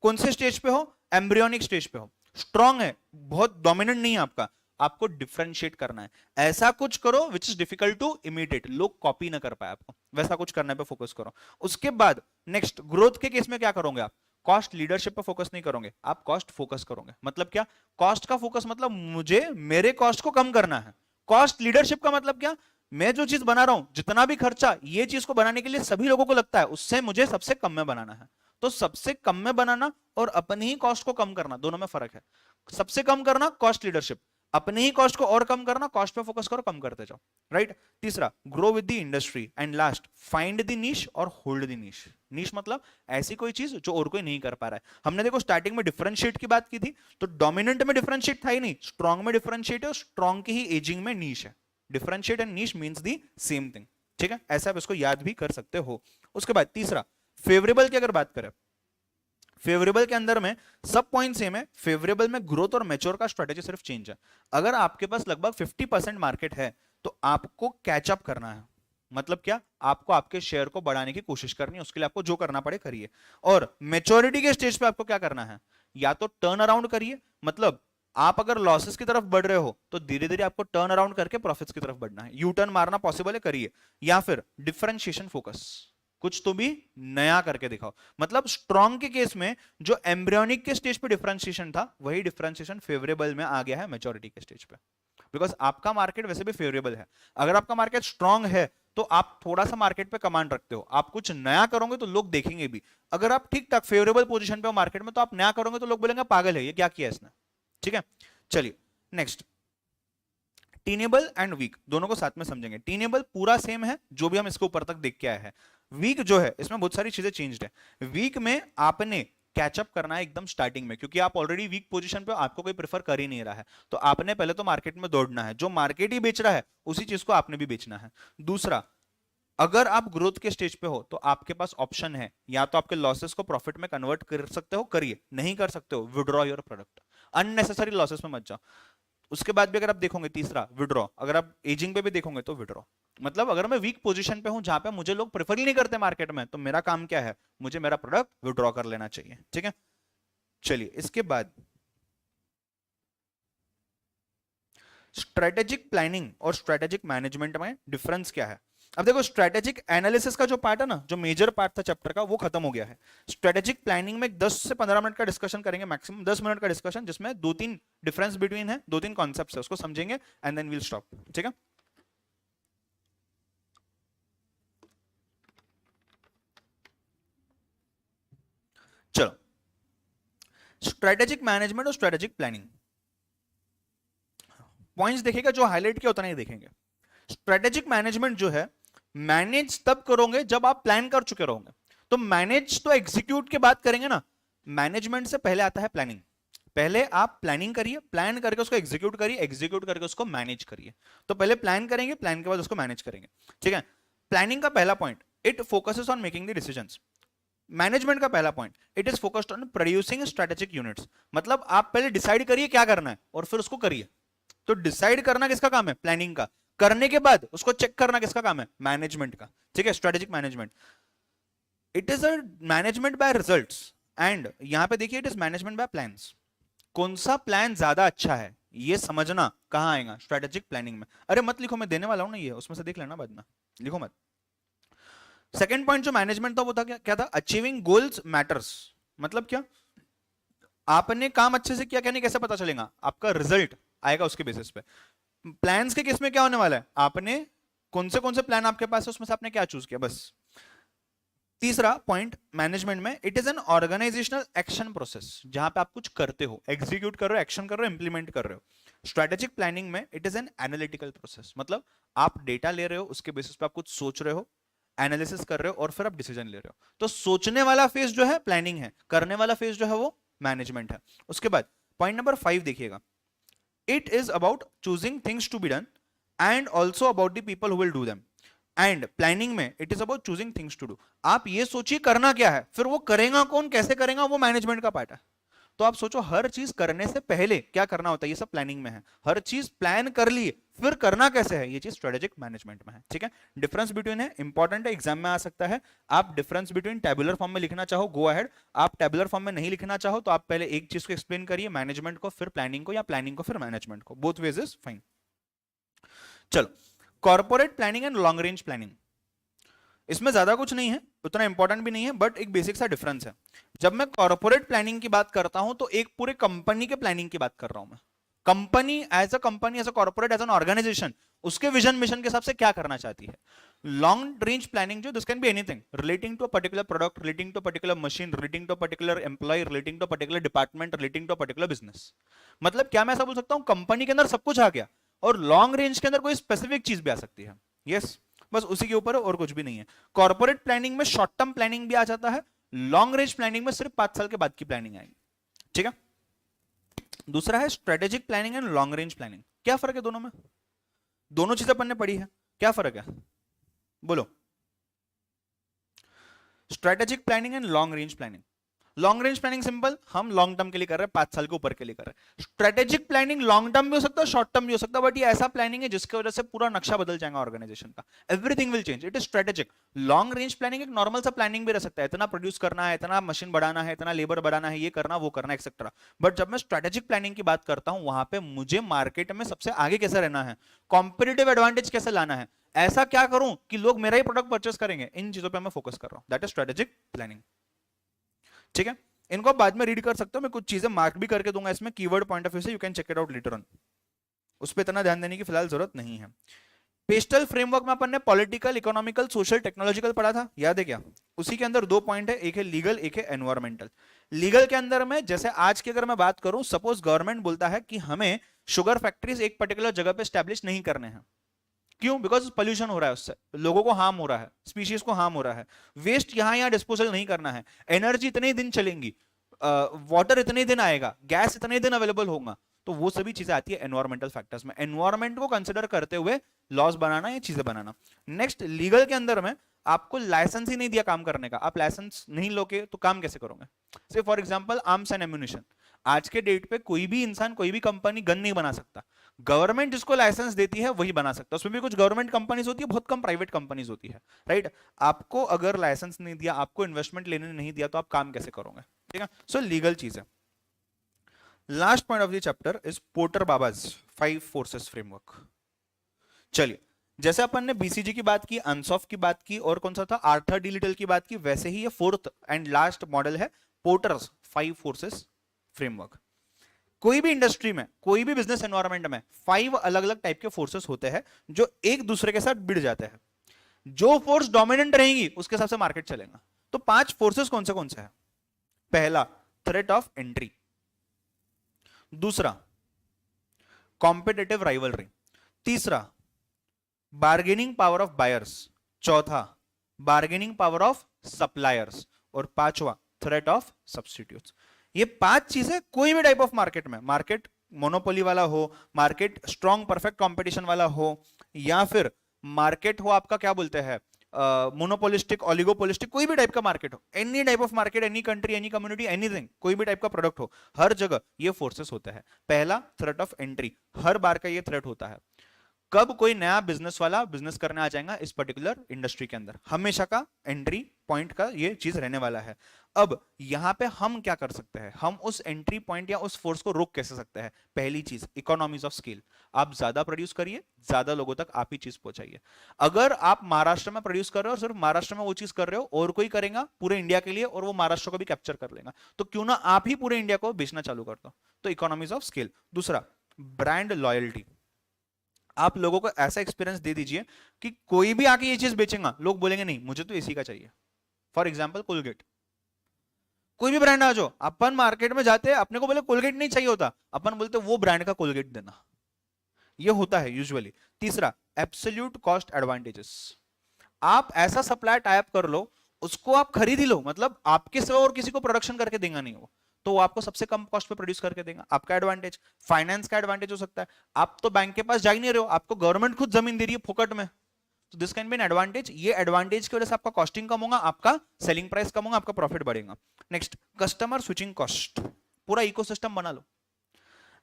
कौन से स्टेज पे हो? एम्ब्रियोनिक स्टेज पे हो, स्ट्रांग है, बहुत डोमिनेंट नहीं है आपका, आपको डिफरेंशिएट करना है। ऐसा कुछ करो which is difficult to imitate, लोग कॉपी ना कर पाए आपको, वैसा कुछ करने पे फोकस करो। उसके बाद नेक्स्ट, ग्रोथ के केस में क्या करोगे आप? कॉस्ट लीडरशिप पे फोकस नहीं करोगे, आप कॉस्ट फोकस करोगे। मतलब क्या? कॉस्ट का फोकस मतलब मुझे मेरे कॉस्ट को कम करना है। कॉस्ट लीडरशिप का मतलब क्या? मैं जो चीज बना रहा हूं, जितना भी खर्चा ये चीज को बनाने के लिए सभी लोगों को लगता है, उससे मुझे सबसे कम में बनाना है। तो सबसे कम में बनाना और अपनी ही कॉस्ट को कम करना, दोनों में फर्क है। सबसे कम करना कॉस्ट लीडरशिप, अपनी ही कॉस्ट को और कम करना, कॉस्ट पे फोकस करो, कम करते जाओ, राइट। तीसरा, grow with the industry. And last, find the niche और होल्ड द नीश। नीश मतलब ऐसी कोई चीज जो और कोई नहीं कर पा रहा है। हमने देखो स्टार्टिंग में डिफरेंशिएट की बात की थी, तो डोमिनेंट में डिफरेंशिएट था ही नहीं, स्ट्रॉन्ग में डिफरेंशिएट है और स्ट्रॉन्ग की ही एजिंग में नीश है। Differentiate and niche means the same thing, ठीक है। ऐसा आप इसको याद भी कर सकते हो। उसके बाद तीसरा, फेवरेबल की अगर बात करें, फेवरेबल के अंदर में सब पॉइंट सेम है। फेवरेबल में ग्रोथ और मैच्योर का स्ट्रेटेजी सिर्फ चेंज है। अगर आपके पास लगभग 50% मार्केट है तो आपको कैचअप करना है। मतलब क्या? आपको आपके शेयर को बढ़ाने की कोशिश करनी है, उसके लिए आपको जो करना पड़े करिए। और मैच्योरिटी के स्टेज पे आपको क्या करना है? या तो टर्न अराउंड करिए, मतलब आप अगर लॉसेस की तरफ बढ़ रहे हो तो धीरे धीरे आपको टर्न अराउंड करके प्रॉफिट्स की तरफ बढ़ना है। यू टर्न मारना पॉसिबल है, करिए। या फिर डिफरेंशिएशन फोकस, कुछ तो भी नया करके दिखाओ। मतलब स्ट्रॉन्ग के केस में जो एम्ब्रियोनिक के स्टेज पे डिफरेंशिएशन था, वही डिफरेंशिएशन फेवरेबल में आ गया है मैच्योरिटी के स्टेज पे। बिकॉज आपका मार्केट वैसे भी फेवरेबल है। अगर आपका मार्केट स्ट्रॉन्ग है तो आप थोड़ा सा मार्केट पे कमांड रखते हो, आप कुछ नया करोगे तो लोग देखेंगे भी। अगर आप ठीक ठाक फेवरेबल पोजीशन पे हो मार्केट में, तो आप नया करोगे तो लोग बोलेंगे पागल है ये, क्या किया इसने, ठीक है। चलिए नेक्स्ट, टीनेबल एंड वीक दोनों को साथ में समझेंगे। टीनेबल पूरा सेम है जो भी हम इसके ऊपर तक देख के आए हैं। वीक जो है इसमें बहुत सारी चीजें चेंज्ड है। वीक में आपने कैचअप करना है एकदम स्टार्टिंग में, क्योंकि आप ऑलरेडी वीक पोजीशन पे, आपको कोई प्रेफर कर ही नहीं रहा है। तो आपने पहले तो मार्केट में दौड़ना है, जो मार्केट ही बेच रहा है उसी चीज को आपने भी बेचना है। दूसरा, अगर आप ग्रोथ के स्टेज पे हो तो आपके पास ऑप्शन है, या तो आपके लॉसेस को प्रॉफिट में कन्वर्ट कर सकते हो, करिए। नहीं कर सकते हो, withdraw your product, unnecessary losses में मत जाओ। उसके बाद भी अगर आप देखोगे, तीसरा विड्रॉ, अगर आप एजिंग पे भी देखोगे तो विड्रॉ। मतलब अगर मैं वीक पोजीशन पे हूं जहां पे मुझे लोग प्रेफर ही नहीं करते मार्केट में, तो मेरा काम क्या है? मुझे मेरा प्रोडक्ट विड्रॉ कर लेना चाहिए, ठीक है। चलिए इसके बाद स्ट्रेटेजिक प्लानिंग और स्ट्रेटेजिक मैनेजमेंट में डिफरेंस क्या है। अब देखो स्ट्रेटेजिक एनालिसिस का जो पार्ट है ना, जो मेजर पार्ट था चैप्टर का, वो खत्म हो गया है। स्ट्रेटेजिक प्लानिंग में 10 से 15 मिनट का डिस्कशन करेंगे, मैक्सिमम 10 मिनट का डिस्कशन, जिसमें दो तीन डिफरेंस बिटवीन है, दो तीन कॉन्सेप्ट्स है, उसको समझेंगे एंड देन वील स्टॉप। ठीक है, चलो स्ट्रेटेजिक मैनेजमेंट और स्ट्रेटेजिक प्लानिंग पॉइंट्स देखेगा, जो हाईलाइट किया उतना ही देखेंगे। स्ट्रेटेजिक मैनेजमेंट जो है, मैनेज तब करोगे जब आप प्लान कर चुके रहोगे। तो मैनेज तो एग्जीक्यूट के बाद करेंगे ना, मैनेजमेंट से पहले आता है प्लानिंग। पहले आप प्लानिंग करिए, प्लान करके उसको एग्जीक्यूट करिए, एग्जीक्यूट करके उसको मैनेज करिए। तो पहले प्लान करेंगे, प्लान के बाद उसको मैनेज करेंगे। ठीक है, प्लानिंग का पहला point, it focuses on making the decisions. Management का पहला point, it is focused on producing strategic units. मतलब आप पहले डिसाइड करिए क्या करना है और फिर उसको करिए। तो डिसाइड करना किसका काम है? प्लानिंग का। करने के बाद उसको चेक करना किसका काम है? मैनेजमेंट का। ठीक है, strategic management, it is a management by results, and यहां पे देखिए it is management by plans. कौन सा प्लान ज्यादा अच्छा है ये समझना कहां आएगा? स्ट्रेटेजिक प्लानिंग में। अरे मत लिखो, मैं देने वाला हूं ना ये, उसमें से देख लेना बाद में, लिखो मत। सेकेंड पॉइंट जो मैनेजमेंट था वो था क्या क्या था? Achieving goals matters. मतलब क्या? आपने काम अच्छे से किया क्या नहीं, कैसे पता चलेगा? आपका रिजल्ट आएगा उसके बेसिस पे। प्लान्स के केस में क्या होने वाला है? आपने कौन से प्लान आपके पास है, उसमें से आपने क्या चूज किया, बस। तीसरा पॉइंट मैनेजमेंट में, it is an organisational action process, जहां पे आप कुछ करते हो, एग्जीक्यूट कर रहे हो, एक्शन कर रहे हो, इंप्लीमेंट कर रहे हो। स्ट्रेटेजिक प्लानिंग में it is an analytical process, मतलब आप डेटा ले रहे हो, उसके बेसिस पे आप कुछ सोच रहे हो, एनालिसिस कर रहे हो और फिर आप डिसीजन ले रहे हो। तो सोचने वाला फेज जो है प्लानिंग है, करने वाला फेज जो है वो मैनेजमेंट है। उसके बाद पॉइंट नंबर 5 देखिएगा, it is about choosing things to be done and also about the people who will do them. And planning में it is about choosing things to do. आप ये सोचिए करना क्या है, फिर वो करेगा कौन, कैसे करेगा, वो मैनेजमेंट का पार्ट है। तो आप सोचो हर चीज करने से पहले क्या करना होता है, ये सब प्लानिंग में है। हर चीज प्लान कर लिए, फिर करना कैसे है, ये चीज स्ट्रेटेजिक मैनेजमेंट में है। ठीक है, डिफरेंस बिटवीन है, इंपॉर्टेंट है, एग्जाम में आ सकता है। आप डिफरेंस बिटवीन टेबुलर फॉर्म में लिखना चाहो गो अहेड, आप टेबुलर फॉर्म में नहीं लिखना चाहो तो आप पहले एक चीज को एक्सप्लेन करिए, मैनेजमेंट को फिर प्लानिंग को, या प्लानिंग को फिर मैनेजमेंट को, बोथ वेज इज फाइन। चलो, corporate planning and long range planning, इसमें ज्यादा कुछ नहीं है, उतना इंपॉर्टेंट भी नहीं है, बट एक बेसिक सा डिफरेंस है। जब मैं कॉर्पोरेट प्लानिंग की बात करता हूं तो एक पूरे कंपनी के प्लानिंग की बात कर रहा हूं मैं। Company as a corporate as an organisation, उसके विजन मिशन के हिसाब से क्या करना चाहती है। लॉन्ग रेंज प्लानिंग जो, this can be anything relating to a particular product, relating to a particular machine, relating to a particular employee, relating to a particular department, relating to a particular business. मतलब क्या मैं ऐसा बोल सकता हूं company के अंदर सब कुछ आ गया और लॉन्ग रेंज के अंदर कोई स्पेसिफिक चीज भी आ सकती है। यस, बस उसी के ऊपर और कुछ भी नहीं है। कॉर्पोरेट प्लानिंग में शॉर्ट टर्म प्लानिंग भी आ जाता है, लॉन्ग रेंज प्लानिंग में सिर्फ 5 साल के बाद की प्लानिंग आएगी। ठीक है, दूसरा है strategic planning and long range planning. क्या फर्क है दोनों में? दोनों चीजें अपन ने पढ़ी है, क्या फर्क है बोलो? Strategic planning and long range planning, long range planning simple, हम लॉन्ग टर्म के लिए कर रहे हैं, 5 साल के ऊपर के लिए कर रहे हैं। स्ट्रेटेजिक प्लानिंग लॉन्ग टर्म भी हो सकता है, शॉर्ट टर्म भी हो सकता है, बट ये ऐसा प्लानिंग है जिसकी वजह से पूरा नक्शा बदल जाएगा ऑर्गेनाइजेशन का, everything will change, it is strategic. Long range planning एक नॉर्मल सा प्लानिंग भी रह सकता है, इतना प्रोड्यूस करना है, इतना मशीन बढ़ाना है, इतना लेबर बढ़ाना है, ये करना वो करना एक्सेट्रा। बट जब मैं स्ट्रेटेजिक प्लानिंग की बात करता हूं, वहां पे मुझे मार्केट में सबसे आगे कैसे रहना है, कॉम्पिटिटिव एडवांटेज कैसे लाना है, ऐसा क्या करूं कि लोग मेरा ही प्रोडक्ट परचेस करेंगे, इन चीजों पे मैं फोकस कर रहा हूं, दैट इज स्ट्रेटेजिक प्लानिंग। ठीक है, इनको बाद में रीड कर सकते हो, मैं कुछ चीजें मार्क भी करके दूंगा इसमें कीवर्ड पॉइंट ऑफ व्यू से, you can check it out later on, उस पर इतना ध्यान देने की फिलहाल जरूरत नहीं है। पेस्टल फ्रेमवर्क में अपन ने पॉलिटिकल, इकोनॉमिकल, सोशल, टेक्नोलॉजिकल पढ़ा था, याद है क्या? उसी के अंदर 2 पॉइंट है, एक है लीगल, एक है एनवायरमेंटल। लीगल के अंदर में जैसे आज की अगर मैं बात करूं, सपोज गवर्नमेंट बोलता है कि हमें शुगर फैक्ट्रीज एक पर्टिकुलर जगह पे स्टैब्लिश नहीं करने हैं, क्यों? बिकॉज पोल्यूशन हो रहा है, उससे लोगों को हार्म हो रहा है, स्पीशीज को हार्म हो रहा है, वेस्ट यहां यहां डिस्पोजल नहीं करना है, एनर्जी इतने दिन चलेंगी, वाटर इतने दिन आएगा, गैस इतने दिन अवेलेबल होगा, तो वो सभी चीजें आती है एनवायरमेंटल फैक्टर्स में। एनवायरमेंट को कंसिडर करते हुए लॉस बनाना, ये चीजें बनाना। नेक्स्ट, लीगल के अंदर में आपको लाइसेंस ही नहीं दिया काम करने का, आप लाइसेंस नहीं लोगे तो काम कैसे करोगे? से for example arms and ammunition, आज के डेट पे कोई भी इंसान, कोई भी कंपनी गन नहीं बना सकता, गवर्नमेंट जिसको लाइसेंस देती है वही बना सकता है। उसमें भी कुछ गवर्नमेंट कंपनीज होती है, बहुत कम प्राइवेट कंपनीज होती है, राइट? आपको अगर लाइसेंस नहीं दिया, आपको इन्वेस्टमेंट लेने नहीं दिया, तो आप काम कैसे करोगे? ठीक है, सो लीगल चीज है। Last point of the chapter is Porter बाबाज 5 फोर्सेस फ्रेमवर्क। चलिए, जैसे अपन ने बीसीजी की बात की, अनसॉफ की बात की, और कौन सा था, आर्थर डी लिटल की बात की, वैसे ही ये फोर्थ एंड लास्ट मॉडल है पोर्टर्स 5 फोर्सेस फ्रेमवर्क। कोई भी इंडस्ट्री में, कोई भी बिजनेस एनवायरनमेंट में 5 अलग अलग टाइप के फोर्सेस होते हैं जो एक दूसरे के साथ भिड़ जाते हैं। जो फोर्स डोमिनेंट रहेगी उसके हिसाब से मार्केट चलेगा। तो 5 फोर्सेस कौन से हैं? पहला, थ्रेट ऑफ एंट्री। दूसरा, कॉम्पिटिटिव राइवलरी। तीसरा, बार्गेनिंग पावर ऑफ बायर्स। चौथा, बार्गेनिंग पावर ऑफ सप्लायर्स। और पांचवा, थ्रेट ऑफ सब्स्टिट्यूट्स। ये 5 चीजें कोई भी टाइप ऑफ मार्केट में, मार्केट मोनोपोली वाला हो, मार्केट स्ट्रॉन्ग परफेक्ट कंपटीशन वाला हो, या फिर मार्केट हो आपका क्या बोलते हैं मोनोपोलिस्टिक, ऑलिगोपोलिस्टिक, कोई भी टाइप का मार्केट हो, any type of market, any country, any community, anything, कोई भी टाइप का प्रोडक्ट हो, हर जगह ये फोर्सेस होते हैं। पहला, थ्रेट ऑफ एंट्री। हर बार का ये थ्रेट होता है कब कोई नया बिजनेस वाला बिजनेस करने आ जाएगा इस पर्टिकुलर इंडस्ट्री के अंदर, हमेशा का एंट्री पॉइंट का ये चीज रहने वाला है। अब यहां पे हम क्या कर सकते हैं, हम उस एंट्री पॉइंट या उस फोर्स को रोक कैसे सकते हैं? पहली चीज, इकोनॉमीज ऑफ स्केल। आप ज्यादा प्रोड्यूस करिए, ज्यादा लोगों तक आप ही चीज पहुंचाइए। अगर आप महाराष्ट्र में प्रोड्यूस कर रहे हो और सिर्फ महाराष्ट्र में वो चीज कर रहे हो, और कोई करेगा पूरे इंडिया के लिए और वो महाराष्ट्र को भी कैप्चर कर लेगा, तो क्यों ना आप ही पूरे इंडिया को बेचना चालू कर दो। तो इकोनॉमीज ऑफ स्केल। दूसरा, ब्रांड लॉयल्टी। आप लोगों को ऐसा एक्सपीरियंस दे दीजिए कि कोई भी आके ये चीज बेचेगा, लोग बोलेंगे नहीं मुझे तो इसी का चाहिए। फॉर एग्जाम्पल कोलगेट, कोई भी ब्रांड आ जाओ, अपन मार्केट में जाते हैं, अपने को बोले कोलगेट नहीं चाहिए होता, अपन बोलते वो ब्रांड का कोलगेट देना, ये होता है यूजुअली। तीसरा, एब्सोल्यूट कॉस्ट एडवांटेजेस। आप ऐसा सप्लाई टाइप कर लो, उसको आप खरीद ही लो, मतलब आपके सिवा और किसी को प्रोडक्शन करके देगा नहीं वो, तो वो आपको सबसे कम कॉस्ट पे प्रोड्यूस करके देगा, आपका एडवांटेज। फाइनेंस का एडवांटेज हो सकता है, आप तो बैंक के पास जा ही नहीं रहे हो, आपको गवर्नमेंट खुद जमीन दे रही है फुकट में, तो this can be an advantage. ये एडवांटेज की वजह से आपका कॉस्टिंग कम होगा, आपका सेलिंग प्राइस कम होगा, आपका प्रॉफिट बढ़ेगा। Next, customer switching cost. पूरा इकोसिस्टम बना लो।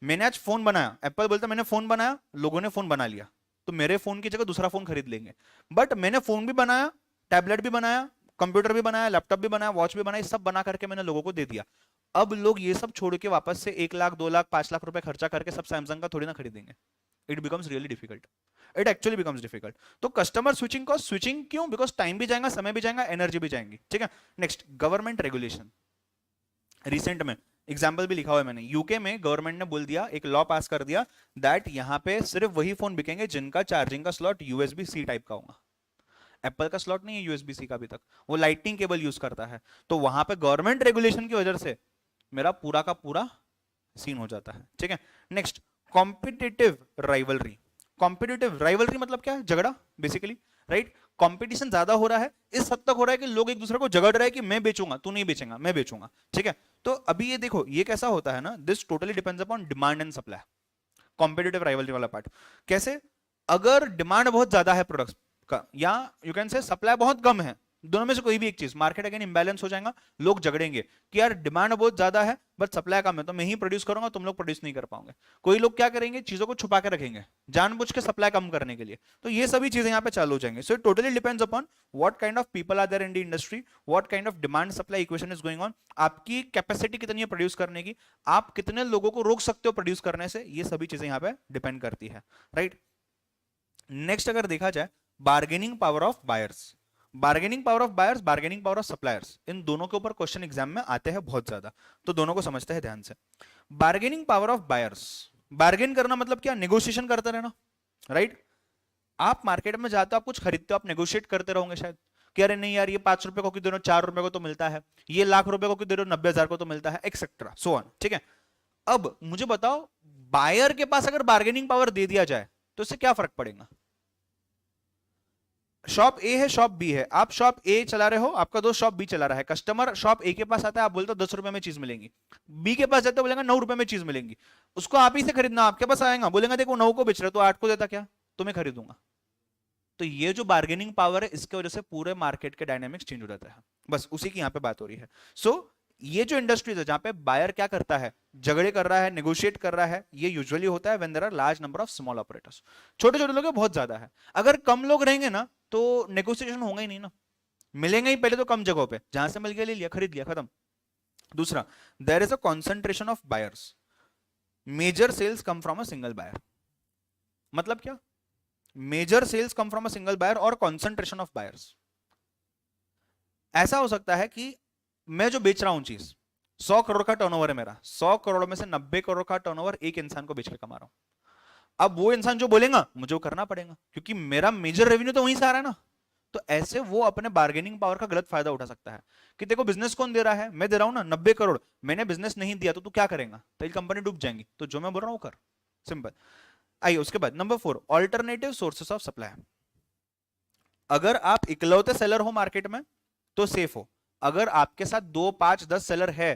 मैंने आज फोन बनाया, एप्पल बोलता मैंने फोन बनाया, लोगों ने फोन बना लिया, तो मेरे फोन की जगह दूसरा फोन खरीद लेंगे। बट मैंने फोन भी बनाया, टैबलेट भी बनाया, कंप्यूटर भी बनाया, लैपटॉप भी बनाया, वॉच भी बनाई, सब बना करके मैंने लोगों को दे दिया। अब लोग ये सब छोड़ के वापस से 1 लाख 2 लाख 5 लाख रुपए खर्चा करके सब सैमसंग का थोड़ी ना खरीदेंगे। It becomes really difficult, it actually becomes difficult. तो कस्टमर स्विचिंग कॉस्ट, स्विचिंग क्यों? बिकॉज टाइम भी जाएगा, समय भी जाएगा, एनर्जी भी जाएंगी, ठीक है। Next, government regulation. रिसेंट में एग्जाम्पल भी लिखा हुआ है मैंने, यूके में गवर्नमेंट ने बोल दिया, एक लॉ पास कर दिया दैट यहां पे सिर्फ वही फोन बिकेंगे जिनका चार्जिंग का स्लॉट यूएसबी सी टाइप का होगा। एप्पल का स्लॉट नहीं है यूएसबी सी का अभी तक, वो लाइटनिंग केबल यूज करता है। तो वहां पे गवर्नमेंट रेगुलेशन की वजह से मेरा पूरा का पूरा सीन हो जाता है, ठीक है। Next, competitive rivalry. Competitive rivalry मतलब क्या है? झगड़ा बेसिकली, राइट। कंपटीशन ज्यादा हो रहा है, इस हद तक हो रहा है कि लोग एक दूसरे को झगड़ रहे हैं कि मैं बेचूंगा, तू नहीं बेचेगा, मैं बेचूंगा, ठीक है। तो अभी ये देखो, ये कैसा होता है ना, this totally depends upon demand and supply. Competitive rivalry वाला पार्ट कैसे? अगर डिमांड बहुत ज्यादा है प्रोडक्ट्स का, या यू कैन से सप्लाई बहुत कम है, दोनों में से कोई भी एक चीज, मार्केट अगेन इंबैलेंस हो जाएगा, लोग झगड़ेंगे कि यार डिमांड बहुत ज्यादा है बट सप्लाई कम है, तो मैं ही प्रोड्यूस करूंगा, तुम लोग प्रोड्यूस नहीं कर पाओगे। कोई लोग क्या करेंगे, चीजों को छुपा के रखेंगे जानबूझ के सप्लाई कम करने के लिए। तो ये सभी चीजें यहाँ पे चालू हो जाएंगे। So it totally depends upon what kind of people are there in the industry, what kind of demand supply equation is going on, आपकी कैपेसिटी कितनी है प्रोड्यूस करने की, आप कितने लोगों को रोक सकते हो प्रोड्यूस करने से, ये सभी चीजें यहाँ पे डिपेंड करती है, राइट। नेक्स्ट अगर देखा जाए, bargaining power of buyers. Bargaining power of buyers, bargaining power of suppliers, इन दोनों के ऊपर क्वेश्चन एग्जाम में आते हैं बहुत ज्यादा, तो दोनों को समझते हैं ध्यान से। Bargaining power of buyers, bargain करना मतलब क्या? नेगोशिएशन करते रहना, राइट। आप मार्केट में जाते हो, आप कुछ खरीदते हो, आप नेगोशिएट करते रहोगे शायद कि अरे नहीं यार ये 5 रुपए को क्यों दे रहे हो, 4 रुपए को तो मिलता है, ये लाख रुपए को क्यों दे रहे हो, 90,000 को तो मिलता है, एक्सेट्रा सो ऑन, ठीक है। अब मुझे बताओ, बायर के पास अगर बार्गेनिंग पावर दे दिया जाए तो इससे क्या फर्क पड़ेगा? शॉप ए है, शॉप बी है, आप शॉप ए चला रहे हो, आपका दोस्त शॉप बी चला रहा है, कस्टमर शॉप ए के पास आता है, आप बोलते हो 10 रुपए में चीज मिलेंगी, बी के पास जाते हो बोलेगा 9 रुपए में चीज मिलेंगी, उसको आप ही से खरीदना, आपके पास आएगा बोलेगा देखो 9 को बेच रहे हो तो 8 को देता क्या, तो मैं खरीदूंगा। तो ये जो बार्गेनिंग पावर है, इसके वजह से पूरे मार्केट के डायनामिक्स चेंज हो जाता है, बस उसी की यहाँ पे बात हो रही है। सो ये जो इंडस्ट्रीज है जहां पे बायर क्या करता है, झगड़े कर रहा है, नेगोशिएट कर रहा है, ये यूजुअली होता है when there are large number of small operators. छोटे छोटे लोग बहुत ज्यादा है, अगर कम लोग रहेंगे ना तो नेगोशिएशन होगा ही नहीं ना, मिलेंगे ही पहले तो कम जगहों पे, जहां से मिल गया ले लिया, खरीद लिया, खत्म। दूसरा, there is a concentration of buyers, major sales come from a single buyer. मतलब क्या? Major sales come from a single buyer और कॉन्सेंट्रेशन ऑफ बायर्स। ऐसा हो सकता है कि मैं जो बेच रहा हूं चीज, 100 करोड़ का टर्नओवर है मेरा, 100 करोड़ में से 90 करोड़ का टर्नओवर एक इंसान को बेच के कमा रहा हूं। अब वो इंसान जो बोलेगा मुझे वो करना पड़ेगा, क्योंकि मेरा मेजर रेवेन्यू तो वहीं से आ रहा है ना। तो ऐसे वो अपने बार्गेनिंग पावर का गलत फायदा उठा सकता है कि देखो बिजनेस कौन दे रहा है, मैं दे रहा हूं ना 90 करोड़, मैंने बिजनेस नहीं दिया तो तू क्या करेगा, तेरी कंपनी डूब जाएंगी, तो जो मैं बोल रहा हूं कर। सिंपल। आइए उसके बाद number 4, alternative sources of supply. अगर आप इकलौते सेलर हो मार्केट में तो सेफ हो। अगर आपके साथ 2, 5, 10 सेलर है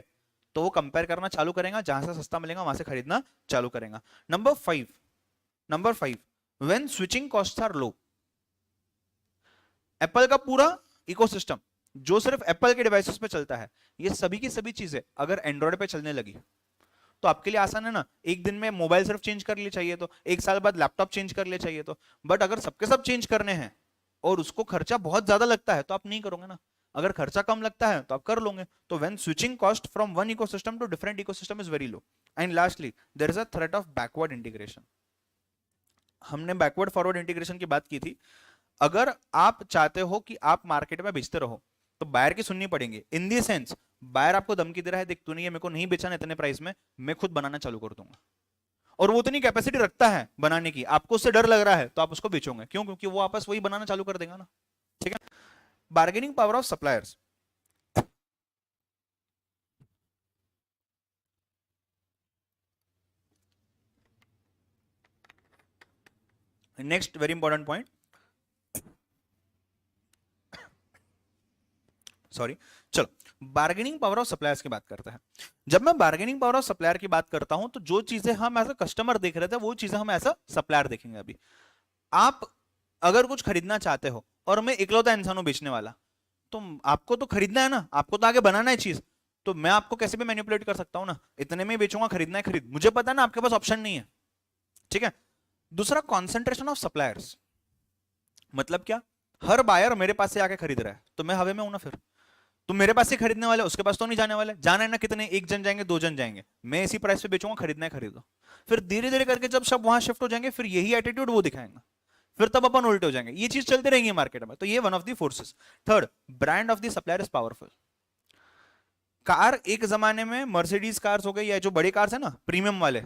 तो वो कंपेयर करना चालू करेगा, जहां से सस्ता मिलेगा वहां से खरीदना चालू करेगा। Number 5 when switching costs are low. Apple का पूरा इकोसिस्टम जो सिर्फ एप्पल के डिवाइसेस पे चलता है, ये सभी की सभी चीजें अगर एंड्रॉयड पे चलने लगी तो आपके लिए आसान है ना। एक दिन में मोबाइल सिर्फ चेंज कर लिए चाहिए तो, एक साल बाद लैपटॉप चेंज कर लिए चाहिए तो। बट अगर सबके सब चेंज करने हैं और उसको खर्चा बहुत ज्यादा लगता है तो आप नहीं करोगे ना। अगर खर्चा कम लगता है तो आप कर लोगे। तो when switching cost from one ecosystem to different ecosystem is very low. And lastly there is a threat of backward integration. हमने बैकवर्ड फॉरवर्ड इंटीग्रेशन की बात की थी। अगर आप चाहते हो कि आप मार्केट में बेचते रहो तो बायर की सुननी पड़ेंगे। इन दी सेंस बायर आपको धमकी दे रहा है, देख तूने ये मेरे को नहीं बेचा ना इतने प्राइस में, मैं खुद बनाना चालू कर दूंगा। और वो उतनी कैपेसिटी रखता है बनाने की, आपको उससे डर लग रहा है तो आप उसको बेचोगे क्यों, क्योंकि वो आपस वही बनाना चालू कर देगा ना। ठीक है। Bargaining power of suppliers. Next very important point, sorry, चलो बार्गेनिंग पावर ऑफ सप्लायर्स की बात करते हैं। जब मैं बार्गेनिंग पावर ऑफ सप्लायर की बात करता हूं तो जो चीजें हम एज अ कस्टमर देख रहे थे वो चीजें हम एज अ सप्लायर देखेंगे अभी। आप अगर कुछ खरीदना चाहते हो और मैं इकलौता इंसान हूं बेचने वाला, तो आपको तो खरीदना है ना, आपको तो आगे बनाना है चीज। तो मैं आपको कैसे भी मैनिपुलेट कर सकता हूं ना, इतने में ही बेचूंगा, खरीदना है खरीद, मुझे पता है ना आपके पास ऑप्शन नहीं है। ठीक है। दूसरा कॉन्सेंट्रेशन ऑफ सप्लायर्स। मतलब क्या, हर बायर मेरे पास से आके खरीद रहा है तो मैं हवे में हूं ना। फिर तुम मेरे पास से खरीदने वाले, उसके पास तो नहीं जाने वाले, जाना है ना कितने, एक जन जाएंगे, 2 जन जाएंगे, मैं इसी प्राइस पे बेचूंगा, खरीदना है खरीदो। फिर धीरे धीरे करके जब सब वहां शिफ्ट हो जाएंगे फिर यही एटीट्यूड वो दिखाएंगे, फिर तब अपन उल्टे हो जाएंगे। ये चीज चलती रहेंगी मार्केट में। तो ये one of the forces. Third, brand of the supplier is powerful. Car एक जमाने में मर्सिडीज कार्स हो गई या जो बड़े कार्स है ना प्रीमियम वाले,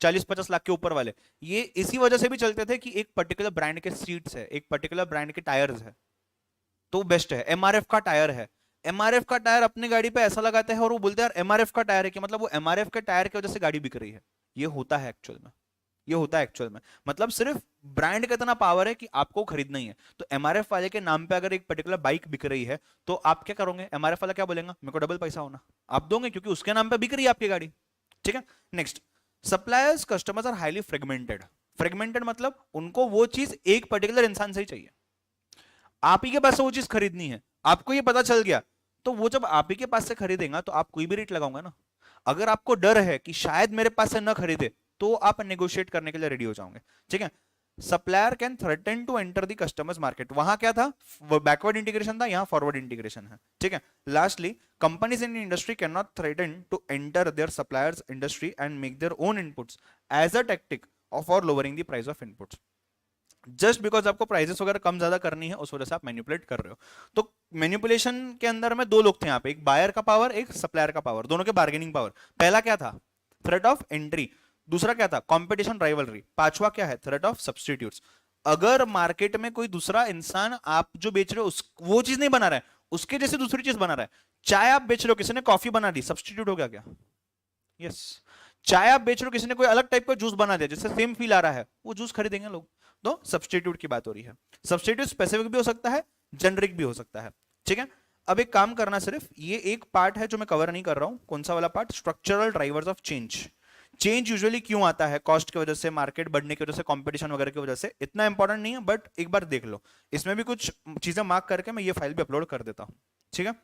40-50 लाख के ऊपर वाले, ये इसी वजह से भी चलते थे कि एक पर्टिकुलर ब्रांड के सीट्स है, एक पर्टिकुलर ब्रांड के टायर्स है तो बेस्ट है। एमआरएफ का टायर है, एमआरएफ का टायर अपनी गाड़ी पे ऐसा लगाते हैं और वो बोलते हैं यार एमआरएफ का टायर है, कि मतलब वो एमआरएफ के टायर की वजह से गाड़ी बिक रही है। ये होता है एक्चुअल में, ये होता है एक्चुअल में। मतलब सिर्फ ब्रांड का इतना पावर है कि आपको खरीदना ही है। तो एमआरएफ वाले के नाम पे अगर एक पर्टिकुलर बाइक बिक रही है तो आप क्या करोगे, एमआरएफ वाला क्या बोलेगा, मेरे को डबल पैसा होना, आप दोगे क्योंकि उसके नाम पे बिक रही है आपकी गाड़ी। ठीक है। Next, suppliers customers are highly fragmented. Fragmented मतलब उनको वो चीज एक पर्टिकुलर इंसान से ही चाहिए, आप ही के पास से वो चीज खरीदनी है, आपको ये पता चल गया तो वो जब आप ही के पास से खरीदेगा तो आप कोई भी रेट लगाऊंगा ना। अगर आपको डर है कि शायद मेरे पास से ना खरीदे तो आप नेगोशिएट करने के लिए रेडी हो जाओगे। ठीक है। Supplier can threaten to enter the customers market. वहां क्या था, बैकवर्ड इंटीग्रेशन था, यहां फॉरवर्ड इंटीग्रेशन है। ठीक है। Lastly, companies in industry can not threaten to enter their suppliers industry and make their own inputs as a tactic for lowering the price of inputs. Just because आपको prices वगैरह कम ज्यादा करनी है उस वजह से आप मैनिपुलेट कर रहे हो। तो मैनिपुलेशन के अंदर में दो लोग थे यहाँ पे, एक बायर का पावर, एक सप्लायर का पावर, दोनों के बार्गेनिंग पावर। पहला क्या था, थ्रेट ऑफ एंट्री। दूसरा क्या था, कंपटीशन राइवलरी। पांचवा क्या है, थ्रेट ऑफ सब्सटीट्यूट्स। अगर मार्केट में कोई दूसरा इंसान आप जो बेच रहे हो वो चीज नहीं बना रहा है, उसके जैसे दूसरी चीज बना रहा है। चाय आप बेच रहे हो, किसी ने कॉफी बना दी, सब्सटीट्यूट हो गया क्या? यस। चाय आप बेच रहे हो, किसी ने कोई अलग टाइप का जूस बना दिया जिससे सेम फील आ रहा है, वो जूस खरीदेंगे लोग। तो सब्सटीट्यूट की बात हो रही है। सब्सटीट्यूट स्पेसिफिक भी हो सकता है, जेनरिक भी हो सकता है। ठीक है। अब एक काम करना, सिर्फ ये एक पार्ट है जो मैं कवर नहीं कर रहा हूं। कौन सा वाला part, structural drivers of change. Change usually क्यों आता है, कॉस्ट की वजह से, मार्केट बढ़ने की वजह से, कंपटीशन वगैरह की वजह से। इतना इंपॉर्टेंट नहीं है बट एक बार देख लो, इसमें भी कुछ चीजें मार्क करके मैं ये फाइल भी अपलोड कर देता हूं। ठीक है।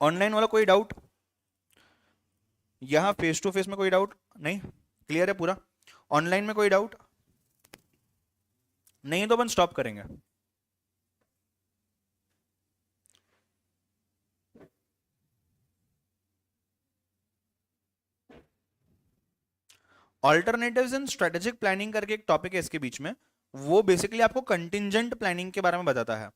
ऑनलाइन वाला कोई डाउट, यहां फेस टू फेस में कोई डाउट नहीं, क्लियर है पूरा? ऑनलाइन में कोई डाउट नहीं तो अपन स्टॉप करेंगे। ऑल्टरनेटिव्स इन स्ट्रेटेजिक प्लानिंग करके एक टॉपिक है इसके बीच में, वो बेसिकली आपको कंटिंजेंट प्लानिंग के बारे में बताता है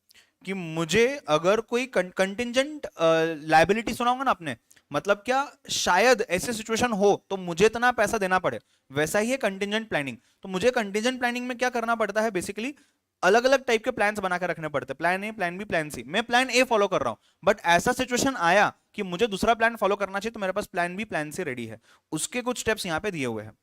कि मुझे अगर कोई कंटिंजेंट लायबिलिटी सुना होगा ना आपने, मतलब क्या, शायद ऐसे सिचुएशन हो तो मुझे इतना पैसा देना पड़े, वैसा ही है कंटिंजेंट प्लानिंग। तो मुझे कंटिंजेंट प्लानिंग में क्या करना पड़ता है, बेसिकली अलग अलग टाइप के प्लान्स बना कर रखने पड़ते हैं, plan A, plan B, plan C. मैं प्लान ए फॉलो कर रहा हूं, बट ऐसा सिचुएशन आया कि मुझे दूसरा प्लान फॉलो करना चाहिए, तो मेरे पास plan B, plan C ready है। उसके कुछ स्टेप्स यहाँ पे दिए हुए हैं,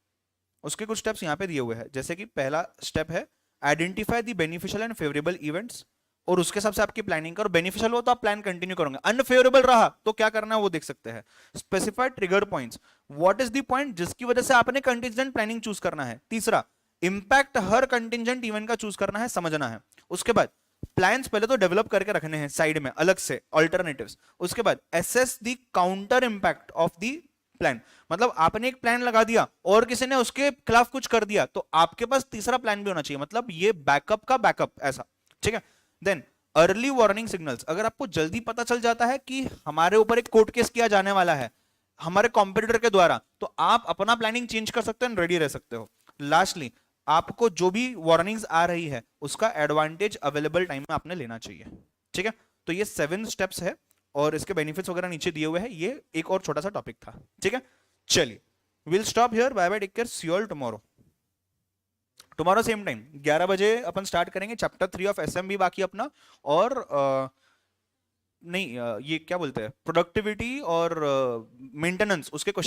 उसके कुछ स्टेप्स यहाँ पे दिए हुए हैं। जैसे कि पहला स्टेप है identify the beneficial and favourable events, और उसके हिसाब से आपकी प्लानिंग करो। बेनिफिशियल हो तो आप प्लान कंटिन्यू करोगे, अनफेवरेबल रहा तो क्या करना है वो देख सकते हैं। Specify trigger points, what is the point जिसकी वजह से आपने कंटिजेंट प्लानिंग चूज करना है। तीसरा, इंपैक्ट हर कंटिजेंट इवेंट का चूज करना है, समझना है। उसके बाद प्लान्स पहले तो डेवलप करके रखने हैं साइड में अलग से ऑल्टरनेटिव्स। उसके बाद assess the counter impact of the plan, मतलब आपने एक प्लान लगा दिया और किसी ने उसके खिलाफ कुछ कर दिया, तो आपके पास तीसरा प्लान भी होना चाहिए, मतलब ये बैकअप का बैकअप ऐसा, ठीक है। देन अर्ली वार्निंग सिग्नल्स, अगर आपको जल्दी पता चल जाता है कि हमारे ऊपर एक कोर्ट केस किया जाने वाला है हमारे कॉम्पिटिटर के द्वारा, तो आप अपना प्लानिंग चेंज कर सकते हैं, रेडी रह सकते हो। लास्टली, आपको जो भी वार्निंग्स आ रही है उसका एडवांटेज अवेलेबल टाइम में आपने लेना चाहिए, ठीक है। तो ये 7 स्टेप्स है और इसके बेनिफिट्स वगैरह नीचे दिए हुए हैं। ये एक और छोटा सा टॉपिक था, ठीक है। चलिए, will stop here, bye bye, take care, see you all tomorrow. Tomorrow same time 11 बजे अपन स्टार्ट करेंगे चैप्टर 3 ऑफ एसएमबी बाकी अपना। और नहीं, ये क्या बोलते हैं, प्रोडक्टिविटी और मेंटेनेंस, उसके क्वेश्चन